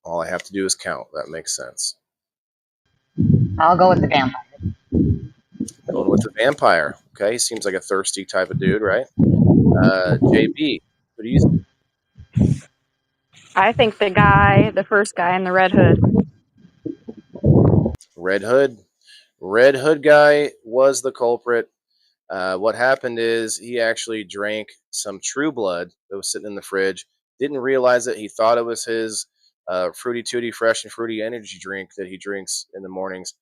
All I have to do is count. That makes sense. I'll go with the vampire. Going with the vampire. Okay, he seems like a thirsty type of dude, right? JB, what do you think? I think the first guy in the red hood. Red Hood. Red Hood guy was the culprit. What happened is he actually drank some True Blood that was sitting in the fridge. Didn't realize it. He thought it was his Fruity Tooty Fresh and Fruity energy drink that he drinks in the mornings,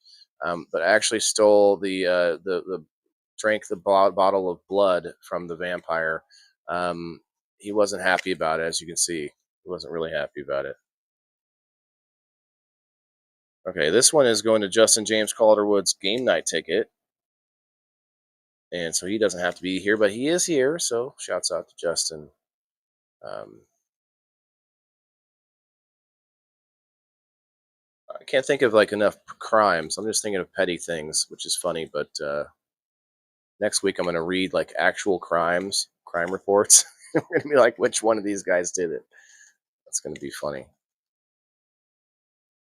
but actually stole drank the bottle of blood from the vampire. He wasn't happy about it, as you can see. He wasn't really happy about it. Okay, this one is going to Justin James Calderwood's game night ticket. And so he doesn't have to be here, but he is here. So shouts out to Justin. I can't think of enough crimes. I'm just thinking of petty things, which is funny. But next week I'm going to read actual crime reports. We're going to be like, which one of these guys did it? That's going to be funny.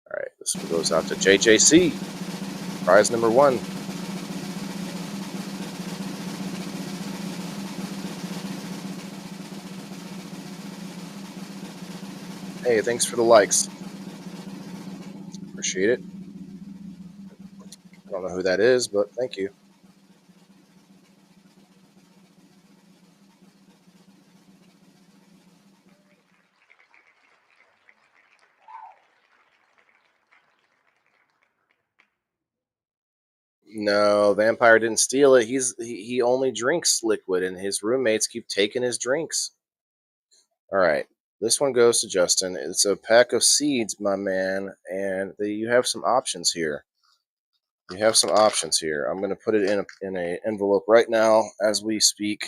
All right, this one goes out to JJC. Prize number 1. Hey, thanks for the likes. Appreciate it. I don't know who that is, but thank you. No, vampire didn't steal it. He only drinks liquid, and his roommates keep taking his drinks. All right, this one goes to Justin. It's a pack of seeds, my man, and you have some options here. I'm going to put it in a envelope right now as we speak.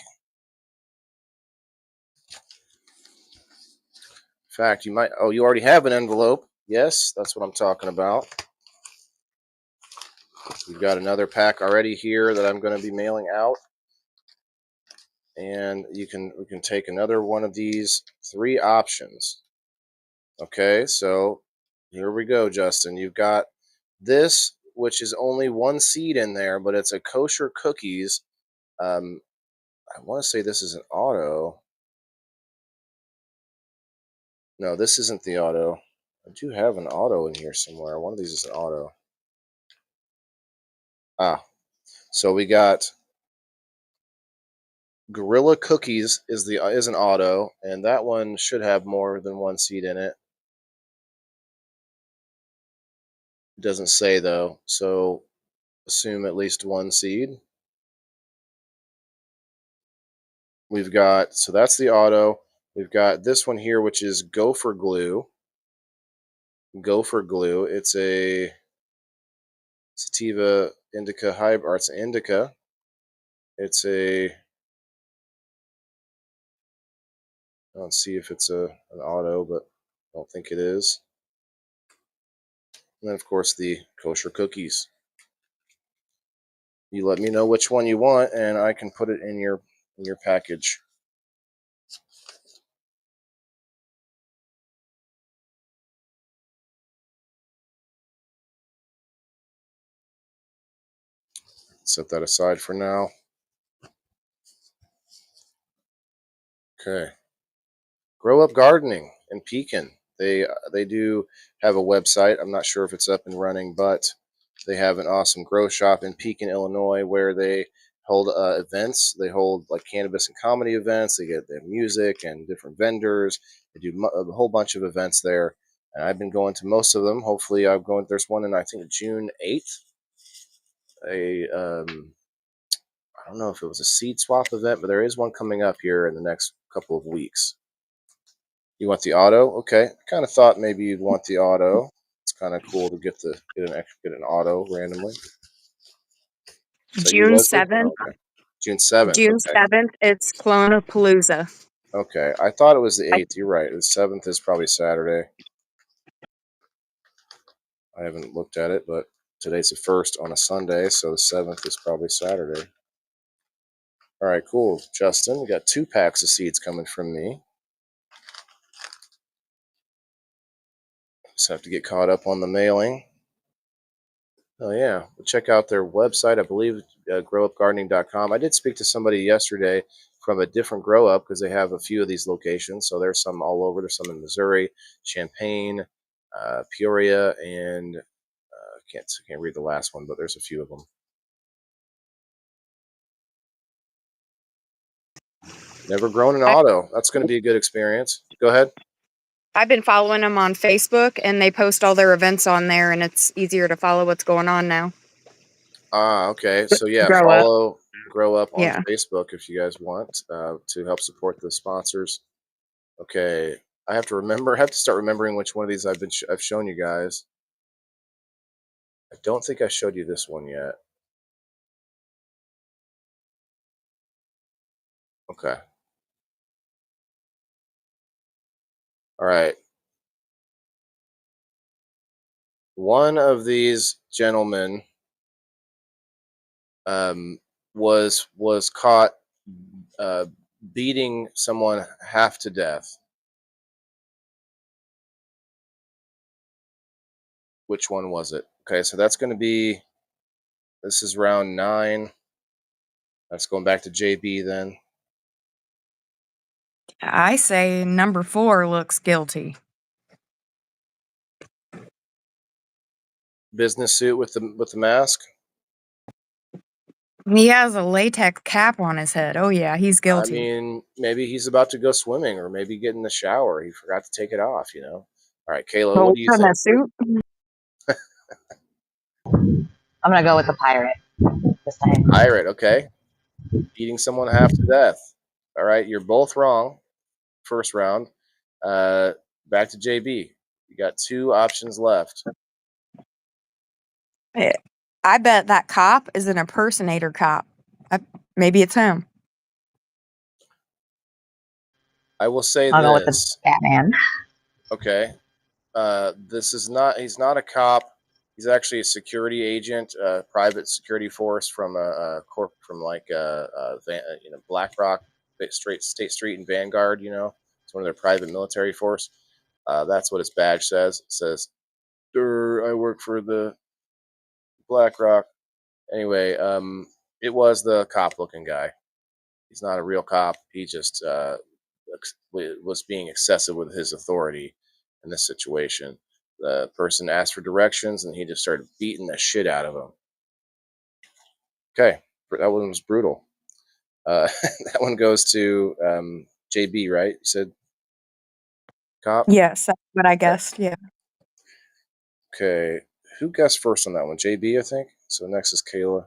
In fact, you might. Oh, you already have an envelope. Yes, that's what I'm talking about. We've got another pack already here that I'm going to be mailing out. And we can take another one of these 3 options. Okay, so here we go, Justin. You've got this, which is only 1 seed in there, but it's a kosher cookies. I want to say this is an auto. No, this isn't the auto. I do have an auto in here somewhere. One of these is an auto. So we got Gorilla Cookies is an auto, and that one should have more than 1 seed in it. It doesn't say though, so assume at least 1 seed. We've got, so that's the auto. We've got this one here, which is Gopher Glue. Gopher Glue. It's a sativa indica hybrid, or it's an indica. It's a, I don't see if it's an auto, but I don't think it is. And then, of course, the kosher cookies. You let me know which one you want, and I can put it in your package. Set that aside for now. Okay. Grow Up Gardening in Pekin. They do have a website. I'm not sure if it's up and running, but they have an awesome grow shop in Pekin, Illinois, where they hold events. They hold like cannabis and comedy events. They get their music and different vendors. They do a whole bunch of events there, and I've been going to most of them. Hopefully, I'm going. There's one in I think June 8th. I don't know if it was a seed swap event, but there is one coming up here in the next couple of weeks. You want the auto? Okay. I kind of thought maybe you'd want the auto. It's kind of cool to get an auto randomly. Is that you, June Leslie? 7th. Oh, okay. June 7th. June Okay. 7th, it's Clonapalooza. Okay. I thought it was the 8th. You're right. The 7th is probably Saturday. I haven't looked at it, but today's the 1st on a Sunday, so the 7th is probably Saturday. All right, cool. Justin, we got 2 packs of seeds coming from me. Just have to get caught up on the mailing. Oh, yeah. Check out their website. I believe growupgardening.com. I did speak to somebody yesterday from a different Grow Up because they have a few of these locations. So there's some all over. There's some in Missouri, Champaign, Peoria, and I can't read the last one, but there's a few of them. Never grown an auto. That's going to be a good experience. Go ahead. I've been following them on Facebook, and they post all their events on there, and it's easier to follow what's going on now. Ah, okay. So yeah, Grow Up. follow Grow Up on Yeah. Facebook if you guys want to help support the sponsors. Okay, I have to start remembering which one of these I've shown you guys. I don't think I showed you this one yet. Okay. All right. One of these gentlemen was caught beating someone half to death. Which one was it? Okay, so that's going to be. This is round 9. That's going back to JB then. I say number 4 looks guilty. Business suit with the mask. He has a latex cap on his head. Oh, yeah, he's guilty. I mean, maybe he's about to go swimming, or maybe get in the shower. He forgot to take it off. All right, Kayla, what do you from think? that suit? I'm gonna go with the pirate this time. Pirate, okay. Beating someone half to death. All right, you're both wrong. First round. Back to JB. You got 2 options left. I bet that cop is an impersonator cop. Maybe it's him. I will say I'll go with the this. Batman. Okay. He's not a cop. He's actually a security agent, private security force from BlackRock, State Street and Vanguard. It's one of their private military force. That's what his badge says. It says, I work for the BlackRock. Anyway, it was the cop-looking guy. He's not a real cop. He just was being excessive with his authority in this situation. The person asked for directions, and he just started beating the shit out of him. Okay, that one was brutal. That one goes to JB, right? You said cop? Yes, that's what I guessed. Yeah. Okay, who guessed first on that one? JB, I think. So next is Kayla.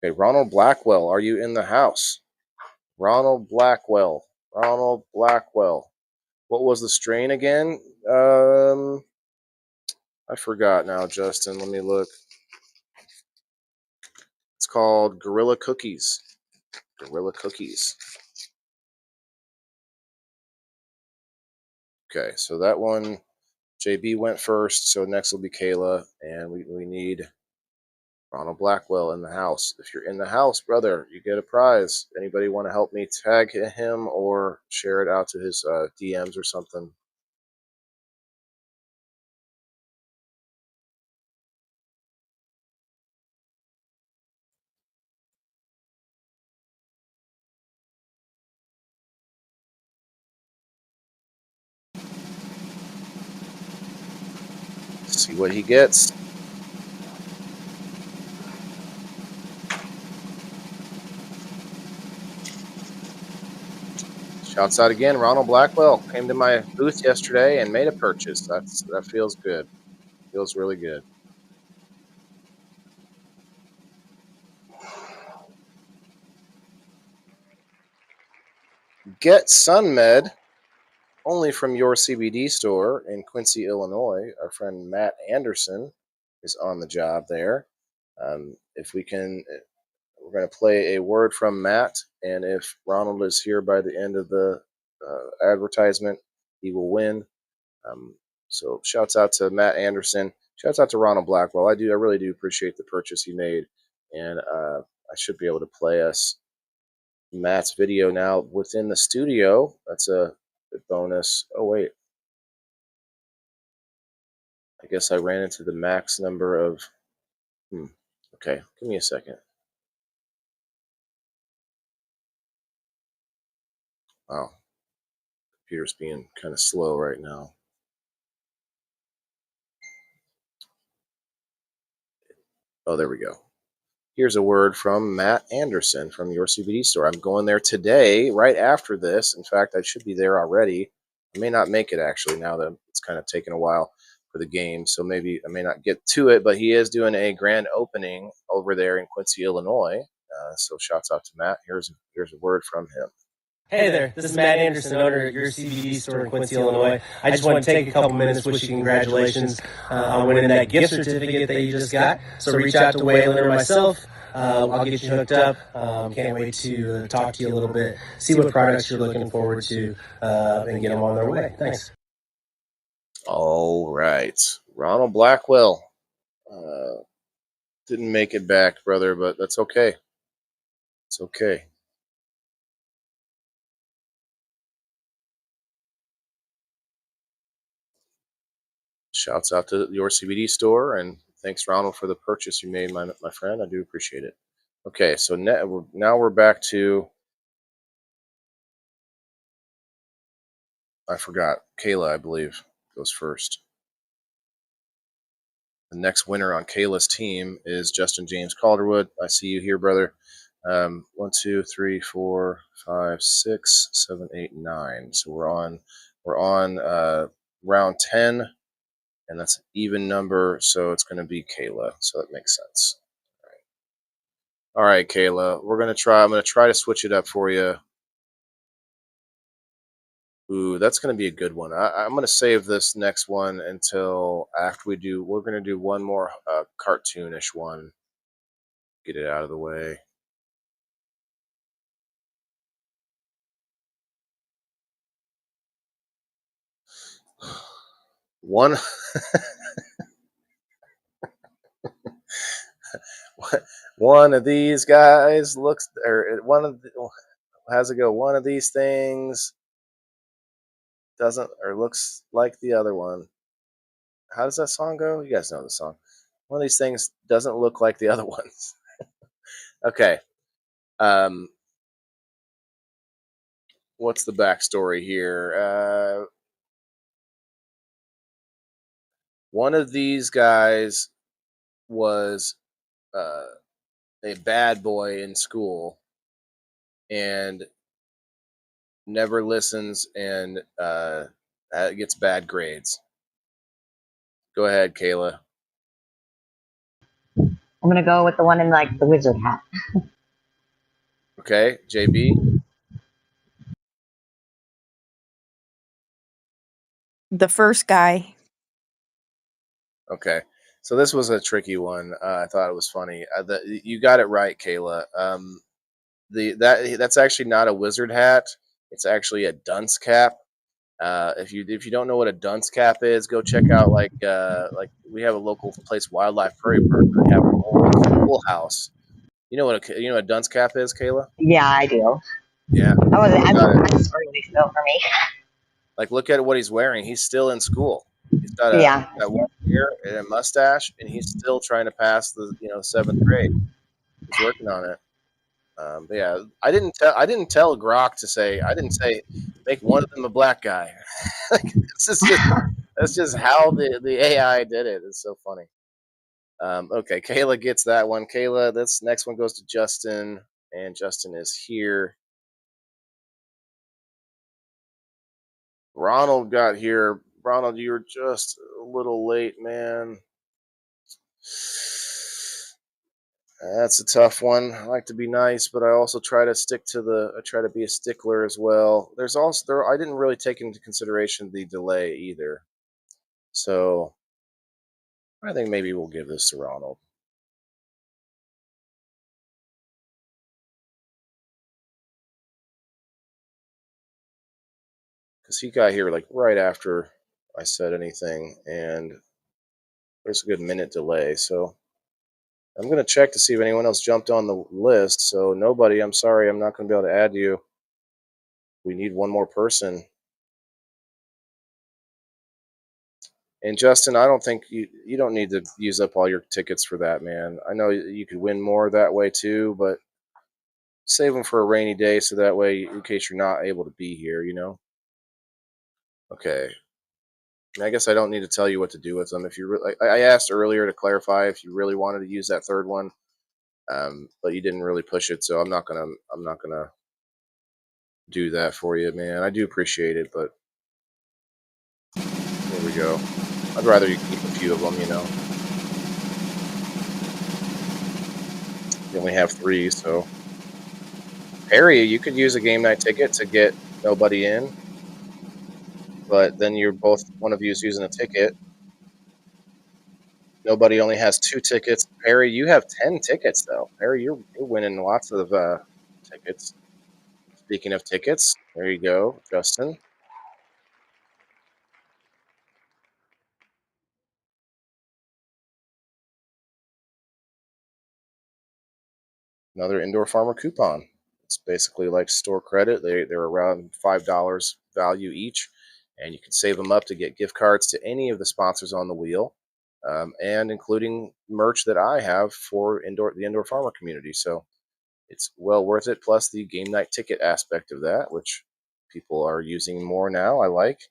Okay, Ronald Blackwell, are you in the house? Ronald Blackwell. What was the strain again? I forgot now, Justin. Let me look. It's called Gorilla Cookies. Gorilla Cookies. Okay, so that one, JB went first. So next will be Kayla, and we need Ronald Blackwell in the house. If you're in the house, brother, you get a prize. Anybody want to help me tag him or share it out to his DMs or something? See what he gets. Shouts out again. Ronald Blackwell came to my booth yesterday and made a purchase. That feels good. Feels really good. Get SunMed only from your CBD store in Quincy, Illinois. Our friend Matt Anderson is on the job there. If we can, we're going to play a word from Matt, and if Ronald is here by the end of the advertisement, he will win. So shouts out to Matt Anderson. Shouts out to Ronald Blackwell. I really do appreciate the purchase he made, and I should be able to play us Matt's video now within the studio. That's a bonus. Oh wait, I guess I ran into the max number of. Okay, give me a second. Wow, computer's being kind of slow right now. Oh, there we go. Here's a word from Matt Anderson from your CBD store. I'm going there today, right after this. In fact, I should be there already. I may not make it actually now that it's kind of taken a while for the game, so maybe I may not get to it. But he is doing a grand opening over there in Quincy, Illinois. So shouts out to Matt. Here's a word from him. Hey there, this is Matt Anderson, owner of your CBD store in Quincy, Illinois. I just want to take a couple minutes to wish you congratulations on winning that gift certificate that you just got. So reach out to Waylon or myself. I'll get you hooked up. Can't wait to talk to you a little bit, see what products you're looking forward to, and get them on their way. Thanks. All right. Ronald Blackwell. Didn't make it back, brother, but that's okay. It's okay. Shouts out to your CBD store, and thanks, Ronald, for the purchase you made, my friend. I do appreciate it. Okay, so now we're back to, I forgot, Kayla, I believe, goes first. The next winner on Kayla's team is Justin James Calderwood. I see you here, brother. 1, 2, 3, 4, 5, 6, 7, 8, 9. So we're on round 10. And that's an even number, so it's going to be Kayla. So that makes sense. All right, Kayla. I'm going to try to switch it up for you. Ooh, that's going to be a good one. I'm going to save this next one until after we're going to do one more cartoonish one. Get it out of the way. One of these guys looks, or how's it go? One of these things doesn't or looks like the other one. How does that song go? You guys know the song. One of these things doesn't look like the other ones. Okay. What's the backstory here? One of these guys was a bad boy in school and never listens and gets bad grades. Go ahead, Kayla. I'm gonna go with the one in like the wizard hat. Okay, JB. The first guy. Okay, so this was a tricky one. I thought it was funny. You got it right, Kayla. That's actually not a wizard hat. It's actually a dunce cap. If you don't know what a dunce cap is, go check out like we have a local place, Wildlife Prairie Park. They have an old schoolhouse. You know what a dunce cap is, Kayla? Yeah, I do. Yeah. That's early still for me. Like, look at what he's wearing. He's still in school. He's got that one hair and a mustache, and he's still trying to pass the 7th grade. He's working on it. But yeah, I didn't tell Grok to say. I didn't say make one of them a black guy. This is just That's just how the AI did it. It's so funny. Okay, Kayla gets that one. Kayla, this next one goes to Justin, and Justin is here. Ronald got here. Ronald, you were just a little late, man. That's a tough one. I like to be nice, but I also try to I try to be a stickler as well. There's also there. I didn't really take into consideration the delay either, so I think maybe we'll give this to Ronald. Because he got here like right after I said anything, and there's a good minute delay. So I'm going to check to see if anyone else jumped on the list. So nobody, I'm sorry, I'm not going to be able to add you. We need one more person. And Justin, I don't think you don't need to use up all your tickets for that, man. I know you could win more that way too, but save them for a rainy day so that way, in case you're not able to be here, you know. Okay. I guess I don't need to tell you what to do with them. If you really, I asked earlier to clarify if you really wanted to use that third one, but you didn't really push it, so I'm not gonna do that for you, man. I do appreciate it, but there we go. I'd rather you keep a few of them, you know. You only have 3, so Harry, you could use a game night ticket to get nobody in, but then you're both one of you is using a ticket. Nobody only has 2 tickets. Harry, you have 10 tickets though. Harry, you're winning lots of tickets. Speaking of tickets, there you go, Justin. Another Indoor Farmer coupon. It's basically like store credit. They're around $5 value each, and you can save them up to get gift cards to any of the sponsors on the wheel, and including merch that I have for the Indoor Farmer community. So it's well worth it. Plus the game night ticket aspect of that, which people are using more now. I like.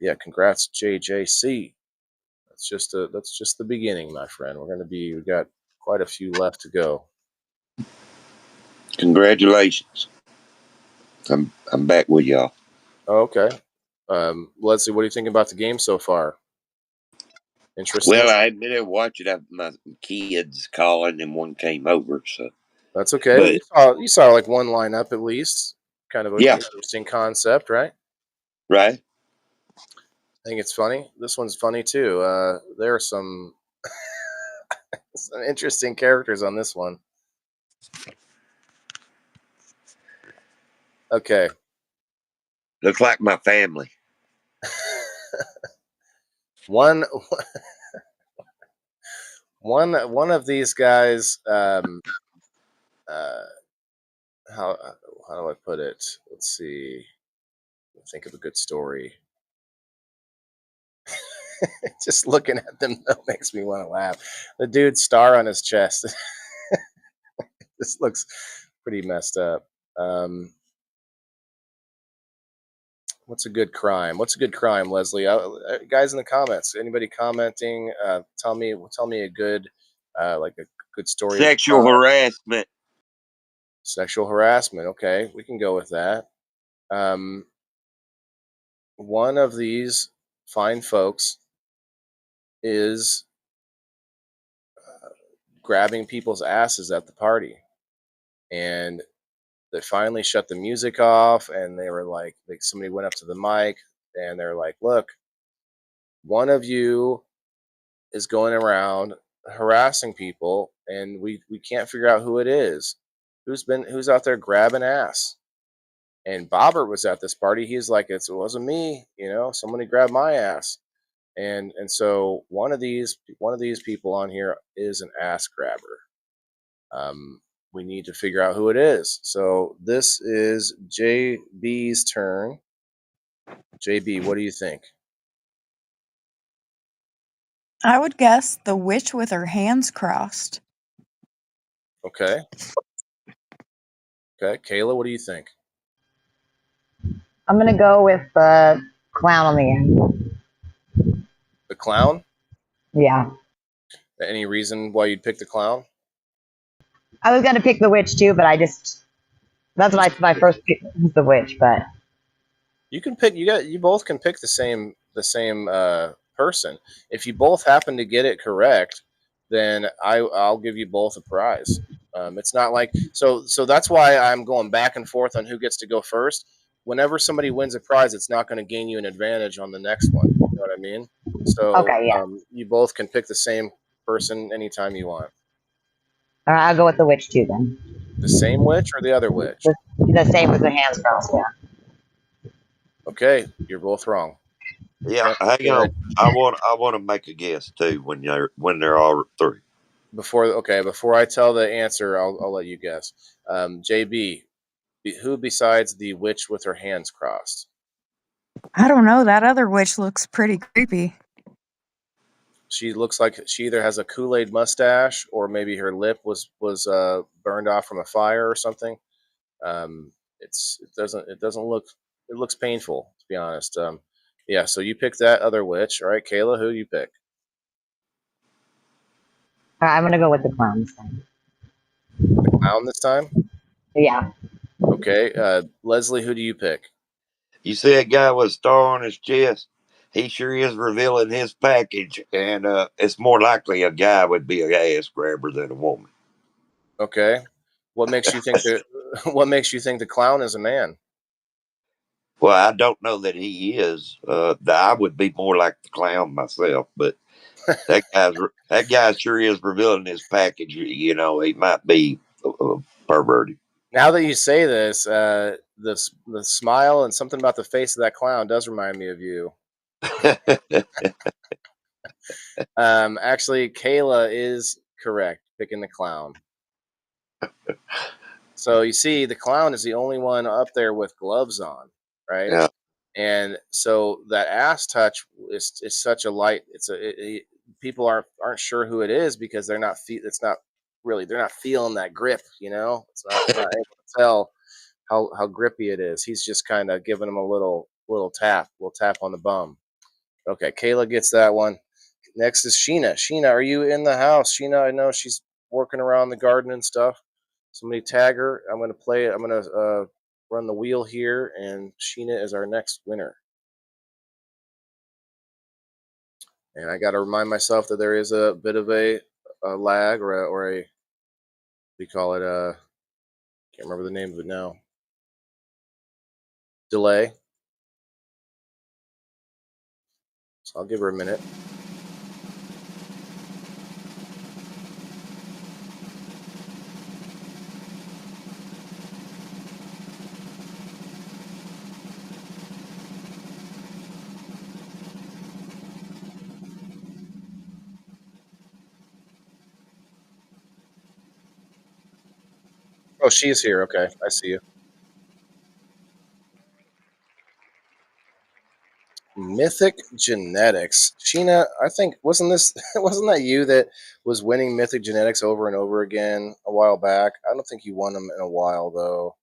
Yeah, congrats, JJC. That's just the beginning, my friend. We got quite a few left to go. Congratulations. I'm back with y'all. Oh, okay. Leslie, what do you think about the game so far? Interesting. Well, I hadn't been able to watch it. My kids calling and one came over, so That's okay. You saw like one lineup at least. Kind of an interesting concept, right? Right. I think it's funny. This one's funny too. There are some interesting characters on this one. Okay. Looks like my family. One of these guys. How do I put it? Let's see. Think of a good story. Just looking at them though makes me want to laugh. The dude's star on his chest. This looks pretty messed up. What's a good crime? Leslie? Guys in the comments, anybody commenting? Tell me a good, like a good story. Sexual harassment. Sexual harassment. Okay, we can go with that. One of these fine folks is grabbing people's asses at the party, and they finally shut the music off, and they were like somebody went up to the mic and they're like, look, one of you is going around harassing people, and we can't figure out who it is, who's out there grabbing ass. And Bobbert was at this party. He's like, it wasn't me, somebody grabbed my ass. And so one of these people on here is an ass grabber. We need to figure out who it is. So this is JB's turn. JB, what do you think? I would guess the witch with her hands crossed. Okay. Kayla, what do you think? I'm gonna go with the clown on the end. The clown? Yeah. Any reason why you'd pick the clown? I was gonna pick the witch too, but that's my first pick was the witch, but You can pick. You both can pick the same person. If you both happen to get it correct, then I'll give you both a prize. It's not like so that's why I'm going back and forth on who gets to go first. Whenever somebody wins a prize, it's not going to gain you an advantage on the next one. You know what I mean? So okay, yeah. you both can pick the same person anytime you want. All right, I'll go with the witch too then. The same witch or the other witch? The same with the hands crossed, yeah. Okay, you're both wrong. Yeah, hang on. I want to make a guess too when they're all through. Before I tell the answer, I'll let you guess. JB, who besides the witch with her hands crossed? I don't know. That other witch looks pretty creepy. She looks like she either has a Kool-Aid mustache or maybe her lip was burned off from a fire or something. It looks painful, to be honest. Yeah, so you pick that other witch. All right, Kayla, who you pick? All right, I'm gonna go with the clown this time. The clown this time? Yeah. Okay, Leslie, who do you pick? You see a guy with a star on his chest? He sure is revealing his package, and it's more likely a guy would be an ass grabber than a woman. Okay, what makes you think the clown is a man? Well, I don't know that he is. I would be more like the clown myself, but that guy sure is revealing his package. You know, he might be perverted. Now that you say this, the smile and something about the face of that clown does remind me of you. Actually, Kayla is correct, picking the clown. So you see, the clown is the only one up there with gloves on, right? Yeah. And so that ass touch is such a light. People aren't sure who it is because they're not. They're not feeling that grip. You know, it's not able to tell how grippy it is. He's just kind of giving him a little tap on the bum. Okay, Kayla gets that one. Next is Sheena. Sheena, are you in the house? Sheena, I know she's working around the garden and stuff. Somebody tag her. I'm going to play it. I'm going to run the wheel here, and Sheena is our next winner. And I got to remind myself that there is a bit of a lag or a we call it can't remember the name of it now. Delay. So I'll give her a minute. Oh, she's here. Okay, I see you. Mythic Genetics. Sheena, I think wasn't that you that was winning Mythic Genetics over and over again a while back? I don't think you won them in a while though.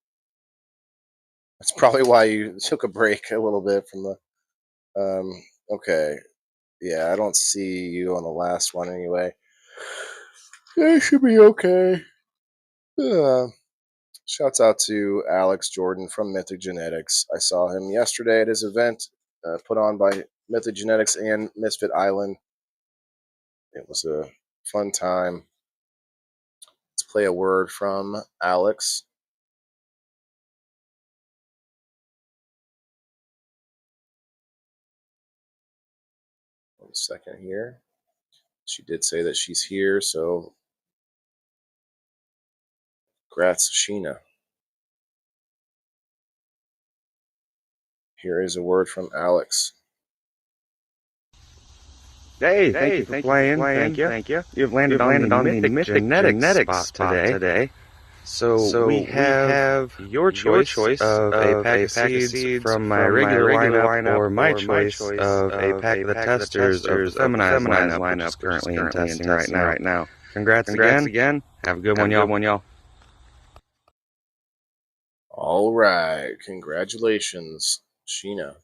That's probably why you took a break a little bit from the okay. Yeah, I don't see you on the last one anyway. It should be okay. Shouts out to Alex Jordan from Mythic Genetics. I saw him yesterday at his event put on by Mythic Genetics and Misfit Island. It was a fun time. Let's play a word from Alex. One second here. She did say that she's here, so congrats, Sheena. Here is a word from Alex. Hey, thank you for playing. Thank you. You've landed on the Mythic Genetics spot today. So we have your choice of a pack of seeds from my regular lineup or my choice of a pack of the testers of the feminized lineup, which is currently in testing right now. Congrats again. Have a good one, y'all. All right. Congratulations, Sheena.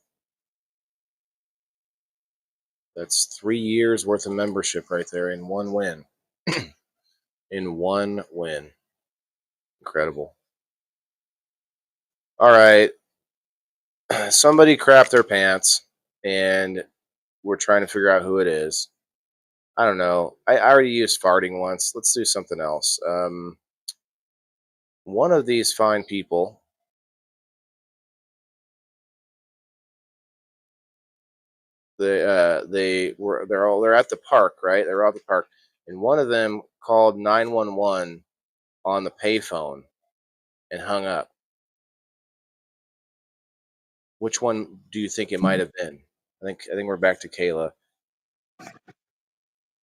That's 3 years worth of membership right there in one win. In one win. Incredible. All right. Somebody crapped their pants, and we're trying to figure out who it is. I don't know. I already used farting once. Let's do something else. One of these fine people. They're at the park, right? They're at the park, and one of them called 911 on the payphone and hung up. Which one do you think it might have been? I think we're back to Kayla.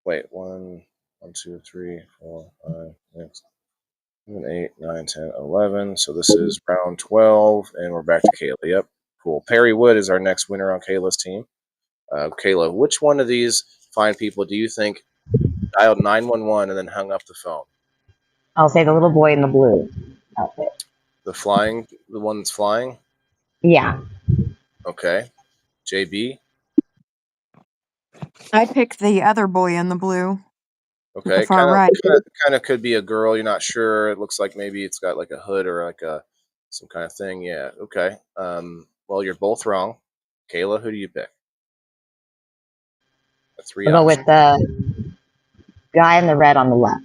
Wait, 1, 2, 3, 4, 5, 6, 7, 8, 9, 10, 11. So this is round 12, and we're back to Kayla. Yep, cool. Perry Wood is our next winner on Kayla's team. Kayla, which one of these fine people do you think dialed 911 and then hung up the phone? I'll say the little boy in the blue outfit. The one that's flying? Yeah. Okay. JB? I'd pick the other boy in the blue. Okay, The far right. kind of could be a girl. You're not sure. It looks like maybe it's got like a hood or like some kind of thing. Yeah. Okay. Well, you're both wrong. Kayla, who do you pick? I'll go with the guy in the red on the left.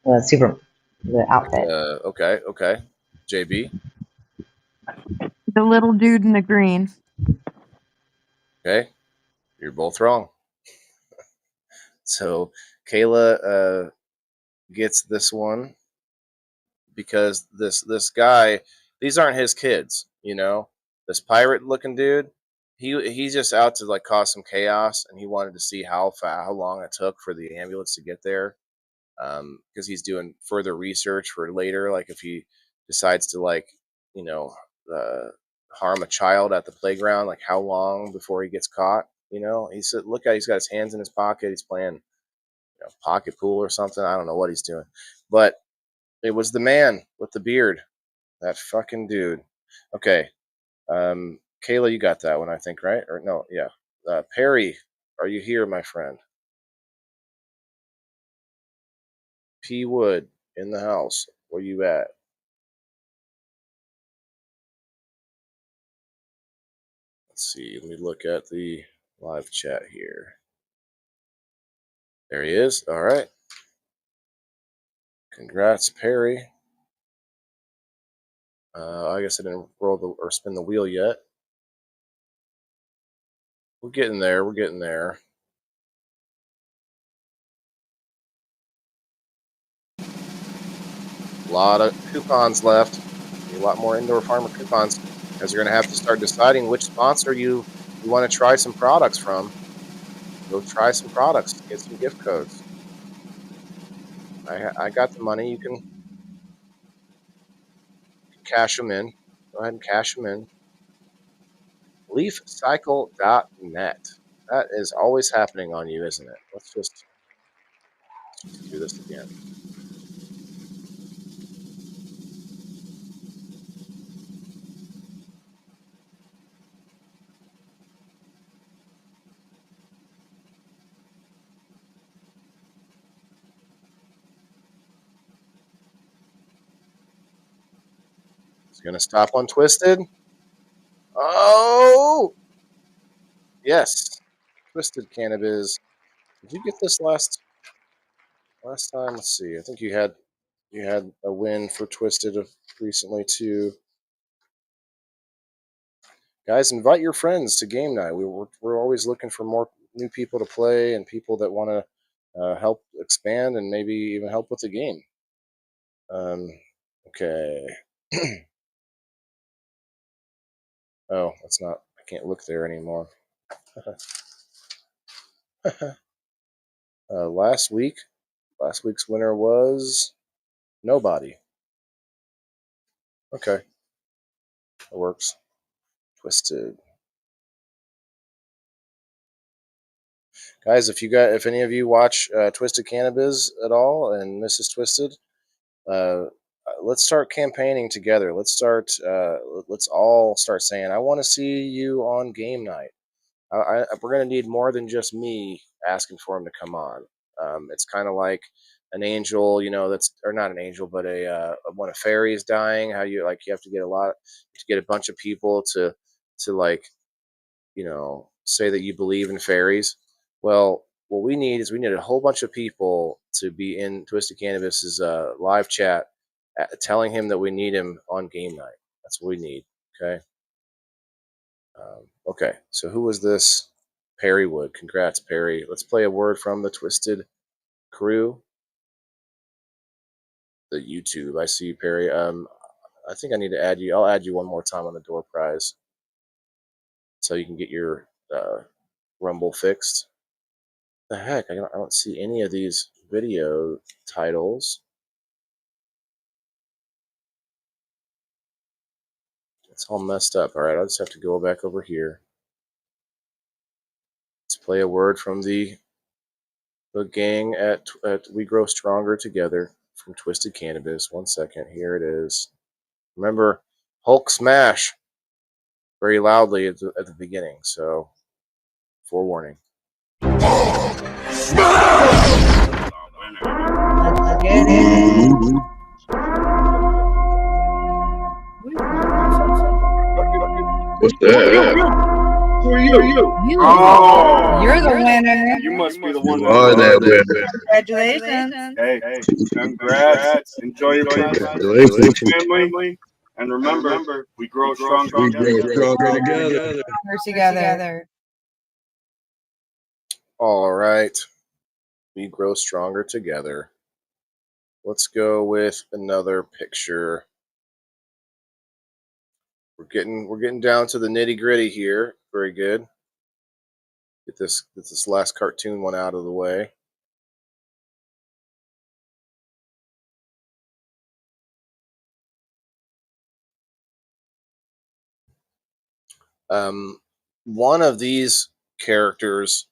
The outfit. Okay. JB? The little dude in the green. Okay. You're both wrong. So Kayla gets this one because this guy, these aren't his kids, This pirate looking dude, he's just out to like cause some chaos, and he wanted to see how long it took for the ambulance to get there, because he's doing further research for later, like if he decides to harm a child at the playground, like how long before he gets caught. He said, he's got his hands in his pocket, he's playing pocket pool or something. I don't know what he's doing, but it was the man with the beard, that fucking dude. Okay. Kayla, you got that one, I think, right? Or no, yeah. Perry, are you here, my friend? P. Wood in the house. Where you at? Let's see. Let me look at the live chat here. There he is. All right. Congrats, Perry. I guess I didn't spin the wheel yet. We're getting there. A lot of coupons left. A lot more Indoor Farmer coupons, because you're going to have to start deciding which sponsor you want to try some products from. Go try some products. Get some gift codes. I got the money. You can cash them in. Go ahead and cash them in. LeafCycle.net. That is always happening on you, isn't it? Let's just do this again. It's going to stop on Twisted. Oh! Yes. Twisted Cannabis. Did you get this last time? Let's see. I think you had a win for Twisted recently too. Guys, invite your friends to game night. We're always looking for more new people to play and people that want to help expand and maybe even help with the game. Okay. Oh, that's not. I can't look there anymore. Last week's winner was nobody. Okay, that works. Twisted. Guys, if any of you watch Twisted Cannabis at all and Mrs. Twisted, let's start campaigning together. Let's all start saying, I want to see you on game night. we're going to need more than just me asking for him to come on. It's kind of like an angel, that's, or not an angel, but when a fairy is dying, how you have to get a bunch of people to say that you believe in fairies. Well, what we need is a whole bunch of people to be in Twisted Cannabis's live chat, telling him that we need him on game night. That's what we need. Okay. Okay. So who was this? Perry Wood. Congrats, Perry. Let's play a word from the Twisted crew. The YouTube. I see you, Perry. I think I need to add you. I'll add you one more time on the door prize, so you can get your Rumble fixed. The heck? I don't see any of these video titles. It's all messed up. All right, I'll just have to go back over here. Let's play a word from the gang at We Grow Stronger Together from Twisted Cannabis. 1 second. Here it is. Remember, Hulk smash very loudly at the beginning. So, forewarning. What's that? Who are you? Oh, you're the winner. You must be the one You that are that winner. winner. Congratulations. Hey, congrats. Enjoy your time with Congratulations. your family. And remember, we grow stronger We grow together. stronger together. Together. All right. We grow stronger together. Let's go with another picture. We're getting down to the nitty gritty here. Very good. Get this last cartoon one out of the way. One of these characters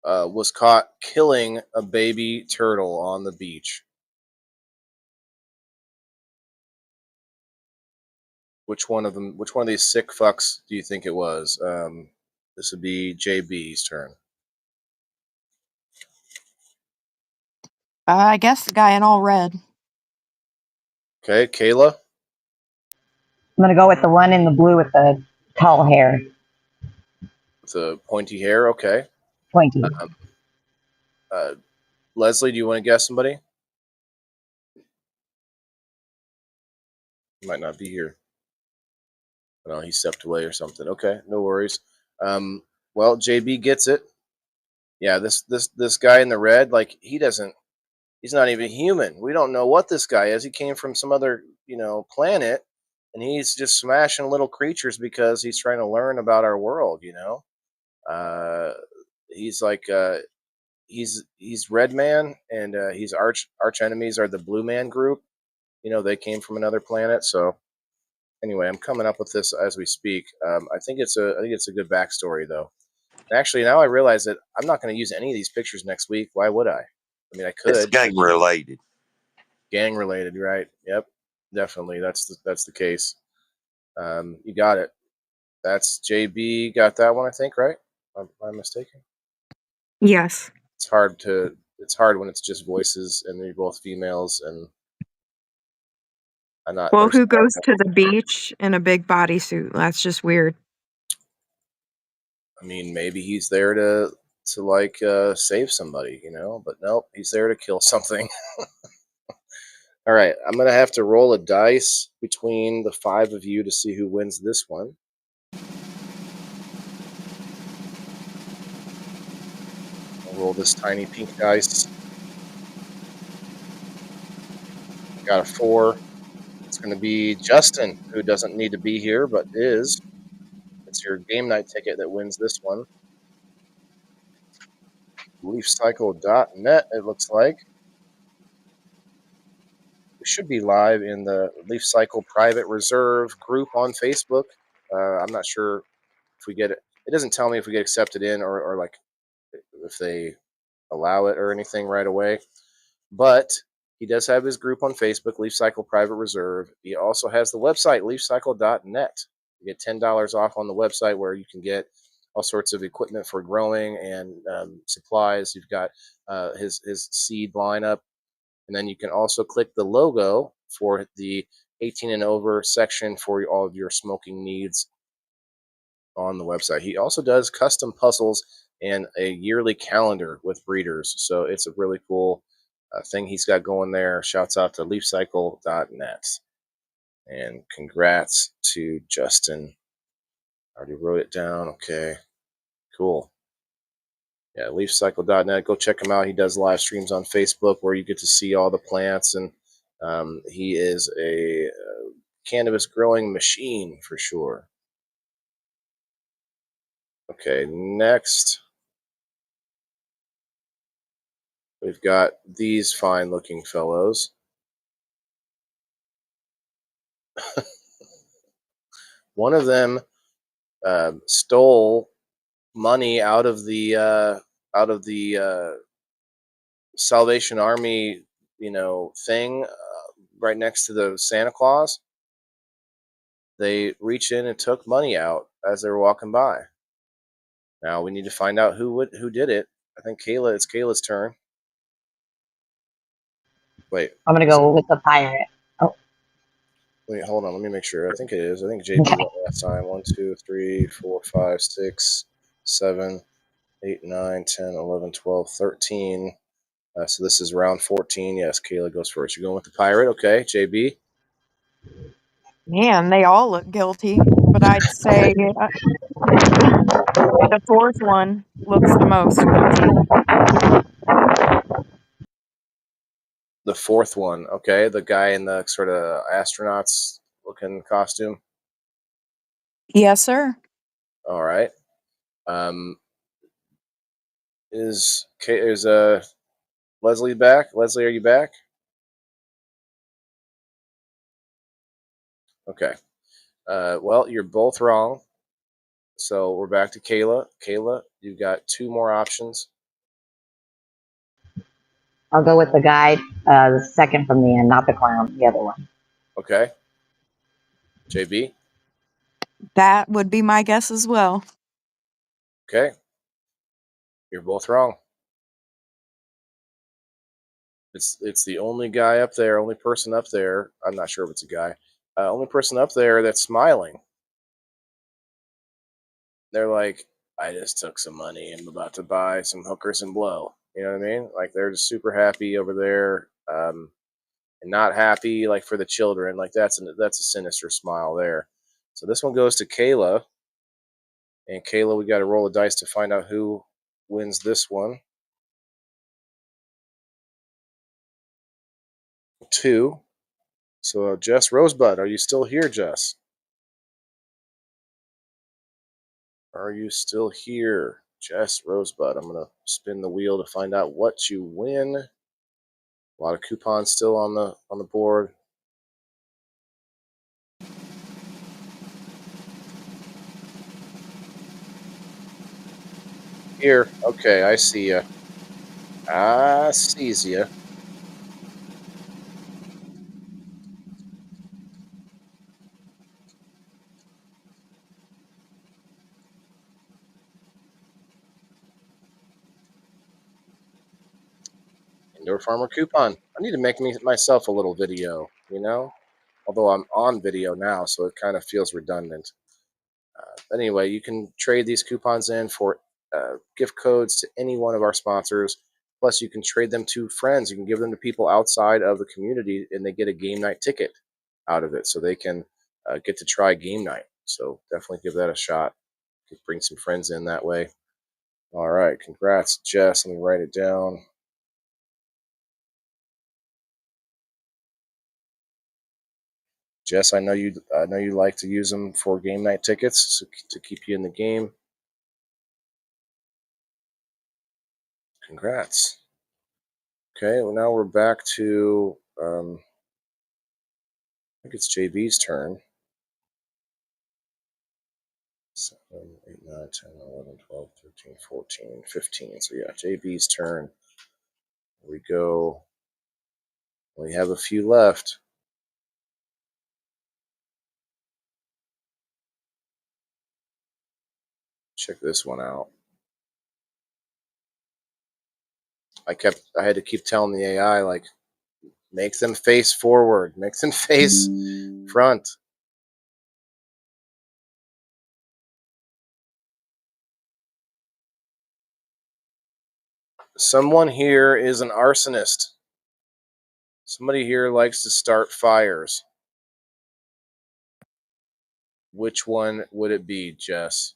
was caught killing a baby turtle on the beach. Which one of these sick fucks do you think it was? This would be JB's turn. I guess the guy in all red. Okay, Kayla? I'm going to go with the one in the blue with the tall hair. With the pointy hair, okay. Pointy. Leslie, do you want to guess somebody? He might not be here. No, he stepped away or something. Okay, no worries. Well, JB gets it. Yeah, this guy in the red, he's not even human. We don't know what this guy is. He came from some other, planet, and he's just smashing little creatures because he's trying to learn about our world, He's like he's Red Man, and he's arch enemies are the Blue Man group. They came from another planet, so anyway, I'm coming up with this as we speak. I think it's a good backstory, though. And actually, now I realize that I'm not going to use any of these pictures next week. Why would I? I mean, I could. It's gang related. Gang related, right? Yep, definitely. That's the case. You got it. That's JB. Got that one, I think, right? Am I mistaken? Yes. It's hard when it's just voices and you're both females and. Well, who goes to the beach in a big bodysuit? That's just weird. I mean, maybe he's there to save somebody, but nope, he's there to kill something. All right, I'm going to have to roll a dice between the 5 of you to see who wins this one. I'll roll this tiny pink dice. Got a 4. It's going to be Justin, who doesn't need to be here, but is. It's your game night ticket that wins this one. LeafCycle.net, it looks like. We should be live in the Leaf Cycle Private Reserve group on Facebook. I'm not sure if we get it. It doesn't tell me if we get accepted in or if they allow it or anything right away. But he does have his group on Facebook, Leaf Cycle Private Reserve. He also has the website, leafcycle.net. You get $10 off on the website where you can get all sorts of equipment for growing and supplies. You've got his seed lineup, and then you can also click the logo for the 18 and over section for all of your smoking needs on the website. He also does custom puzzles and a yearly calendar with breeders, so it's a really cool thing he's got going there. Shouts out to leafcycle.net, and congrats to Justin. I already wrote it down. Okay, cool. Yeah, leafcycle.net. Go check him out. He does live streams on Facebook where you get to see all the plants, and he is a cannabis growing machine for sure. Okay, next we've got these fine looking fellows. One of them stole money out of the Salvation Army, thing right next to the Santa Claus. They reached in and took money out as they were walking by. Now we need to find out who did it. I think it's Kayla's turn. Wait. I'm gonna go with the pirate. Oh. Wait, hold on. Let me make sure. I think it is. I think JB went last time. 1, 2, 3, 4, 5, 6, 7, 8, 9, 10, 11, 12, 13. So this is round 14. Yes, Kayla goes first. You're going with the pirate. Okay, JB. Man, they all look guilty, but I'd say the fourth one looks the most guilty. The fourth one. Okay, the guy in the sort of astronauts looking costume. Yes, sir. All right. Is Leslie back? Leslie, are you back? Okay. Well, you're both wrong. So we're back to Kayla. Kayla, you've got 2 more options. I'll go with the guy, the second from the end, not the clown, the other one. Okay. JB? That would be my guess as well. Okay. You're both wrong. It's the only guy up there, only person up there. I'm not sure if it's a guy. Only person up there that's smiling. They're like, I just took some money. I'm about to buy some hookers and blow. You know what I mean? Like they're just super happy over there, and not happy like for the children. Like that's a sinister smile there. So this one goes to Kayla, and Kayla, we got to roll the dice to find out who wins this one. 2. So Jess Rosebud, are you still here, Jess? Are you still here, Jess Rosebud? I'm gonna spin the wheel to find out what you win. A lot of coupons still on the board. Here, okay, I see ya. I sees ya. Indoor Farmer coupon. I need to make myself a little video, although I'm on video now, so it kind of feels redundant. Anyway, you can trade these coupons in for gift codes to any one of our sponsors. Plus, you can trade them to friends. You can give them to people outside of the community, and they get a game night ticket out of it, so they can get to try game night. So definitely give that a shot. Bring some friends in that way. All right, congrats, Jess. Let me write it down. Jess, I know you like to use them for game night tickets to keep you in the game. Congrats. Okay, well now we're back to I think it's JB's turn. 7, 8, 9, 10, 11, 12, 13, 14, 15. So yeah, JB's turn. Here we go. We have a few left. check this one out. I had to keep telling the AI, like, make them face forward, make them face front. Someone here is an arsonist. Somebody here likes to start fires. Which one would it be, Jess?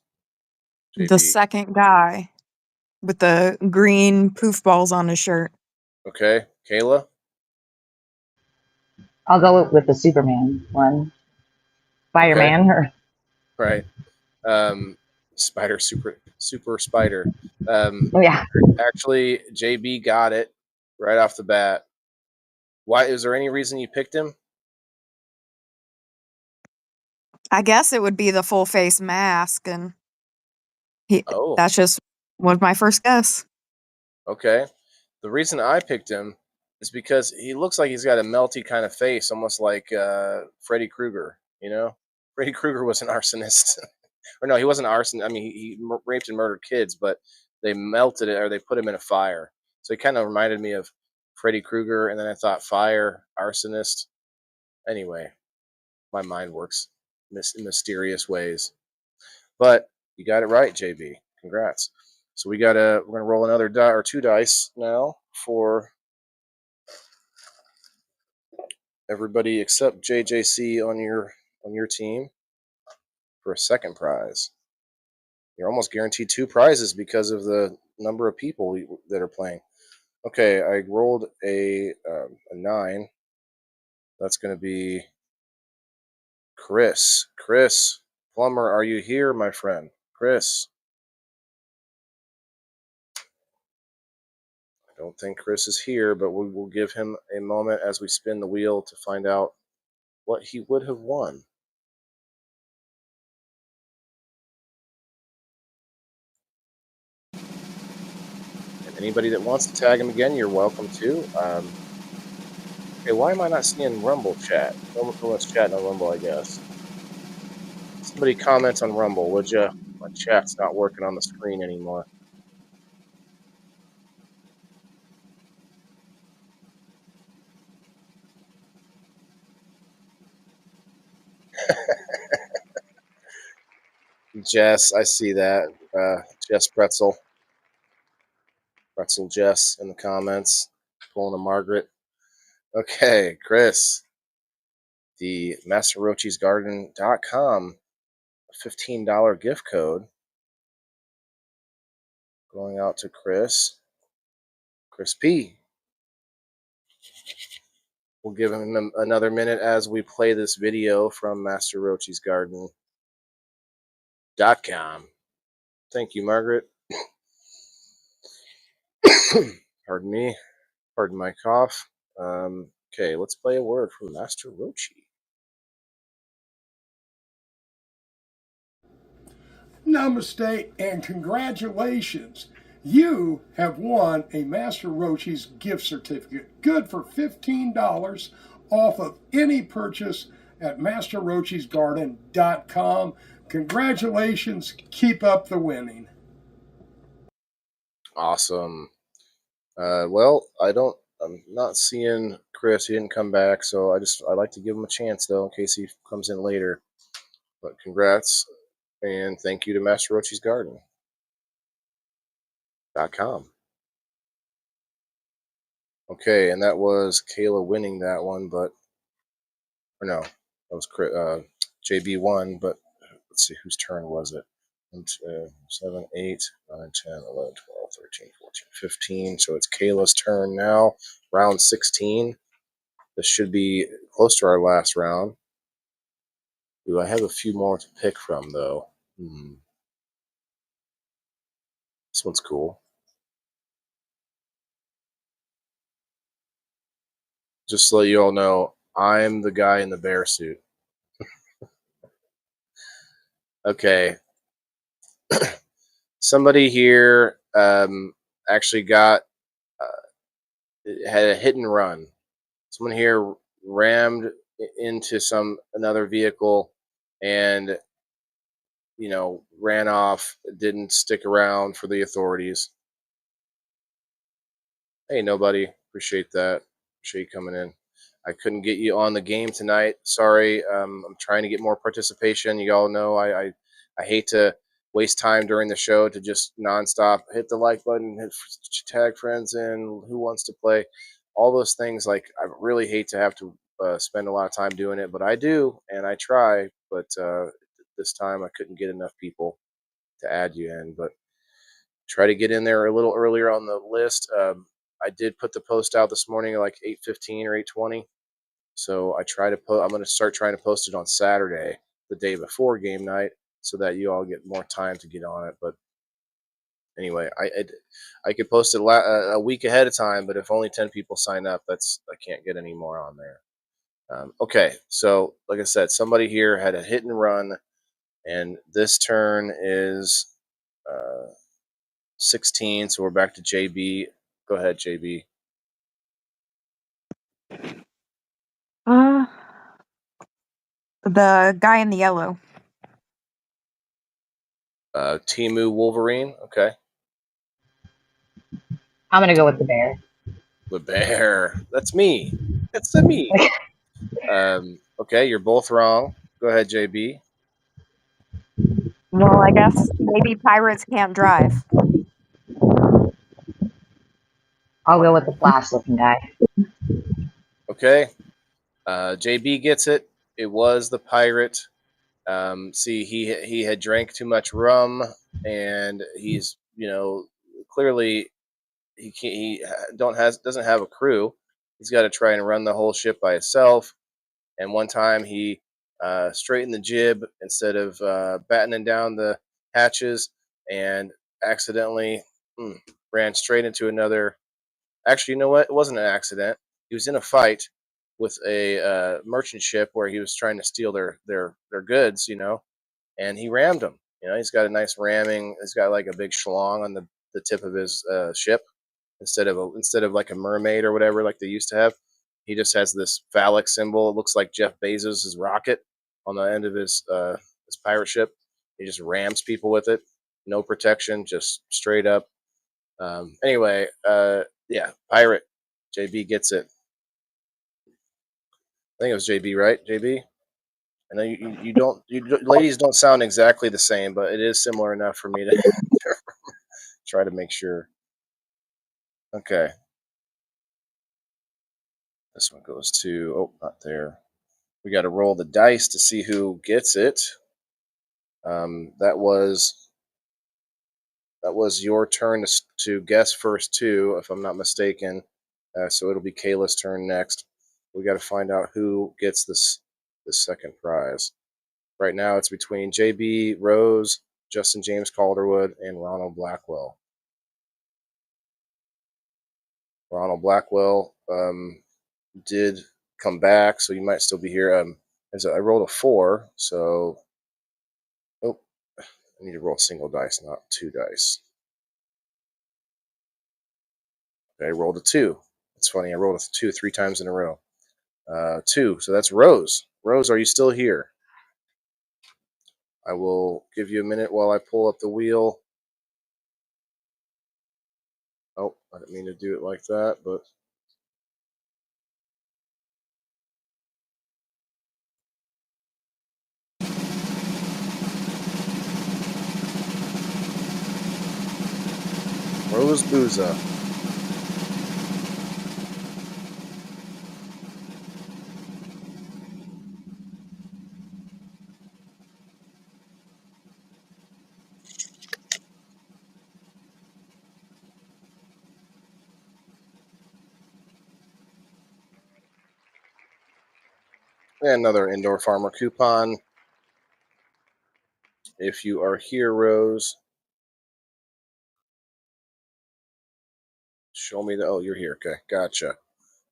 The JB? second guy with the green poof balls on his shirt. Okay, Kayla? I'll go with the Superman one. Spider-Man. Or Right. Spider, super spider. yeah. Actually, JB got it right off the bat. Why? Is there any reason you picked him? I guess it would be the full face mask, and Oh, that's just was my first guess. okay. The reason I picked him is because he looks like he's got a melty kind of face, almost like Freddy Krueger. You know, Freddy Krueger was an arsonist, or no, he wasn't arson. I mean, he raped and murdered kids, but they melted it or they put him in a fire. So he kind of reminded me of Freddy Krueger, and then I thought fire, arsonist. Anyway, my mind works in mysterious ways. But you got it right, JB. Congrats. So we're gonna roll another die or 2 dice now for everybody except JJC on your team for a second prize. You're almost guaranteed 2 prizes because of the number of people that are playing. Okay, I rolled a 9. That's going to be Chris. Chris Plummer, are you here, my friend? Chris. I don't think Chris is here, but we will give him a moment as we spin the wheel to find out what he would have won. And anybody that wants to tag him again, you're welcome to. Okay, why am I not seeing Rumble chat? No one's chatting on Rumble, I guess. Somebody comment on Rumble, would you? My chat's not working on the screen anymore. Jess, I see that. Jess Pretzel Jess in the comments. Pulling a Margaret. Okay, Chris. The MasterRochi'sGarden.com $15 gift code going out to Chris. Chris P. We'll give him another minute as we play this video from MasterRochi'sGarden.com. Thank you, Margaret. Pardon me. Pardon my cough. Okay, let's play a word from Master Rochi. Namaste and congratulations. You have won a Master Rochi's gift certificate, good for $15 off of any purchase at MasterRochi'sGarden.com. Congratulations. Keep up the winning. Awesome. I'm not seeing Chris. He didn't come back, so I'd like to give him a chance though, in case he comes in later. But congrats and thank you to Master Rochi's Garden.com. Okay, and that was Kayla winning that one, but no, that was JB won, but let's see whose turn was it. 1, 2, 7, 8, 9, 10, 11, 12, 13, 14, 15. So it's Kayla's turn now. Round 16. This should be close to our last round. Do I have a few more to pick from, though? This one's cool. Just to let you all know, I'm the guy in the bear suit. Okay. Somebody here actually had a hit and run. Someone here rammed into another vehicle, and ran off, didn't stick around for the authorities. Hey, nobody. Appreciate that. Appreciate you coming in. I couldn't get you on the game tonight. Sorry. I'm trying to get more participation. You all know I hate to waste time during the show to just nonstop hit the like button, tag friends in, who wants to play, all those things. Like, I really hate to have to spend a lot of time doing it, but I do, and I try. But this time I couldn't get enough people to add you in. But try to get in there a little earlier on the list. I did put the post out this morning at like 8:15 or 8:20. So I'm going to start trying to post it on Saturday, the day before game night, so that you all get more time to get on it. But anyway, I could post it a week ahead of time, but if only 10 people sign up, I can't get any more on there. Okay, so like I said, somebody here had a hit and run, and this turn is 16, so we're back to JB. Go ahead, JB. The guy in the yellow. Timu Wolverine. Okay. I'm gonna go with the bear. The bear. That's me. That's me. Okay, you're both wrong. Go ahead, JB. Well, I guess maybe pirates can't drive. I'll go with the flash-looking guy. Okay. JB gets it. It was the pirate. See, he had drank too much rum, and he's clearly he doesn't have a crew. He's got to try and run the whole ship by himself. And one time he straightened the jib instead of battening down the hatches, and accidentally ran straight into another. Actually, you know what? It wasn't an accident. He was in a fight with a merchant ship where he was trying to steal their goods, and he rammed them. He's got a nice ramming. He's got like a big schlong on the tip of his ship instead of like a mermaid or whatever like they used to have. He just has this phallic symbol. It looks like Jeff Bezos' rocket on the end of his pirate ship. He just rams people with it. No protection, just straight up. Anyway, yeah, pirate. JB gets it. I think it was JB, right? JB? I know you ladies don't sound exactly the same, but it is similar enough for me to try to make sure. Okay. This one goes to, not there. We got to roll the dice to see who gets it. That was your turn to guess first too, if I'm not mistaken. So it'll be Kayla's turn next. We got to find out who gets this second prize. Right now, it's between JB Rose, Justin James Calderwood, and Ronald Blackwell. Ronald Blackwell did come back, so you might still be here. I rolled a 4, so I need to roll single dice, not 2 dice. Okay, I rolled a 2. It's funny, I rolled a 2 3 times in a row. 2, so that's Rose. Rose, are you still here? I will give you a minute while I pull up the wheel. Oh, I didn't mean to do it like that, but Rose Booza. And another Indoor Farmer coupon. If you are here, Rose, show me oh, you're here. Okay, gotcha.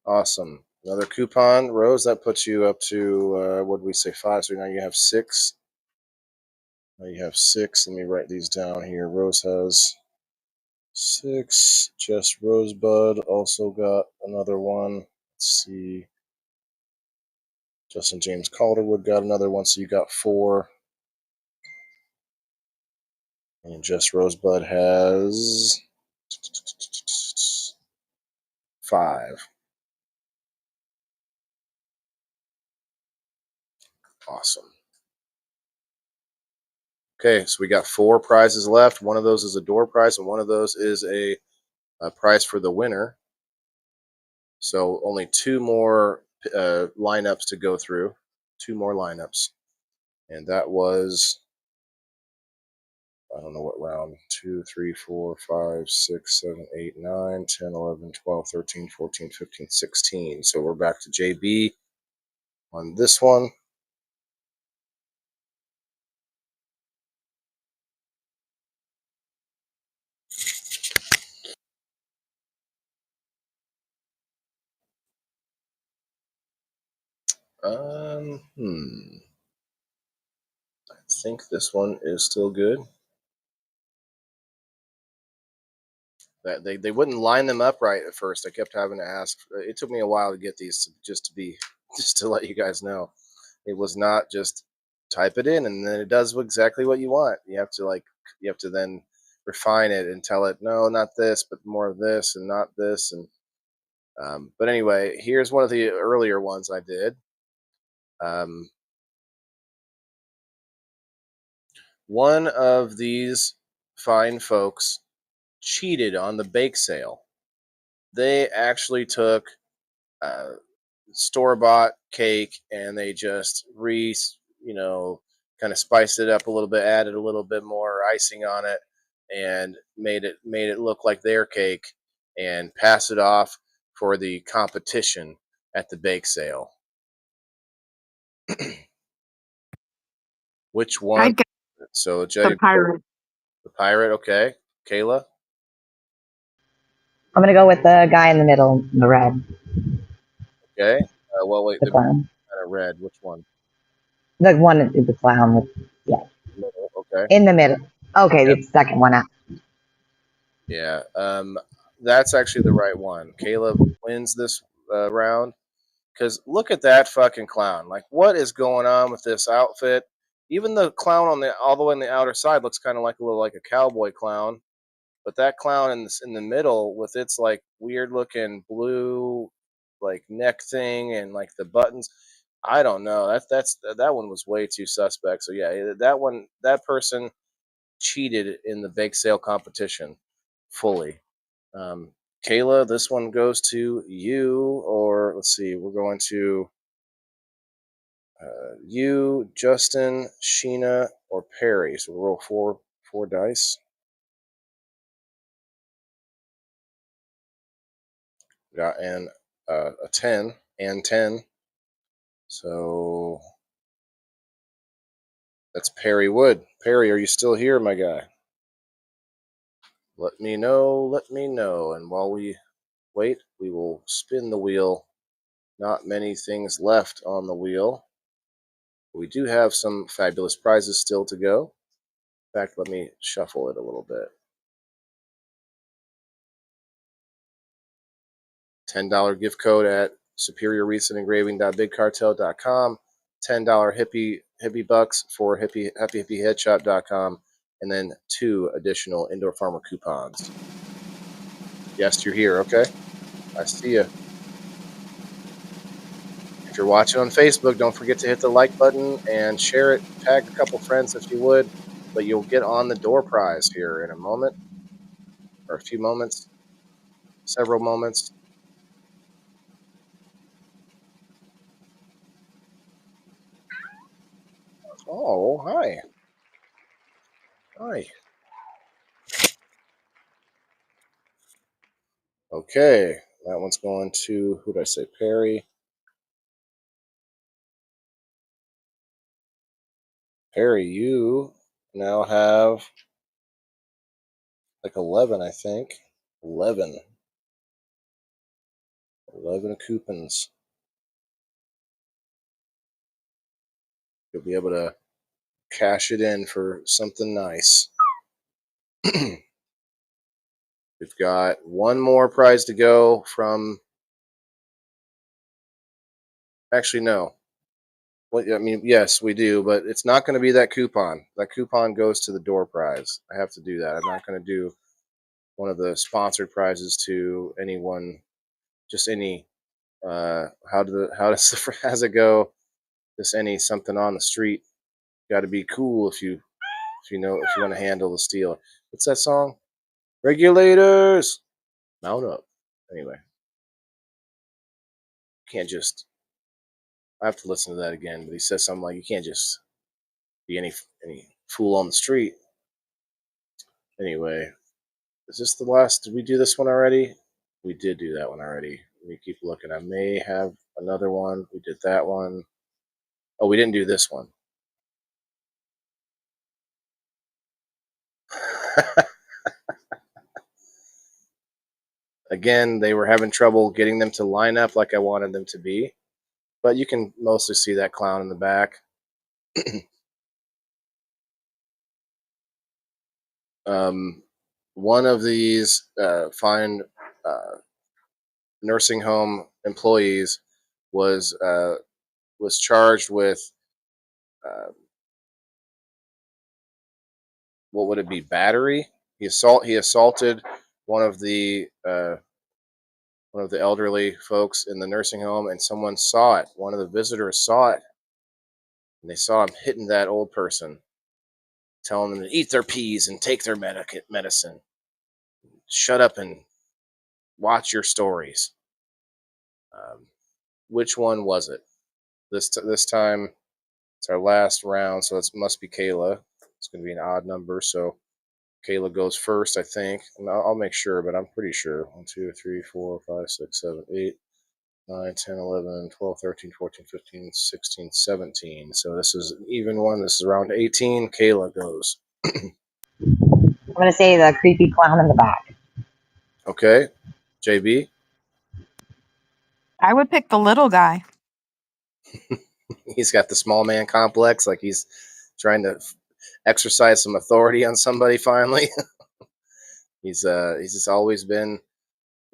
Awesome. Another coupon, Rose, that puts you up to, what did we say, 5? So now you have 6. Now you have 6. Let me write these down here. Rose has 6. Just Rosebud also got another one. Let's see. Justin James Calderwood got another one, so you got 4. And Just Rosebud has 5. Awesome. Okay, so we got 4 prizes left. One of those is a door prize, and one of those is a prize for the winner. So only 2 more lineups to go through. 2 more lineups. And that was, I don't know what round, 2, 3, 4, 5, 6, 7, 8, 9, 10, 11, 12, 13, 14, 15, 16. So we're back to JB on this one. I think this one is still good. That they wouldn't line them up right at first. I kept having to ask. It took me a while to get these just to let you guys know. It was not just type it in and then it does exactly what you want. You have to then refine it and tell it, no, not this, but more of this and not this. And but anyway, here's one of the earlier ones I did. One of these fine folks cheated on the bake sale. They actually took store-bought cake and they just kind of spiced it up a little bit, added a little bit more icing on it, and made it look like their cake, and pass it off for the competition at the bake sale. Which one? I'd go So Jay, the pirate. the pirate. Okay, Kayla. I'm gonna go with the guy in the middle, the red, Okay. Well, wait. the The clown. kind of red. Which one? The one is the clown. Yeah, Middle. Okay. in the middle. Okay, Yep. the second one out. Yeah. That's actually the right one. Kayla wins this round. Because look at that fucking clown. Like, what is going on with this outfit? Even the clown all the way on the outer side looks kind of like a cowboy clown. But that clown in the middle with its like weird looking blue like neck thing and like the buttons, I don't know. That one was way too suspect. So yeah, that person cheated in the bake sale competition fully. Kayla, this one goes to you, or let's see, we're going to you, Justin, Sheena, or Perry. So we'll roll four dice. Got a 10 and 10. So that's Perry Wood. Perry, are you still here, my guy? Let me know. And while we wait, we will spin the wheel. Not many things left on the wheel. We do have some fabulous prizes still to go. In fact, let me shuffle it a little bit. $10 gift code at superiorwreathsandengraving.bigcartel.com. $10 hippie bucks for happyhippieheadshop.com, and then 2 additional Indoor Farmer coupons. Yes, you're here. Okay, I see you. If you're watching on Facebook, don't forget to hit the like button and share it. Tag a couple friends if you would, but you'll get on the door prize here in a moment, or a few moments, several moments. Oh, hi. Hi. Okay, that one's going to, who did I say, Perry? Perry, you now have like 11, I think. 11 coupons. You'll be able to cash it in for something nice. We've got one more prize to go from. Actually, no. Well, I mean, yes, we do, but it's not going to be that coupon. That coupon goes to the door prize. I have to do that. I'm not going to do one of the sponsored prizes to anyone. Just any. How does the how's it go? Just any something on the street. Got to be cool if you want to handle the steel. What's that song? Regulators, mount up. Anyway, can't just. I have to listen to that again. But he says something like, "You can't just be any fool on the street." Anyway, is this the last? Did we do this one already? We did do that one already. Let me keep looking. I may have another one. We did that one. Oh, we didn't do this one. Again, they were having trouble getting them to line up like I wanted them to be. But you can mostly see that clown in the back. One of these fine nursing home employees was charged with what would it be? Battery. He assaulted one of the elderly folks in the nursing home, and someone saw it. One of the visitors saw it, and they saw him hitting that old person, telling them to eat their peas and take their medicine. Shut up and watch your stories. Which one was it? This time it's our last round, so it must be Kayla. It's going to be an odd number, so Kayla goes first, I think. And I'll make sure, but I'm pretty sure. 1, 2, 3, 4, 5, 6, 7, 8, 9, 10, 11, 12, 13, 14, 15, 16, 17. So this is an even one. This is round 18. Kayla goes. I'm going to say the creepy clown in the back. Okay. JB? I would pick the little guy. He's got the small man complex, like he's trying to exercise some authority on somebody finally. He's just always been,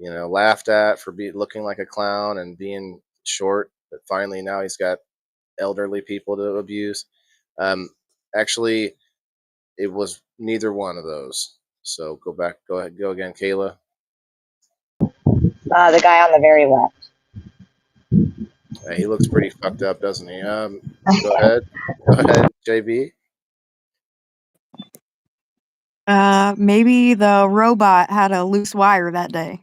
laughed at for looking like a clown and being short, but finally now he's got elderly people to abuse. Actually, it was neither one of those. So go ahead, go again, Kayla. The guy on the very left. He looks pretty fucked up, doesn't he? Go ahead, JB. Maybe the robot had a loose wire that day.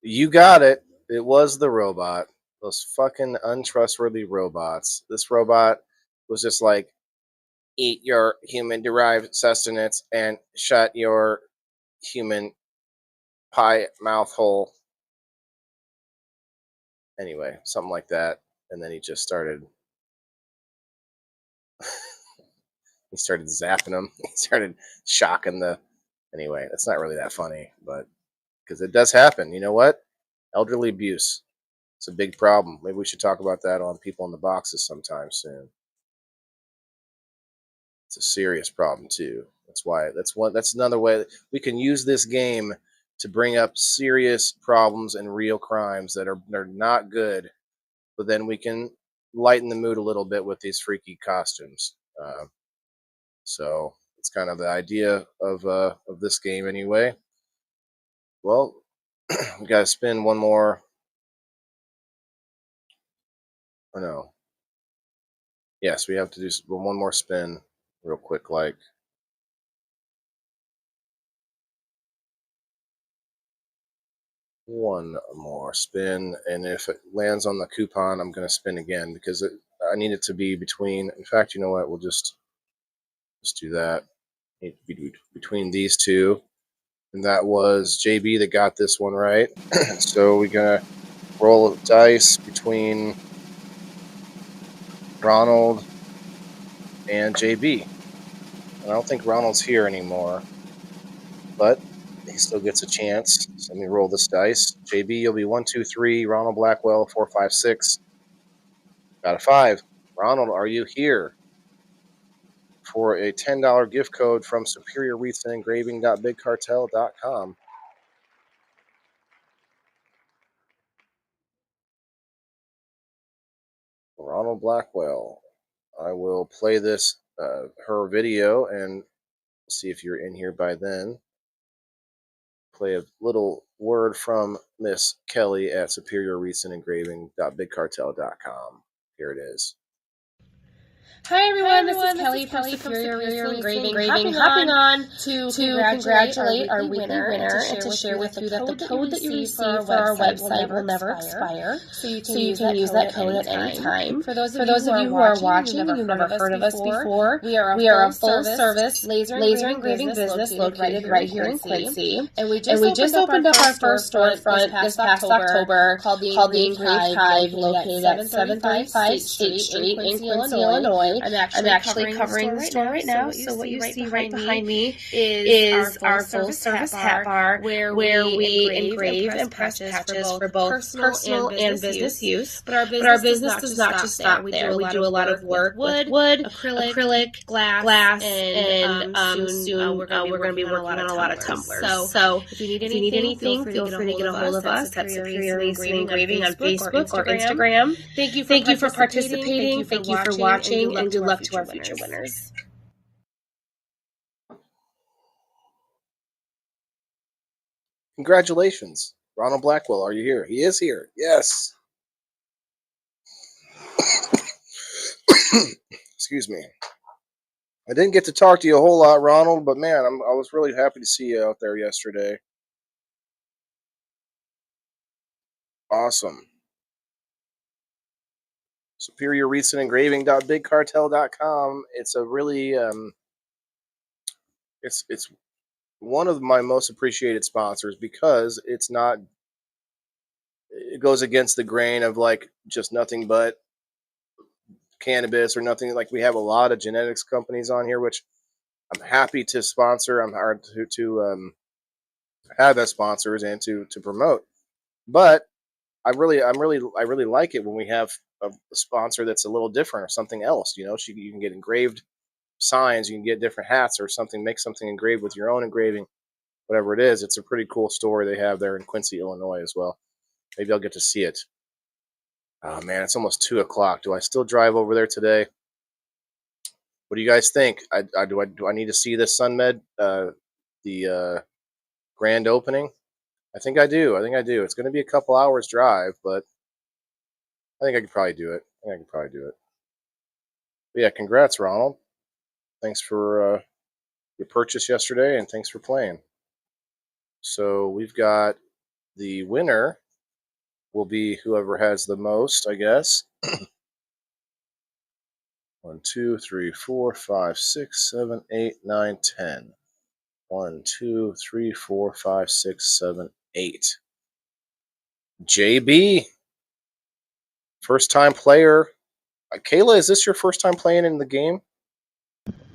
You got it. It was the robot. Those fucking untrustworthy robots. This robot was just like, eat your human-derived sustenance and shut your human pie mouth hole. Anyway, something like that. And then he just started he started zapping them. He started shocking the. Anyway, that's not really that funny, but because it does happen. You know what? Elderly abuse. It's a big problem. Maybe we should talk about that on People in the Boxes sometime soon. It's a serious problem too. That's another way we can use this game to bring up serious problems and real crimes that are not good, but then we can lighten the mood a little bit with these freaky costumes. So it's kind of the idea of this game anyway. Well, we got to spin one more. Or no. Yes, we have to do one more spin real quick, like. One more spin, and if it lands on the coupon, I'm going to spin again because I need it to be between. In fact, you know what? We'll just do that. Need to be between these two, and that was JB that got this one right. So we're gonna roll a dice between Ronald and JB. And I don't think Ronald's here anymore, but he still gets a chance. So let me roll this dice. JB, you'll be 1, 2, 3. Ronald Blackwell, 4, 5, 6. Got a 5. Ronald, are you here? For a $10 gift code from Superior Wreaths and Engraving.BigCartel.com. Ronald Blackwell. I will play this, her video, and see if you're in here by then. Play a little word from Miss Kelly at superiorrecentengraving.bigcartel.com. Here it is. Hi everyone, this is Kelly from Superior Recent Engraving, hopping on to congratulate our weekly winner and to share with you that the code that you receive for our website will never expire. So you can use that code at any time. For those of you who are watching and you've never heard of us before, we are a full service laser engraving business located right here in Quincy. And we just opened up our first storefront this past October called the Engraved Hive, located at 735 State Street in Quincy, Illinois. I'm actually covering the store right now. So what you see right behind me is our full service hat bar where we engrave and press patches for both personal and business use. But our business does not just stop there. We do a lot of work with wood, acrylic, glass, and soon we're going to be working on a lot of tumblers. So if you need anything, feel free to get a hold of us at Superior Recent Engraving on Facebook or Instagram. Thank you for participating. Thank you for watching. And good luck to our future winners. Congratulations, Ronald Blackwell. Are you here? He is here. Yes. Excuse me. I didn't get to talk to you a whole lot, Ronald, but man, I was really happy to see you out there yesterday. Awesome. Superior Recent Engraving.bigcartel.com. It's a really it's one of my most appreciated sponsors because it goes against the grain of like just nothing but cannabis or nothing. Like we have a lot of genetics companies on here, which I'm happy to sponsor. I'm hard to have as sponsors and to promote. But I really like it when we have a sponsor that's a little different or something else. You know, you can get engraved signs, you can get different hats or something, make something engraved with your own engraving, whatever it is. It's a pretty cool store they have there in Quincy, Illinois as well. Maybe I'll get to see it. Oh man, it's almost 2:00. Do I still drive over there today? What do you guys think? Do I need to see this SunMed, the grand opening? I think I do. It's going to be a couple hours drive, but I think I could probably do it. But yeah, congrats, Ronald. Thanks for your purchase yesterday, and thanks for playing. So we've got the winner will be whoever has the most, I guess. 1, 2, 3, 4, 5, 6, 7, 8, 9, 10. 1, 2, 3, 4, 5, 6, 7, 8. JB, first time player. Kayla, is this your first time playing in the game?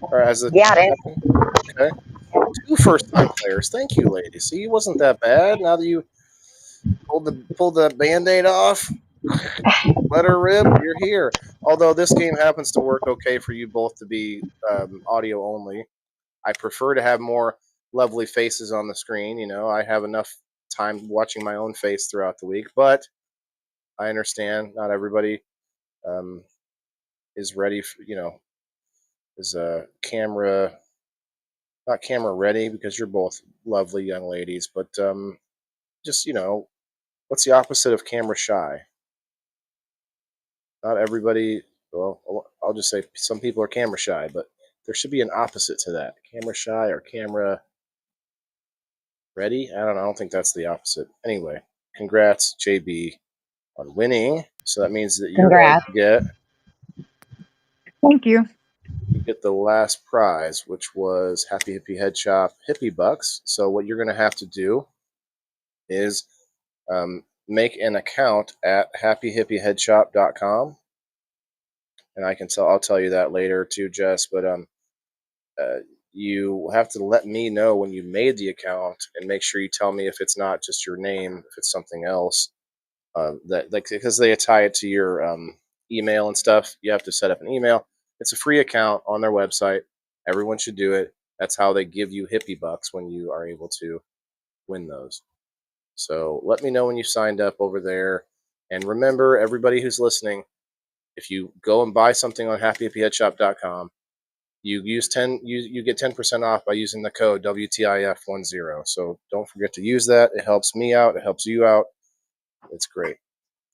Or as a Yeah, it is. Okay. 2 first time players. Thank you, lady. See, it wasn't that bad. Now that you pulled the band-aid off, let her rip, you're here. Although this game happens to work okay for you both to be audio only. I prefer to have more lovely faces on the screen. You know, I have enough time watching my own face throughout the week, but I understand not everybody is ready for, is not camera ready, because you're both lovely young ladies, but just, what's the opposite of camera shy? Not everybody, well, I'll just say some people are camera shy, but there should be an opposite to that. Camera shy or camera ready? I don't know. I don't think that's the opposite. Anyway, congrats, JB, on winning. So that means that you're going to get... Thank you. You get the last prize, which was Happy Hippie Head Shop Hippie Bucks. So what you're going to have to do is make an account at happyhippieheadshop.com. And I'll tell you that later too, Jess, but you have to let me know when you made the account, and make sure you tell me if it's not just your name, if it's something else. Because they tie it to your email and stuff. You have to set up an email. It's a free account on their website. Everyone should do it. That's how they give you hippie bucks when you are able to win those. So let me know when you signed up over there. And remember, everybody who's listening, if you go and buy something on happyhippieheadshop.com, you get 10% off by using the code WTIF10. So don't forget to use that. It helps me out. It helps you out. It's great.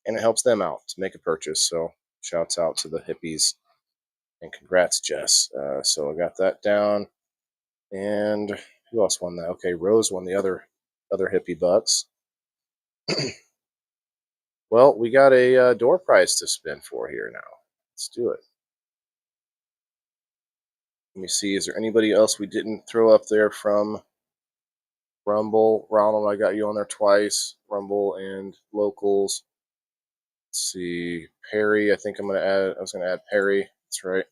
And it helps them out to make a purchase. So shouts out to the hippies. And congrats, Jess. So I got that down. And who else won that? Okay, Rose won the other hippie bucks. Well, we got a door prize to spin for here now. Let's do it. Let me see. Is there anybody else we didn't throw up there from Rumble? Ronald, I got you on there twice. Rumble and locals. Let's see. Perry, I think I was going to add Perry. That's right.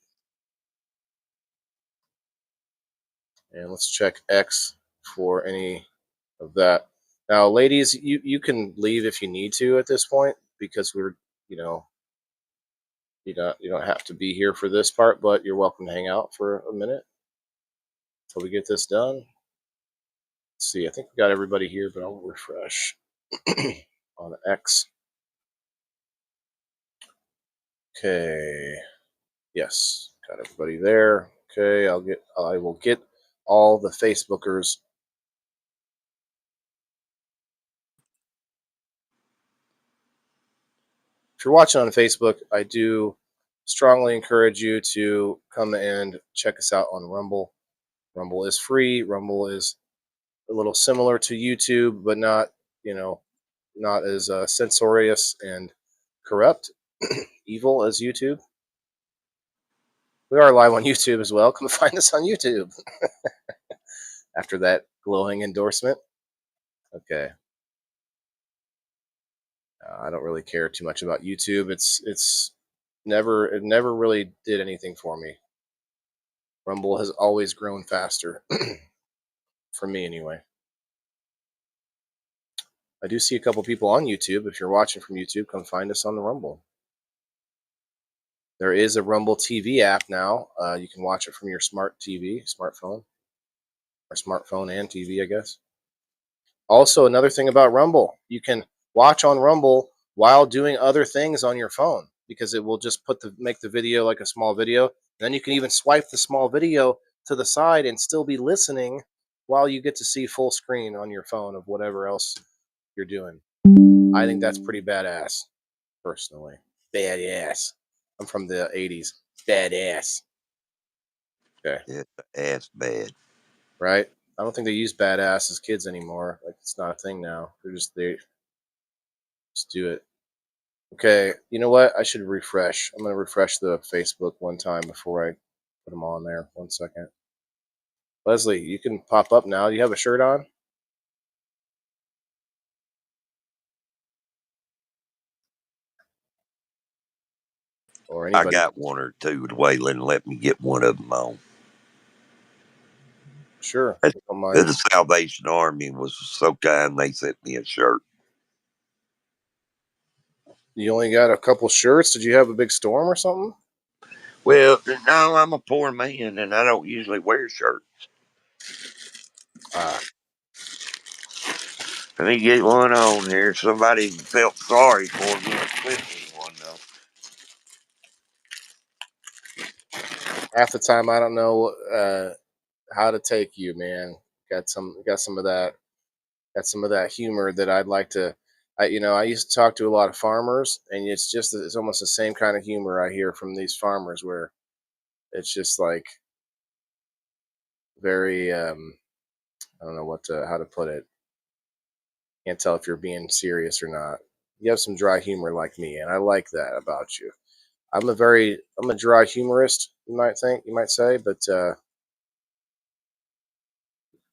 And let's check X for any of that. Now, ladies, you can leave if you need to at this point, because we're, you don't have to be here for this part, but you're welcome to hang out for a minute until we get this done. Let's see. I think we got everybody here, but I'll refresh on X. Okay. Yes, got everybody there. Okay, I will get all the Facebookers. If you're watching on Facebook, I do strongly encourage you to come and check us out on Rumble. Rumble is free. Rumble is a little similar to YouTube, but not as censorious and corrupt, evil as YouTube. We are live on YouTube as well. Come find us on YouTube. After that glowing endorsement. Okay. I don't really care too much about YouTube. It never really did anything for me. Rumble has always grown faster. For me anyway. I do see a couple people on YouTube. If you're watching from YouTube, come find us on the Rumble. There is a Rumble TV app now. You can watch it from your smartphone, or smartphone and TV, I guess. Also, another thing about Rumble, you can watch on Rumble while doing other things on your phone, because it will just make the video like a small video. Then you can even swipe the small video to the side and still be listening while you get to see full screen on your phone of whatever else you're doing. I think that's pretty badass, personally. Badass. I'm from the 80s. Badass. Okay. Yeah, ass bad. Right? I don't think they use badass as kids anymore. Like, it's not a thing now. They just do it. Okay, you know what? I should refresh. I'm going to refresh the Facebook one time before I put them on there. 1 second. Leslie, you can pop up now. You have a shirt on? Or anybody? I got one or two. Waylon let me get one of them on. Sure. The Salvation Army was so kind, they sent me a shirt. You only got a couple shirts? Did you have a big storm or something? Well, no, I'm a poor man, and I don't usually wear shirts. Let me get one on here. Somebody felt sorry for me and sent me one, though. Half the time, I don't know how to take you, man. Got some of that. Got some of that humor that I'd like to. I used to talk to a lot of farmers, and it's almost the same kind of humor I hear from these farmers, where it's just like very I don't know how to put it. Can't tell if you're being serious or not. You have some dry humor like me, and I like that about you. I'm a dry humorist, you might say, but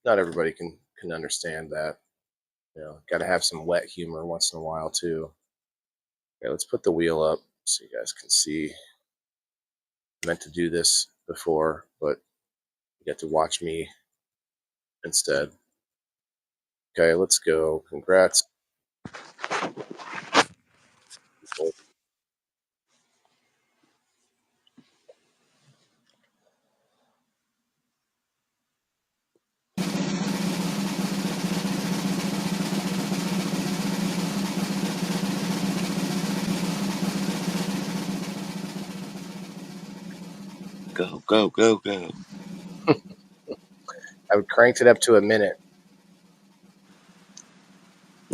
not everybody can understand that. Got to have some wet humor once in a while too. Okay, let's put the wheel up so you guys can see. I meant to do this before, but you get to watch me instead. Okay, let's go. Congrats. go, go, go. I cranked it up to a minute.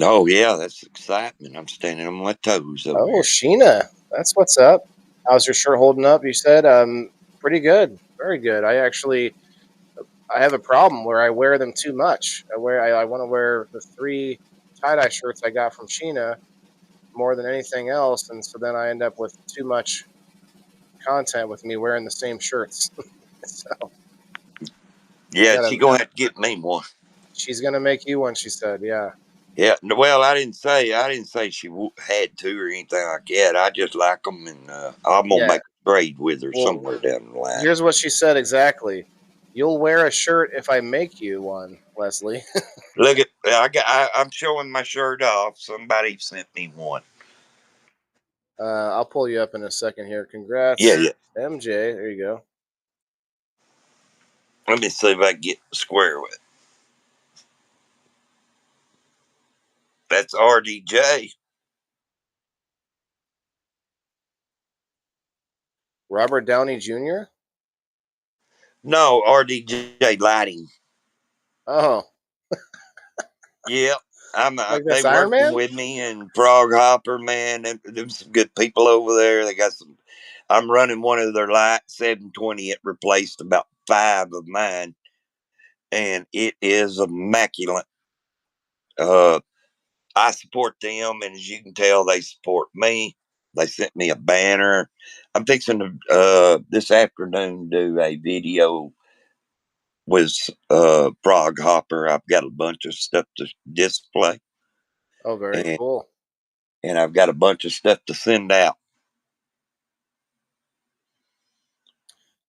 Oh, yeah, that's excitement. I'm standing on my toes over Oh, here. Sheena, that's what's up. How's your shirt holding up? You said pretty good, very good. I have a problem where I wear them too much. I want to wear the 3 tie-dye shirts I got from Sheena more than anything else, and so then I end up with too much content with me wearing the same shirts. So Yeah, she's going to have to get me one. She's gonna make you one, she said. Yeah. Yeah, well, I didn't say she had to or anything like that. I just like them, and I'm gonna make a trade with her somewhere down the line. Here's what she said exactly. You'll wear a shirt if I make you one, Leslie. Look at I'm showing my shirt off. Somebody sent me one. I'll pull you up in a second here. Congrats, Yeah. MJ. There you go. Let me see if I can get square with it. That's RDJ. Robert Downey Jr.? No, RDJ Lighting. Oh. Yeah. They working with me, and Frog Hopper, man. There's some good people over there. They got some. I'm running one of their light 720. It replaced about 5 of mine, and it is immaculate. I support them, and as you can tell, they support me. They sent me a banner. I'm fixing to this afternoon do a video with Frog Hopper. I've got a bunch of stuff to display. Oh, very cool. And I've got a bunch of stuff to send out.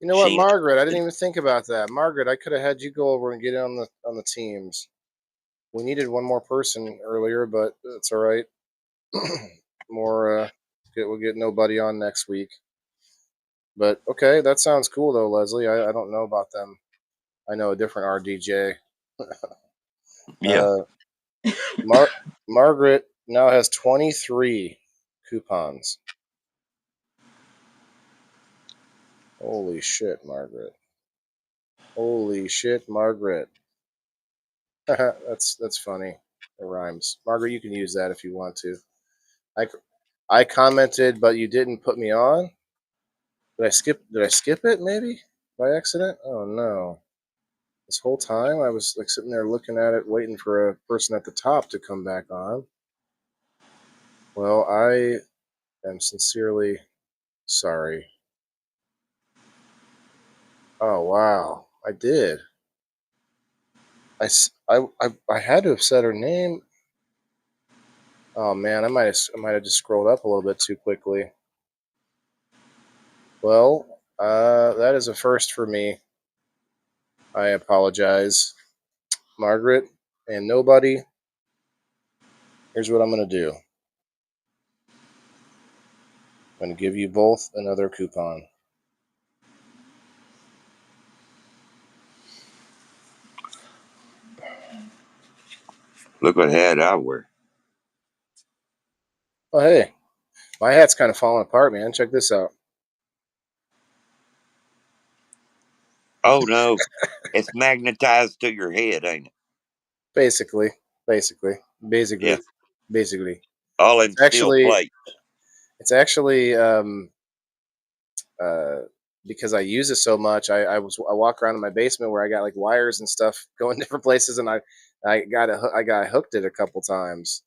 You know what, Margaret? I didn't even think about that. Margaret, I could have had you go over and get on the teams. We needed one more person earlier, but it's all right. We'll get nobody on next week. But okay, that sounds cool though, Leslie. I don't know about them. I know a different RDJ. Yeah. Margaret now has 23 coupons. Holy shit, Margaret. Holy shit, Margaret. That's funny. It rhymes. Margaret, you can use that if you want to. I commented, but you didn't put me on. Did I skip it maybe by accident? Oh no. This whole time I was like sitting there looking at it, waiting for a person at the top to come back on. Well, I am sincerely sorry. Oh wow, I did. I had to have said her name. Oh man, I might have just scrolled up a little bit too quickly. Well, that is a first for me. I apologize, Margaret and nobody. Here's what I'm gonna do. I'm gonna give you both another coupon. Look what hat I wear. Oh hey, my hat's kind of falling apart, man. Check this out. Oh no, it's magnetized to your head, ain't it? Basically. Yeah. Basically. All in steel plate. It's actually because I use it so much. I walk around in my basement where I got like wires and stuff going different places, and I got hooked it a couple times,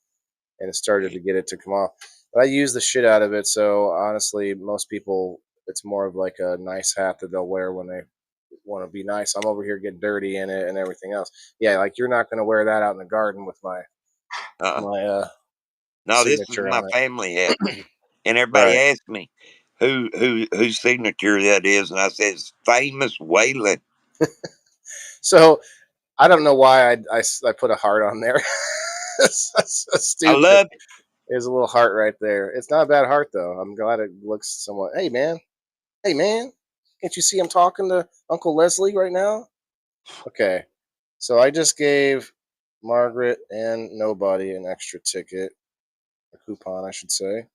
and it started to get it to come off. But I use the shit out of it. So honestly, most people, it's more of like a nice hat that they'll wear when they want to be nice. I'm over here getting dirty in it and everything else. Yeah, like you're not going to wear that out in the garden with my no, this is my family hat, and everybody asked me whose signature that is, and I said it's famous Waylon. So I don't know why I put a heart on there. So stupid. I love it. There's a little heart right there. It's not a bad heart though. I'm glad it looks somewhat. Hey man, can't you see I'm talking to Uncle Leslie right now? Okay, so I just gave Margaret and nobody an extra ticket, a coupon, I should say.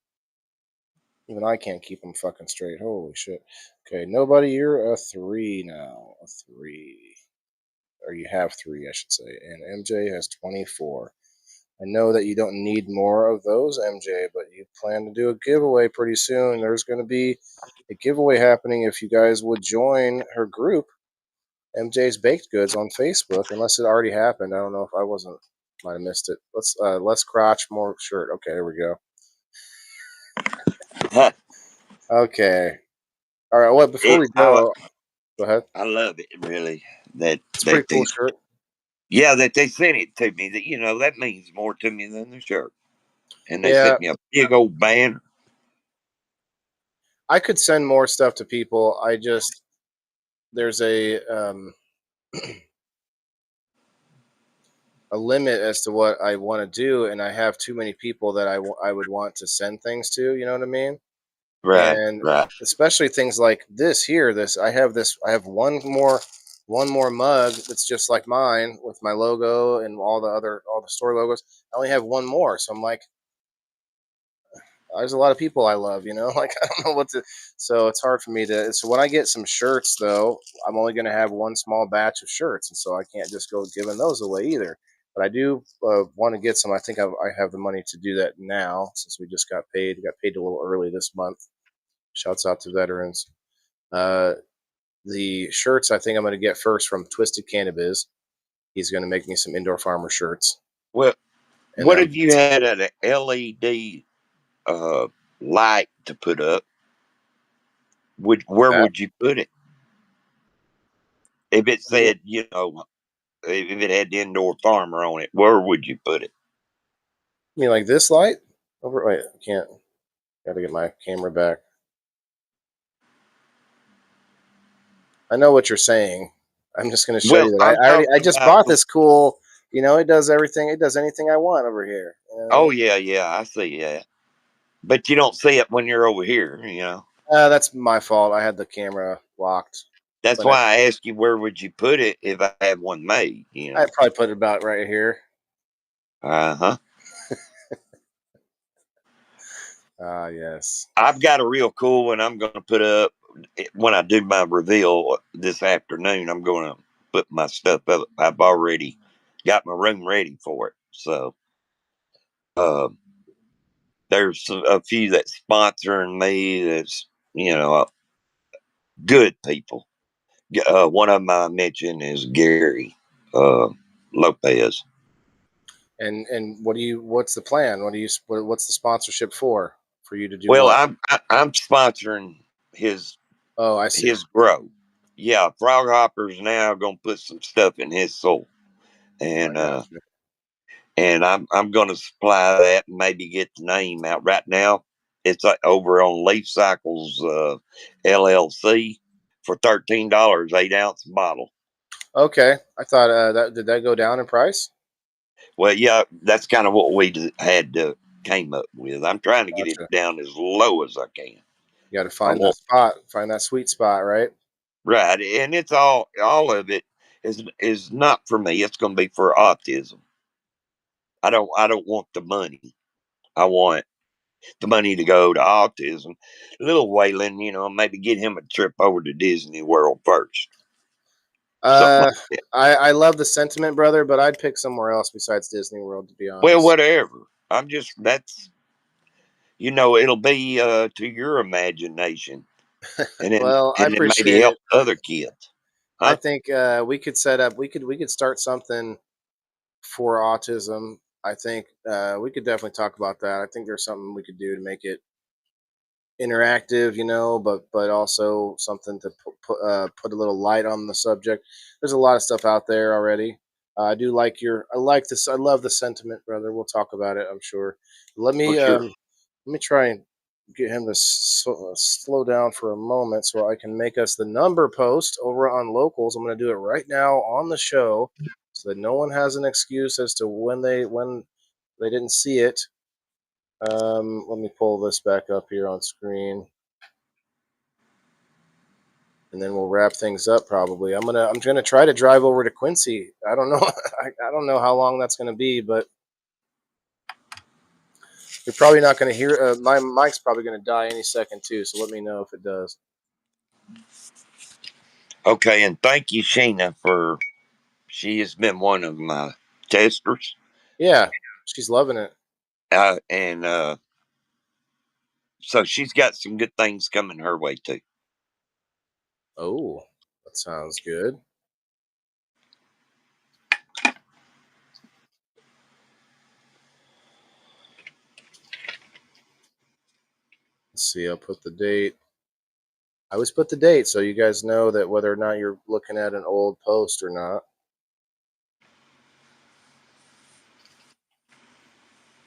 Even I can't keep them fucking straight. Holy shit. Okay, nobody, you're a 3 now. A 3. Or you have 3, I should say. And MJ has 24. I know that you don't need more of those, MJ, but you plan to do a giveaway pretty soon. There's going to be a giveaway happening if you guys would join her group, MJ's Baked Goods, on Facebook. Unless it already happened. I don't know if I wasn't. Might have missed it. Less crotch, more shirt. Okay, there we go. Okay. All right. Well, before we go ahead. I love it, really. That It's a pretty cool shirt. Yeah, that they sent it to me. That, you know, that means more to me than the shirt. And they Yeah. sent me a big old banner. I could send more stuff to people. There's a a limit as to what I want to do, and I have too many people that I would want to send things to. You know what I mean? Right. And right. especially things like this here. I have one more mug that's just like mine with my logo and all the store logos. I only have one more, so I'm like, there's a lot of people I love, you know, like I don't know what to, so it's hard for me to, so when I get some shirts though, I'm only going to have one small batch of shirts. And so I can't just go giving those away either, but I do want to get some. I think I have the money to do that now since we just got paid a little early this month. Shouts out to veterans. The shirts I think I'm going to get first from Twisted Cannabis. He's going to make me some Indoor Farmer shirts. Well, and what if you had an LED light to put up? Where would you put it? If it said, you know, if it had the Indoor Farmer on it, where would you put it? You mean like this light? Wait, I can't. Got to get my camera back. I know what you're saying. I'm just going to show you that I just bought this cool. You know, it does everything. It does anything I want over here. You know? Oh yeah, I see that. But you don't see it when you're over here, you know. That's my fault. I had the camera locked. That's why I asked you where would you put it if I had one made. You know, I'd probably put it about right here. Yes. I've got a real cool one I'm going to put up when I do my reveal this afternoon. I'm going to put my stuff up. I've already got my room ready for it. So there's a few that's sponsoring me. That's, you know, good people. One of them I mentioned is Gary Lopez. And what's the plan? What's the sponsorship for you to do? Well, I'm sponsoring his his grow. Yeah, Frog Hopper's now going to put some stuff in his soul, and I'm going to supply that and maybe get the name out. Right now, it's over on Leaf Cycles LLC for $13, 8-ounce bottle. Okay, I thought did that go down in price? Well, yeah, that's kind of what we came up with. I'm trying to get it down as low as I can. You got to find that sweet spot, right? Right, and it's all of it is not for me. It's going to be for autism. I don't want the money. I want the money to go to autism. Little Waylon, you know, maybe get him a trip over to Disney World first. I love the sentiment, brother, but I'd pick somewhere else besides Disney World, to be honest. Well, whatever. That's, you know, it'll be to your imagination, and then, I appreciate maybe help other kids. Huh? I think we could set up. We could start something for autism. I think we could definitely talk about that. I think there's something we could do to make it interactive, you know, but also something to put a little light on the subject. There's a lot of stuff out there already. I love the sentiment, brother. We'll talk about it, I'm sure. Let me try and get him to slow down for a moment so I can make us the number post over on Locals. I'm going to do it right now on the show so that no one has an excuse as to when they didn't see it. Let me pull this back up here on screen, and then we'll wrap things up. Probably, I'm gonna try to drive over to Quincy. I don't know. I don't know how long that's gonna be, but You're probably not going to hear. My mic's probably going to die any second too. So let me know if it does. Okay, and thank you, Sheena, for she has been one of my testers. Yeah, she's loving it. And so she's got some good things coming her way too. Oh, that sounds good. Let's see, I'll put the date. I always put the date so you guys know that whether or not you're looking at an old post or not.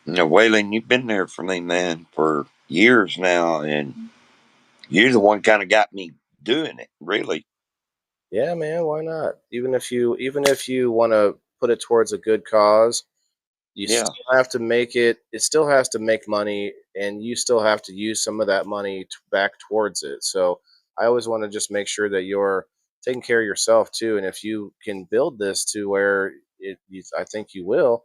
Now, Waylon, you've been there for me, man, for years now, and you're the one kind of got me doing it, really. Yeah, man, why not? Even if you want to put it towards a good cause, you still have to make it. It still has to make money, and you still have to use some of that money back towards it. So I always want to just make sure that you're taking care of yourself too. And if you can build this to where I think you will.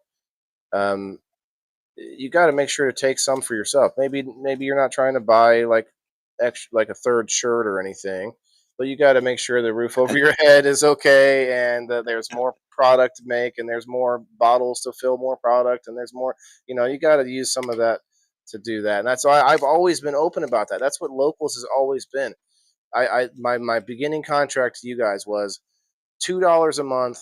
You got to make sure to take some for yourself. Maybe you're not trying to buy like extra, like a third shirt or anything, but you got to make sure the roof over your head is okay, and there's more product to make, and there's more bottles to fill more product, and there's more. You got to use some of that to do that, and that's why I've always been open about that. That's what Locals has always been. My beginning contract to you guys was $2 a month.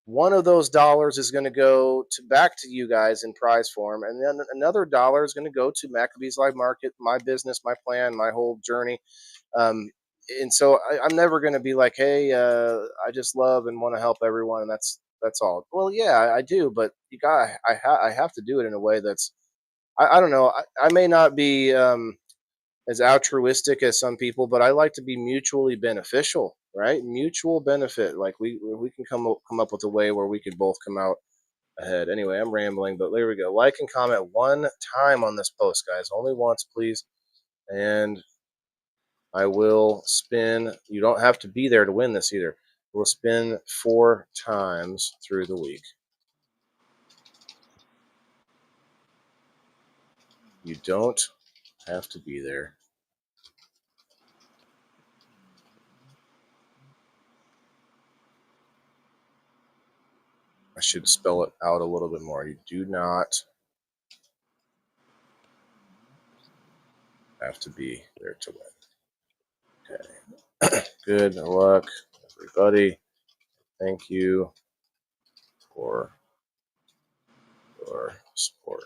One of those dollars is going to go back to you guys in prize form, and then another dollar is going to go to Maccabees Live Market, my business, my plan, my whole journey. And so I'm never going to be like, hey, I just love and want to help everyone, and that's all. Well, yeah, I do, but I have to do it in a way that's I don't know. I may not be as altruistic as some people, but I like to be mutually beneficial, right? Mutual benefit. Like we can come up with a way where we could both come out ahead. Anyway, I'm rambling, but there we go. Like and comment one time on this post, guys. Only once, please. And I will spin. You don't have to be there to win this either. We'll spin 4 times through the week. You don't have to be there. I should spell it out a little bit more. You do not have to be there to win. Okay. Good luck, everybody. Thank you for your support.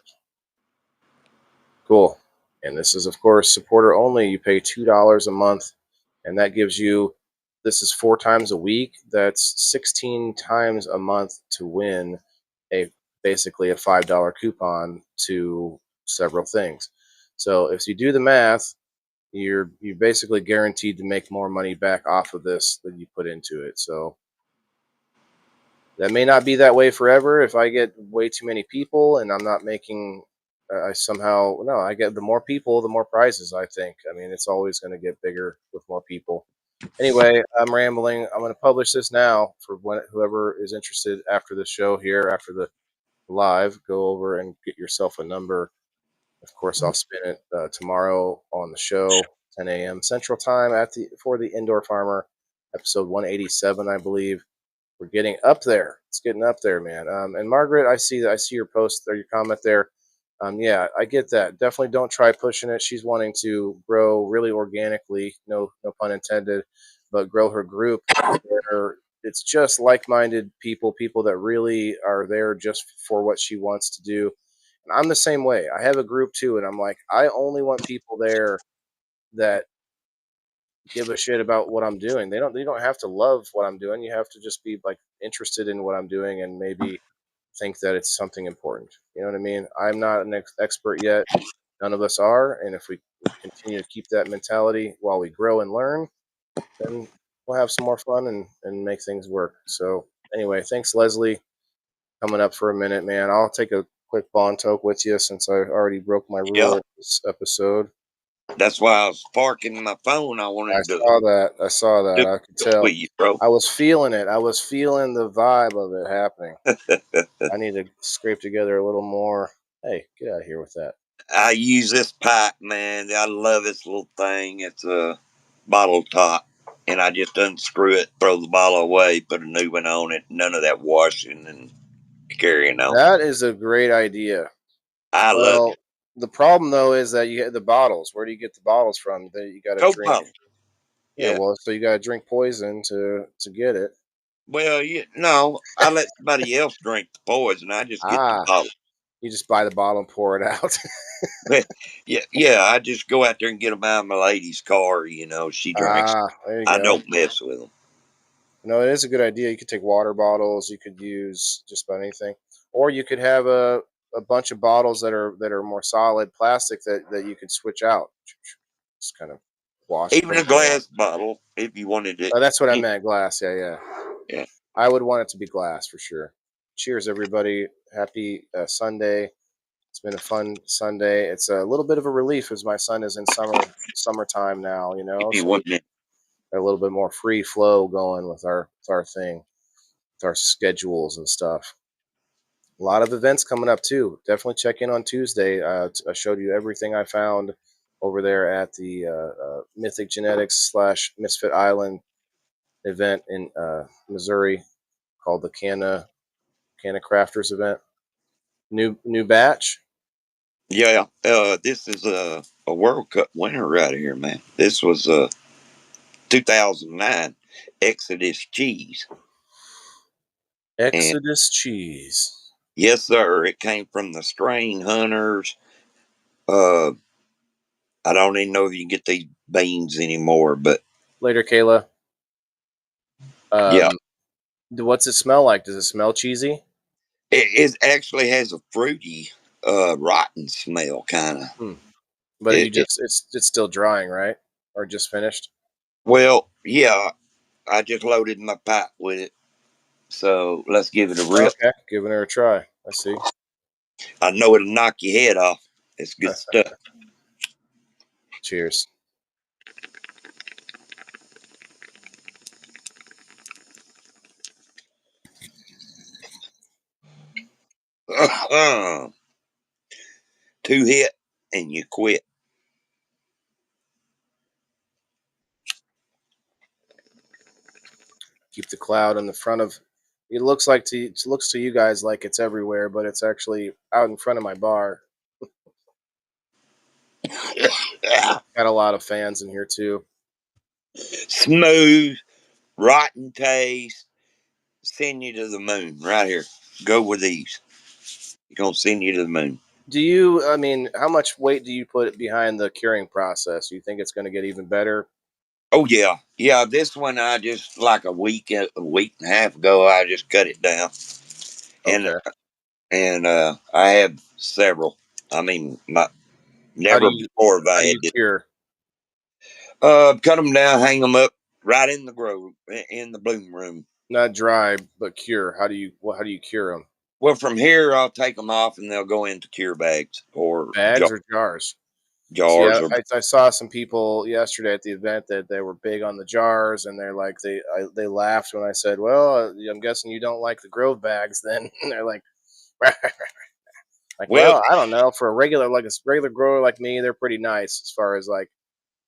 Cool. And this is, of course, supporter only. You pay $2 a month, and that gives you, this is 4 times a week. That's 16 times a month to win basically a $5 coupon to several things. So if you do the math, you're basically guaranteed to make more money back off of this than you put into it. So that may not be that way forever. If I get way too many people and I'm not making, I get the more people, the more prizes, I think. I mean, it's always going to get bigger with more people. Anyway, I'm rambling. I'm going to publish this now for whoever is interested after the show here, after the live. Go over and get yourself a number. Of course, I'll spin it tomorrow on the show, 10 a.m. Central Time for the Indoor Farmer, episode 187, I believe. We're getting up there. It's getting up there, man. And Margaret, I see your post or your comment there. Yeah, I get that. Definitely don't try pushing it. She's wanting to grow really organically, no pun intended, but grow her group. It's just like-minded people that really are there just for what she wants to do. And I'm the same way. I have a group too, and I'm like, I only want people there that give a shit about what I'm doing. They don't have to love what I'm doing. You have to just be like interested in what I'm doing and maybe think that it's something important. You know what I mean? I'm not an expert yet. None of us are. And if we continue to keep that mentality while we grow and learn, then we'll have some more fun and make things work. So anyway, thanks, Leslie. Coming up for a minute, man. I'll take a quick bond toke with you since I already broke my rule this episode. That's why I was parking my phone. I saw that. I could tell. You, bro. I was feeling it. I was feeling the vibe of it happening. I need to scrape together a little more. Hey, get out of here with that. I use this pipe, man. I love this little thing. It's a bottle top, and I just unscrew it, throw the bottle away, put a new one on it. None of that washing and carrying on. That is a great idea. I love Well, it. the problem though is that you get the bottles. Where do you get the bottles from? That you got to Coke drink. bottle. Yeah, Yeah. well, so you got to drink poison to get it. Well, no, I let somebody else drink the poison. I just get the bottle. You just buy the bottle and pour it out. Yeah. I just go out there and get them out of my lady's car. She drinks. There you I go. don't mess with them. No, it is a good idea. You could take water bottles. You could use just about anything, or you could have a bunch of bottles that are more solid plastic that you could switch out. Just kind of wash. Even a glass bottle, if you wanted it. Oh, that's what I meant. Glass. Yeah. I would want it to be glass for sure. Cheers, everybody. Happy Sunday. It's been a fun Sunday. It's a little bit of a relief as my son is in summertime now, so a little bit more free flow going with our thing, with our schedules and stuff. A lot of events coming up too. Definitely check in on Tuesday. I showed you everything I found over there at the Mythic Genetics / Misfit Island event in Missouri called the Canna Crafters event. New batch. Yeah, this is a World Cup winner right here, man. This was 2009 Exodus cheese. Exodus cheese. Yes, sir. It came from the Strain Hunters. I don't even know if you can get these beans anymore, but later, Kayla. Yeah. What's it smell like? Does it smell cheesy? It actually has a fruity, rotten smell, kind of. But it's still drying, right? Or just finished? Well, yeah. I just loaded my pipe with it, so let's give it a rip. Okay, giving her a try. Let's see. I know it'll knock your head off. It's good stuff. Cheers. Two hit and you quit. Keep the cloud in the front of. It looks to you guys like it's everywhere, but it's actually out in front of my bar. Got a lot of fans in here too. Smooth, rotten taste. Send you to the moon right here. Go with these. You're gonna send you to the moon. How much weight do you put behind the curing process? Do you think it's going to get even better? Oh yeah. This one I just like a week and a half ago. I just cut it down, and I have several. Never before have I had to cure. Cut them down, hang them up right in the grove in the bloom room. Not dry, but cure. How do you cure them? Well, from here I'll take them off and they'll go into cure bags or jars. Jars. See, I saw some people yesterday at the event that they were big on the jars, and they're like they laughed when I said, "Well, I'm guessing you don't like the Grove bags." Then and they're like, well, I don't know. For a regular grower like me, they're pretty nice as far as like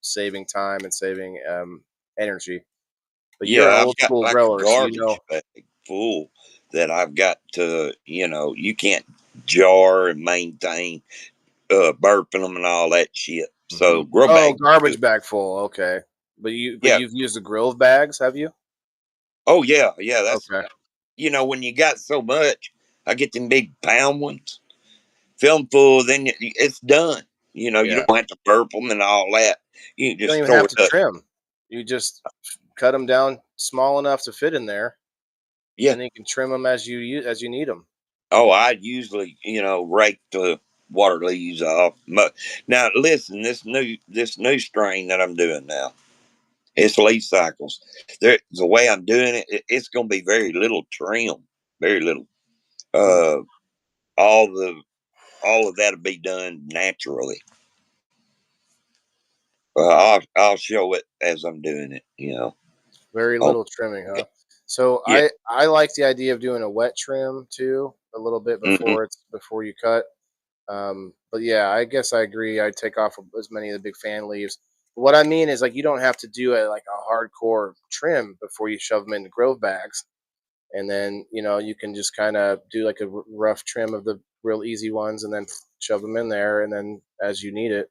saving time and saving energy. But you're an old school grower, so you know. Bag full that I've got to, you can't jar and maintain burping them and all that shit. So grow bag. Garbage bag full. Okay, but you've used the Grove bags, have you? Oh yeah. That's okay. When you got so much, I get them big pound ones, fill them full, then it's done. You don't have to burp them and all that. You can just don't even have to trim. You just cut them down small enough to fit in there. Yeah, and you can trim them as you need them. Oh, I usually, rake the water leaves off. Now, listen, this new strain that I'm doing now, it's leaf cycles. The way I'm doing it, it's going to be very little trim, very little. All of that'll be done naturally. I'll show it as I'm doing it. Very little trimming, huh? So I like the idea of doing a wet trim too, a little bit before you cut. But yeah, I guess I agree. I'd take off as many of the big fan leaves. What I mean is, like, you don't have to do a hardcore trim before you shove them into grove bags, and then you can just kind of do like a rough trim of the real easy ones, and then shove them in there, and then as you need it.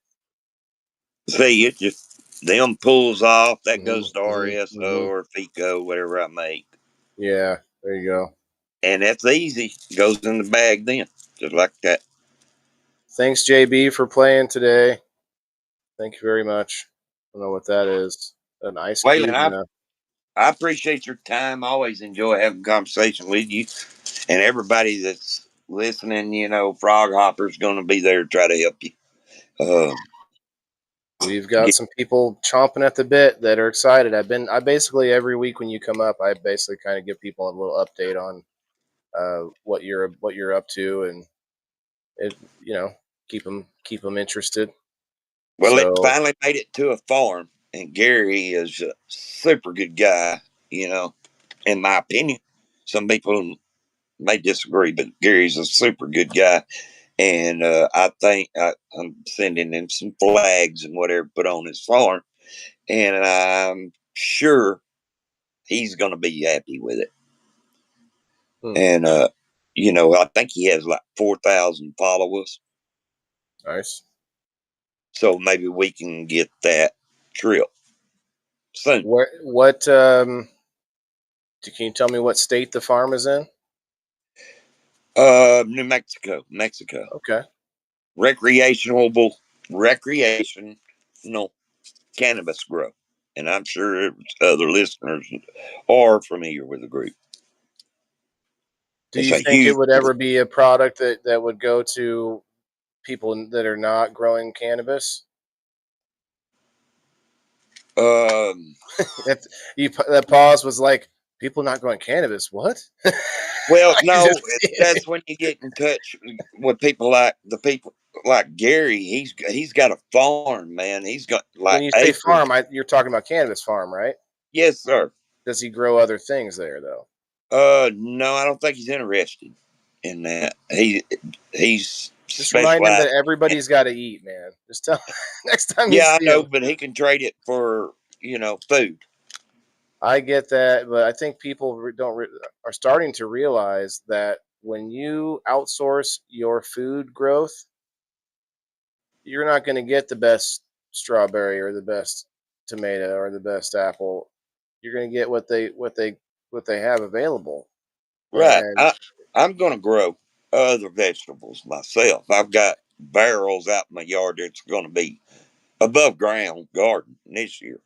See, it just them pulls off. That Mhm, goes to mhm, RSO mhm. or FICO, whatever I make. Yeah, there you go. And that's easy. Goes in the bag then, just like that. Thanks, JB, for playing today. Thank you very much. I don't know what that is. An ice Waylon, cube and a I appreciate your time. I always enjoy having conversation with you. And everybody that's listening, Frog Hopper's going to be there to try to help you. We've got Get, some people chomping at the bit that are excited. I basically every week when you come up, I basically kind of give people a little update on what you're up to, and it keep them interested. well, it So finally made it to a farm, and Gary is a super good guy, in my opinion. Some people may disagree, but Gary's a super good guy. And I think I'm sending him some flags and whatever put on his farm. And I'm sure he's going to be happy with it. And, I think he has like 4,000 followers. nice. So maybe we can get that trip soon. What can you tell me what state the farm is in? New Mexico. Okay. Recreational cannabis grow. And I'm sure other listeners are familiar with the group. Do It's you a think it huge would ever be a product that would go to people that are not growing cannabis? That pause was like, people not growing cannabis. What? Well, I could no, just see it. that's when you get in touch with people like Gary. He's got a farm, man. He's got When like you say acres. farm, you're talking about cannabis farm, right? Yes, sir. Does he grow other things there though? No, I don't think he's interested in that. He's Just remind him that specialized. everybody's got to eat, man. Just tell next time you Yeah, I see know, him. but he can trade it for food. I get that, but I think people are starting to realize that when you outsource your food growth, you're not going to get the best strawberry or the best tomato or the best apple. You're going to get what they have available. Right. And I'm going to grow other vegetables myself. I've got barrels out in my yard that's going to be above ground garden this year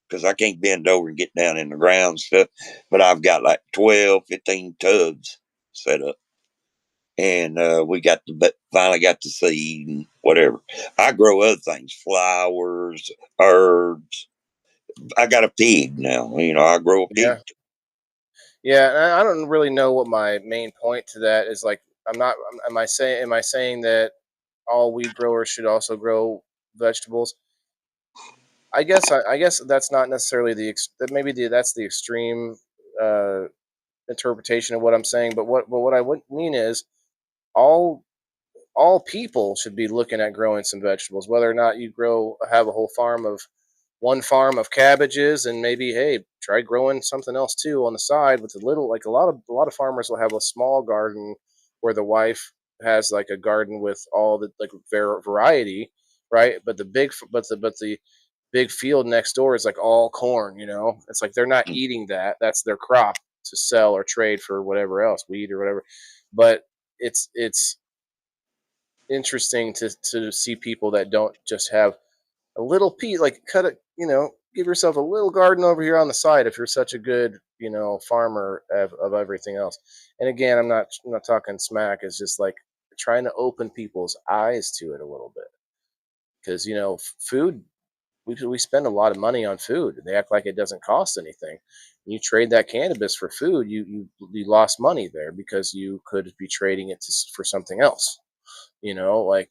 because I can't bend over and get down in the ground and stuff. But I've got like 12, 15 tubs set up. And we finally got the seed and whatever. I grow other things, flowers, herbs. I got a pig now. I grow a pig. yeah, I don't really know what my main point to that is. Like, I'm not. Am I saying that all weed growers should also grow vegetables? I guess that's not necessarily that maybe that's the extreme uh, interpretation of what I'm saying. But what I would mean is all all people should be looking at growing some vegetables, whether or not you have a whole one farm of cabbages, and maybe, hey, try growing something else too on the side with like a lot of farmers will have a small garden where the wife has like a garden with all the like variety, right? But the big field next door is like all corn. It's like they're not eating that. That's their crop to sell or trade for whatever else, weed or whatever. But it's interesting to see people that don't just have a little piece, like cut it, give yourself a little garden over here on the side if you're such a good, farmer of everything else. And again, I'm not talking smack. It's just like trying to open people's eyes to it a little bit, because food, we spend a lot of money on food. They act like it doesn't cost anything. When you trade that cannabis for food, you lost money there because you could be trading it for something else. Like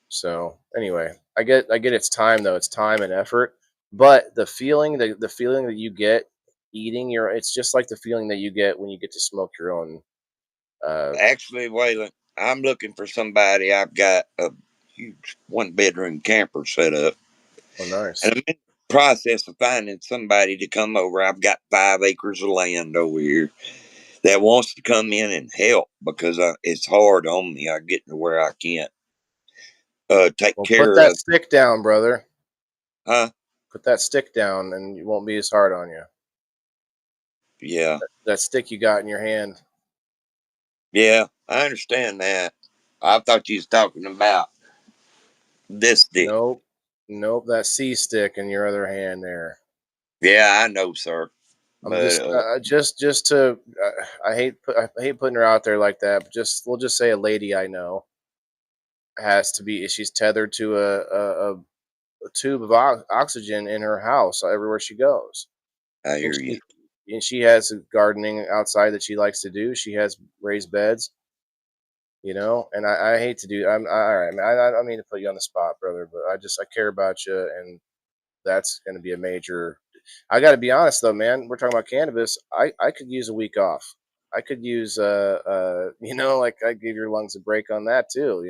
so anyway, I get it's time though. It's time and effort, but the feeling that you get it's just like the feeling that you get when you get to smoke your own. Actually, Waylon, I'm looking for somebody. I've got a huge 1-bedroom camper set up. Oh, nice. And I'm in the process of finding somebody to come over. I've got 5 acres of land over here that wants to come in and help because it's hard on me. I get to where I can't take Well, put care that of. stick down, brother. Huh? Put that stick down, and it won't be as hard on you. Yeah. That stick you got in your hand. Yeah, I understand that. I thought you was talking about this stick. Nope. That C stick in your other hand there. Yeah, I know, sir. I'm But just to. I hate putting her out there like that, but we'll just say a lady I know has to be. She's tethered to a tube of oxygen in her house everywhere she goes. I And hear you. she has gardening outside that she likes to do. She has raised beds, and I hate to do. All right, man. I don't mean to put you on the spot, brother, but I care about you, and that's going to be a major. I got to be honest though, man. We're talking about cannabis. I could use a week off. I could use like I give your lungs a break on that too,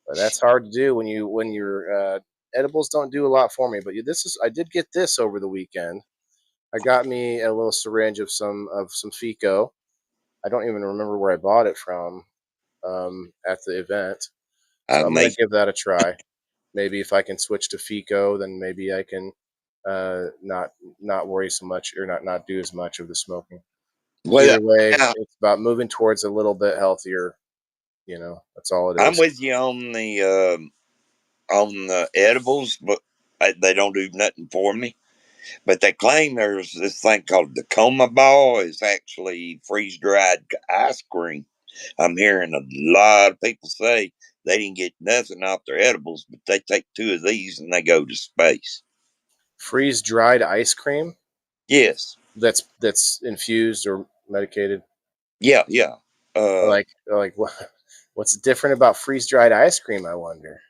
But that's hard to do when your edibles don't do a lot for me. But I did get this over the weekend. I got me a little syringe of some Fico. I don't even remember where I bought it from at the event. So I'm gonna give that a try. Maybe if I can switch to Fico, then maybe I can not worry so much or not do as much of the smoking. Well, Either way, now, it's about moving towards a little bit healthier. That's all it is. I'm with you on the edibles, but they don't do nothing for me. But they claim there's this thing called the coma ball. It's actually freeze dried ice cream. I'm hearing a lot of people say they didn't get nothing off their edibles, but they take 2 of these and they go to space. Freeze dried ice cream? Yes. That's infused or medicated? Yeah. Like what's different about freeze dried ice cream, I wonder?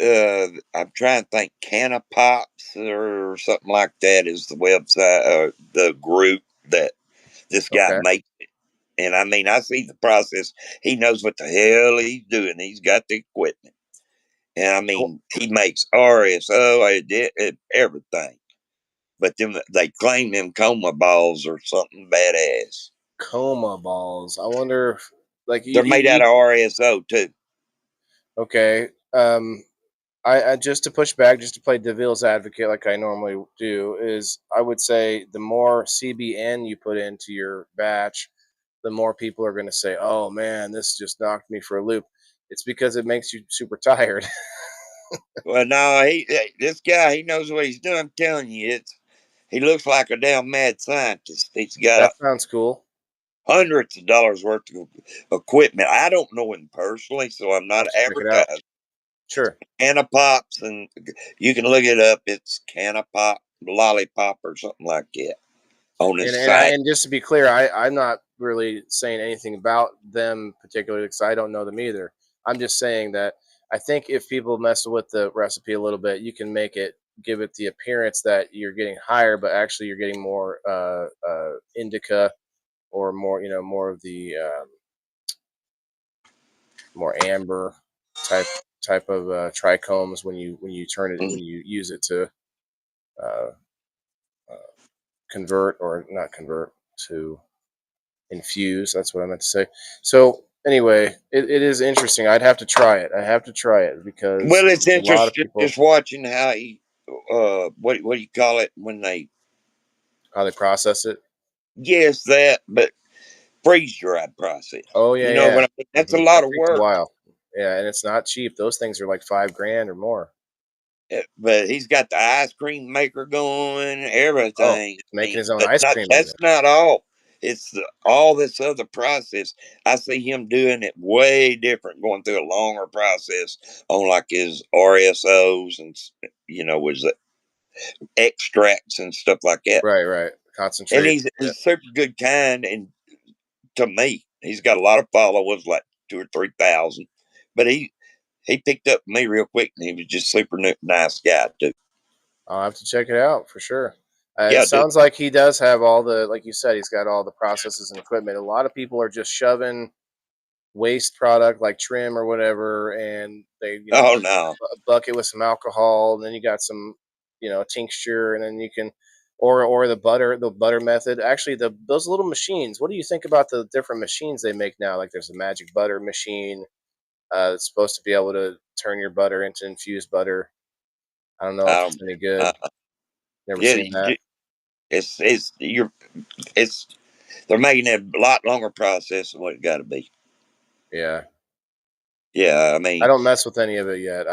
I'm trying to think. Canna Pops or something like that is the website, the group that this guy makes it. And I mean, I see the process. He knows what the hell he's doing. He's got the equipment. And I mean, he makes RSO, everything. But then they claim them coma balls or something badass. Coma balls. I wonder if, they're made out of RSO too. Okay. I just to push back, just to play devil's advocate like I normally do, is I would say the more CBN you put into your batch, the more people are going to say, "Oh man, this just knocked me for a loop." It's because it makes you super tired. Well, no, this guy, he knows what he's doing. I'm telling you, he looks like a damn mad scientist. He's got That sounds cool. Hundreds of dollars worth of equipment. I don't know him personally, so I'm not advertising. Sure. Canna Pops, and you can look it up. It's Canna Pop, Lollipop, or something like that on his site. And just to be clear, I'm not really saying anything about them particularly because I don't know them either. I'm just saying that I think if people mess with the recipe a little bit, you can give it the appearance that you're getting higher, but actually you're getting more indica or more, more of the more amber type of trichomes when you turn it when you use it to convert or not convert to infuse. That's what I meant to say. So anyway, it is interesting. I'd have to try it. Because it's a lot of interesting people, just watching how he what do you call it when how they process it. Yes, that, but freeze dried process. Oh yeah, you know what I mean? That's a lot of takes a work. while. Yeah, and it's not cheap. Those things are like $5,000 or more. But he's got the ice cream maker going, everything. Making his own ice cream. That's not all. It's all this other process. I see him doing it way different, going through a longer process on like his RSOs and his extracts and stuff like that. Right. Concentrate. And he's super good kind, and to me, he's got a lot of followers, like 2,000 or 3,000. But he picked up me real quick, and he was just super nice guy too. I'll have to check it out for sure. Yeah, it sounds like he does have all the, like you said, he's got all the processes and equipment. A lot of people are just shoving waste product like trim or whatever, and they Oh no. a bucket with some alcohol, and then you got some tincture, and then you can or the butter method. Actually, those little machines. What do you think about the different machines they make now? Like there's a magic butter machine. It's supposed to be able to turn your butter into infused butter. I don't know if it's any good. Uh, Never yeah, seen that. it's they're making it a lot longer process than what it got to be. Yeah. Yeah, I I mean, don't mess with any of it yet.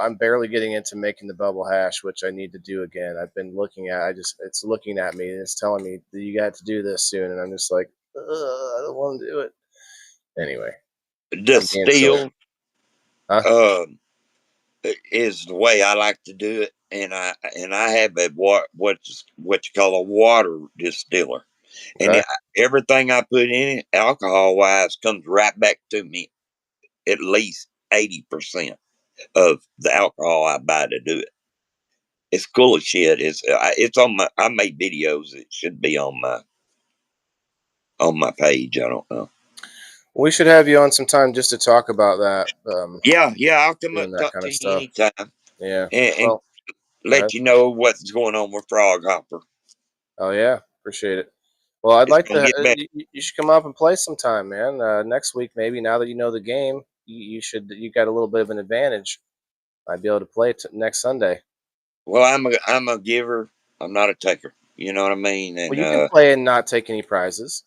I'm barely getting into making the bubble hash, which I need to do again. I've been looking at. It's looking at me and it's telling me that you got to do this soon, and I'm just like, I don't want to do it. Anyway, I'm being silly. distill Huh? is the way I like to do it, and I have a what you call a water distiller, and Okay. everything I put in it, alcohol wise, comes right back to me. At least 80% of the alcohol I buy to do it. It's cool as shit. It's on my. I made videos. It should be on my page. I don't know. We should have you on sometime just to talk about that. Yeah. I'll come up Doing and that talk kind to of you stuff. anytime, Yeah. and Well, go ahead. let you know what's going on with Frog Hopper. Oh yeah, appreciate it. Well, I'd It's like gonna to. get better. You should come up and play sometime, man. Next week, maybe. Now that you know the game, you should. You got a little bit of an advantage. I'd be able to play next Sunday. Well, I'm a giver. I'm not a taker. You know what I mean? Well, And you can play and not take any prizes.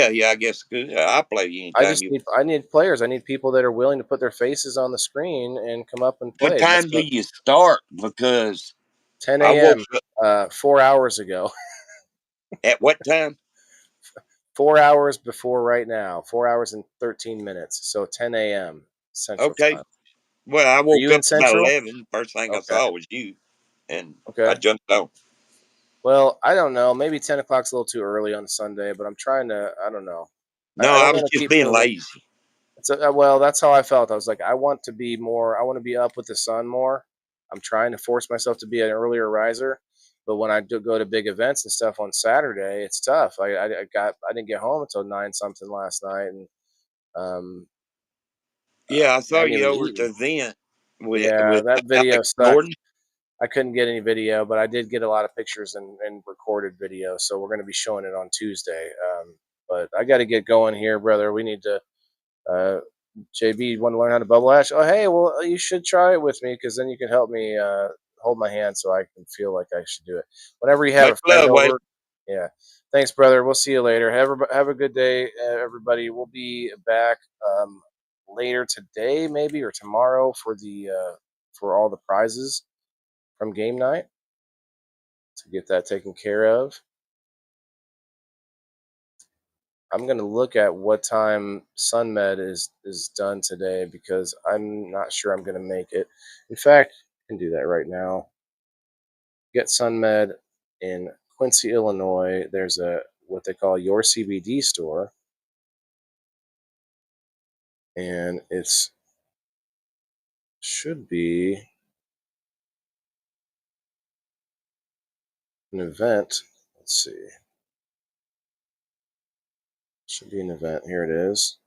yeah. I guess good. I'll play you anytime you. I need players. I need people that are willing to put their faces on the screen and come up and What play. That's time do what you start? Because 10 I woke a.m. up 4 hours ago. at what time? 4 hours before right now. 4 hours and 13 minutes. So 10 a.m. Central Okay. Time. Well, I Are woke you in up about Central? 11. First thing I Okay. saw was you, and I Okay. jumped on. Well, I don't know. Maybe 10 o'clock's a little too early on Sunday, but I'm trying to. I don't know. No, I I don't was want to just keep being the. lazy. Well, that's how I felt. I was like, I want to be more. I want to be up with the sun more. I'm trying to force myself to be an earlier riser, but when I do go to big events and stuff on Saturday, it's tough. I didn't get home until 9 something last night, and um, Yeah, I I saw hadn't you even over at the eaten. event Yeah, with that video Alex sucked. Gordon. I couldn't get any video, but I did get a lot of pictures and recorded video. So we're going to be showing it on Tuesday. But I got to get going here, brother. We need to. Uh, JB, you want to learn how to bubble hash? Oh, hey, well, you should try it with me because then you can help me hold my hand so I can feel like I should do it. Whenever you have Much a friend love, Wade. over, yeah. Thanks, brother. We'll see you later. Have a good day, everybody. We'll be back later today, maybe or tomorrow for all the prizes from game night to get that taken care of. I'm gonna look at what time SunMed is done today because I'm not sure I'm gonna make it. In fact, I can do that right now. Get SunMed in Quincy, Illinois. There's a what they call your CBD store, and it's should be an event. Let's see. Should be an event. Here it is.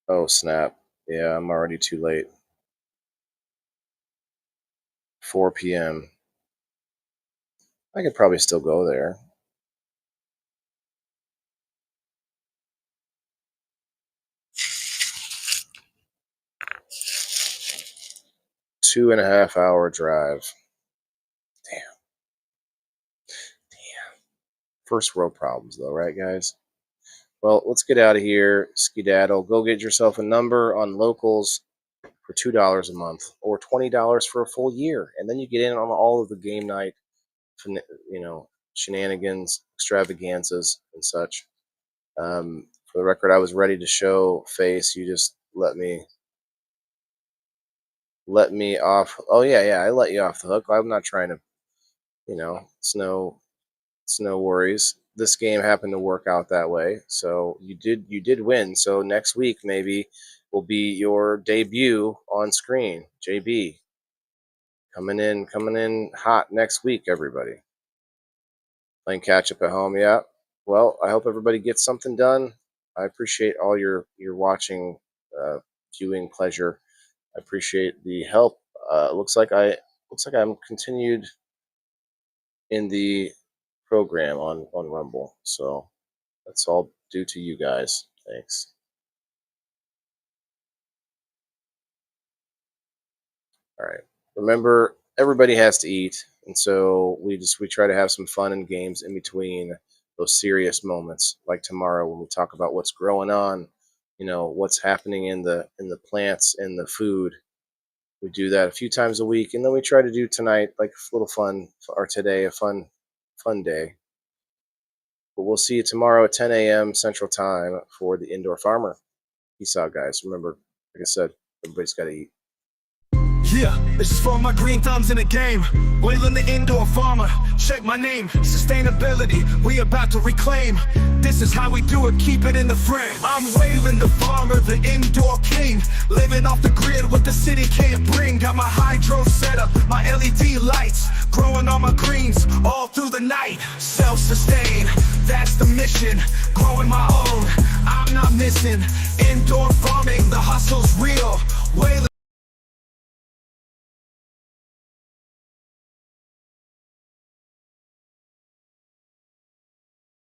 Oh snap! Yeah, I'm already too late. 4 p.m. I could probably still go there. Two-and-a-half-hour drive. Damn. First world problems, though, right, guys? Well, let's get out of here. Skedaddle. Go get yourself a number on locals for $2 a month or $20 for a full year, and then you get in on all of the game night, shenanigans, extravaganzas, and such. For the record, I was ready to show face. You just let me off. Oh yeah, I let you off the hook. I'm not trying to, it's no worries. This game happened to work out that way, so you did win. So next week maybe will be your debut on screen, JB. Coming in hot next week, everybody. Playing catch up at home, yeah. well, I hope everybody gets something done. I appreciate all your watching, viewing pleasure. I appreciate the help. Looks like I'm continued in the program on Rumble, so that's all due to you guys. Thanks. All right. Remember, everybody has to eat, and so we try to have some fun and games in between those serious moments, like tomorrow when we talk about what's growing on, what's happening in the plants and the food. We do that a few times a week, and then we try to do tonight like a little fun, or today a fun day. But we'll see you tomorrow at 10 a.m. Central Time for the Indoor Farmer. Peace out, guys. Remember, like I said, everybody's got to eat. Yeah, this is for my green thumbs in the game. Waylon the Indoor Farmer, check my name. Sustainability, we about to reclaim. This is how we do it, keep it in the frame. I'm Waylon the Farmer, the Indoor King. Living off the grid, what the city can't bring. Got my hydro setup, my LED lights. Growing all my greens, all through the night. Self-sustain, that's the mission. Growing my own, I'm not missing. Indoor farming, the hustle's real. Waylon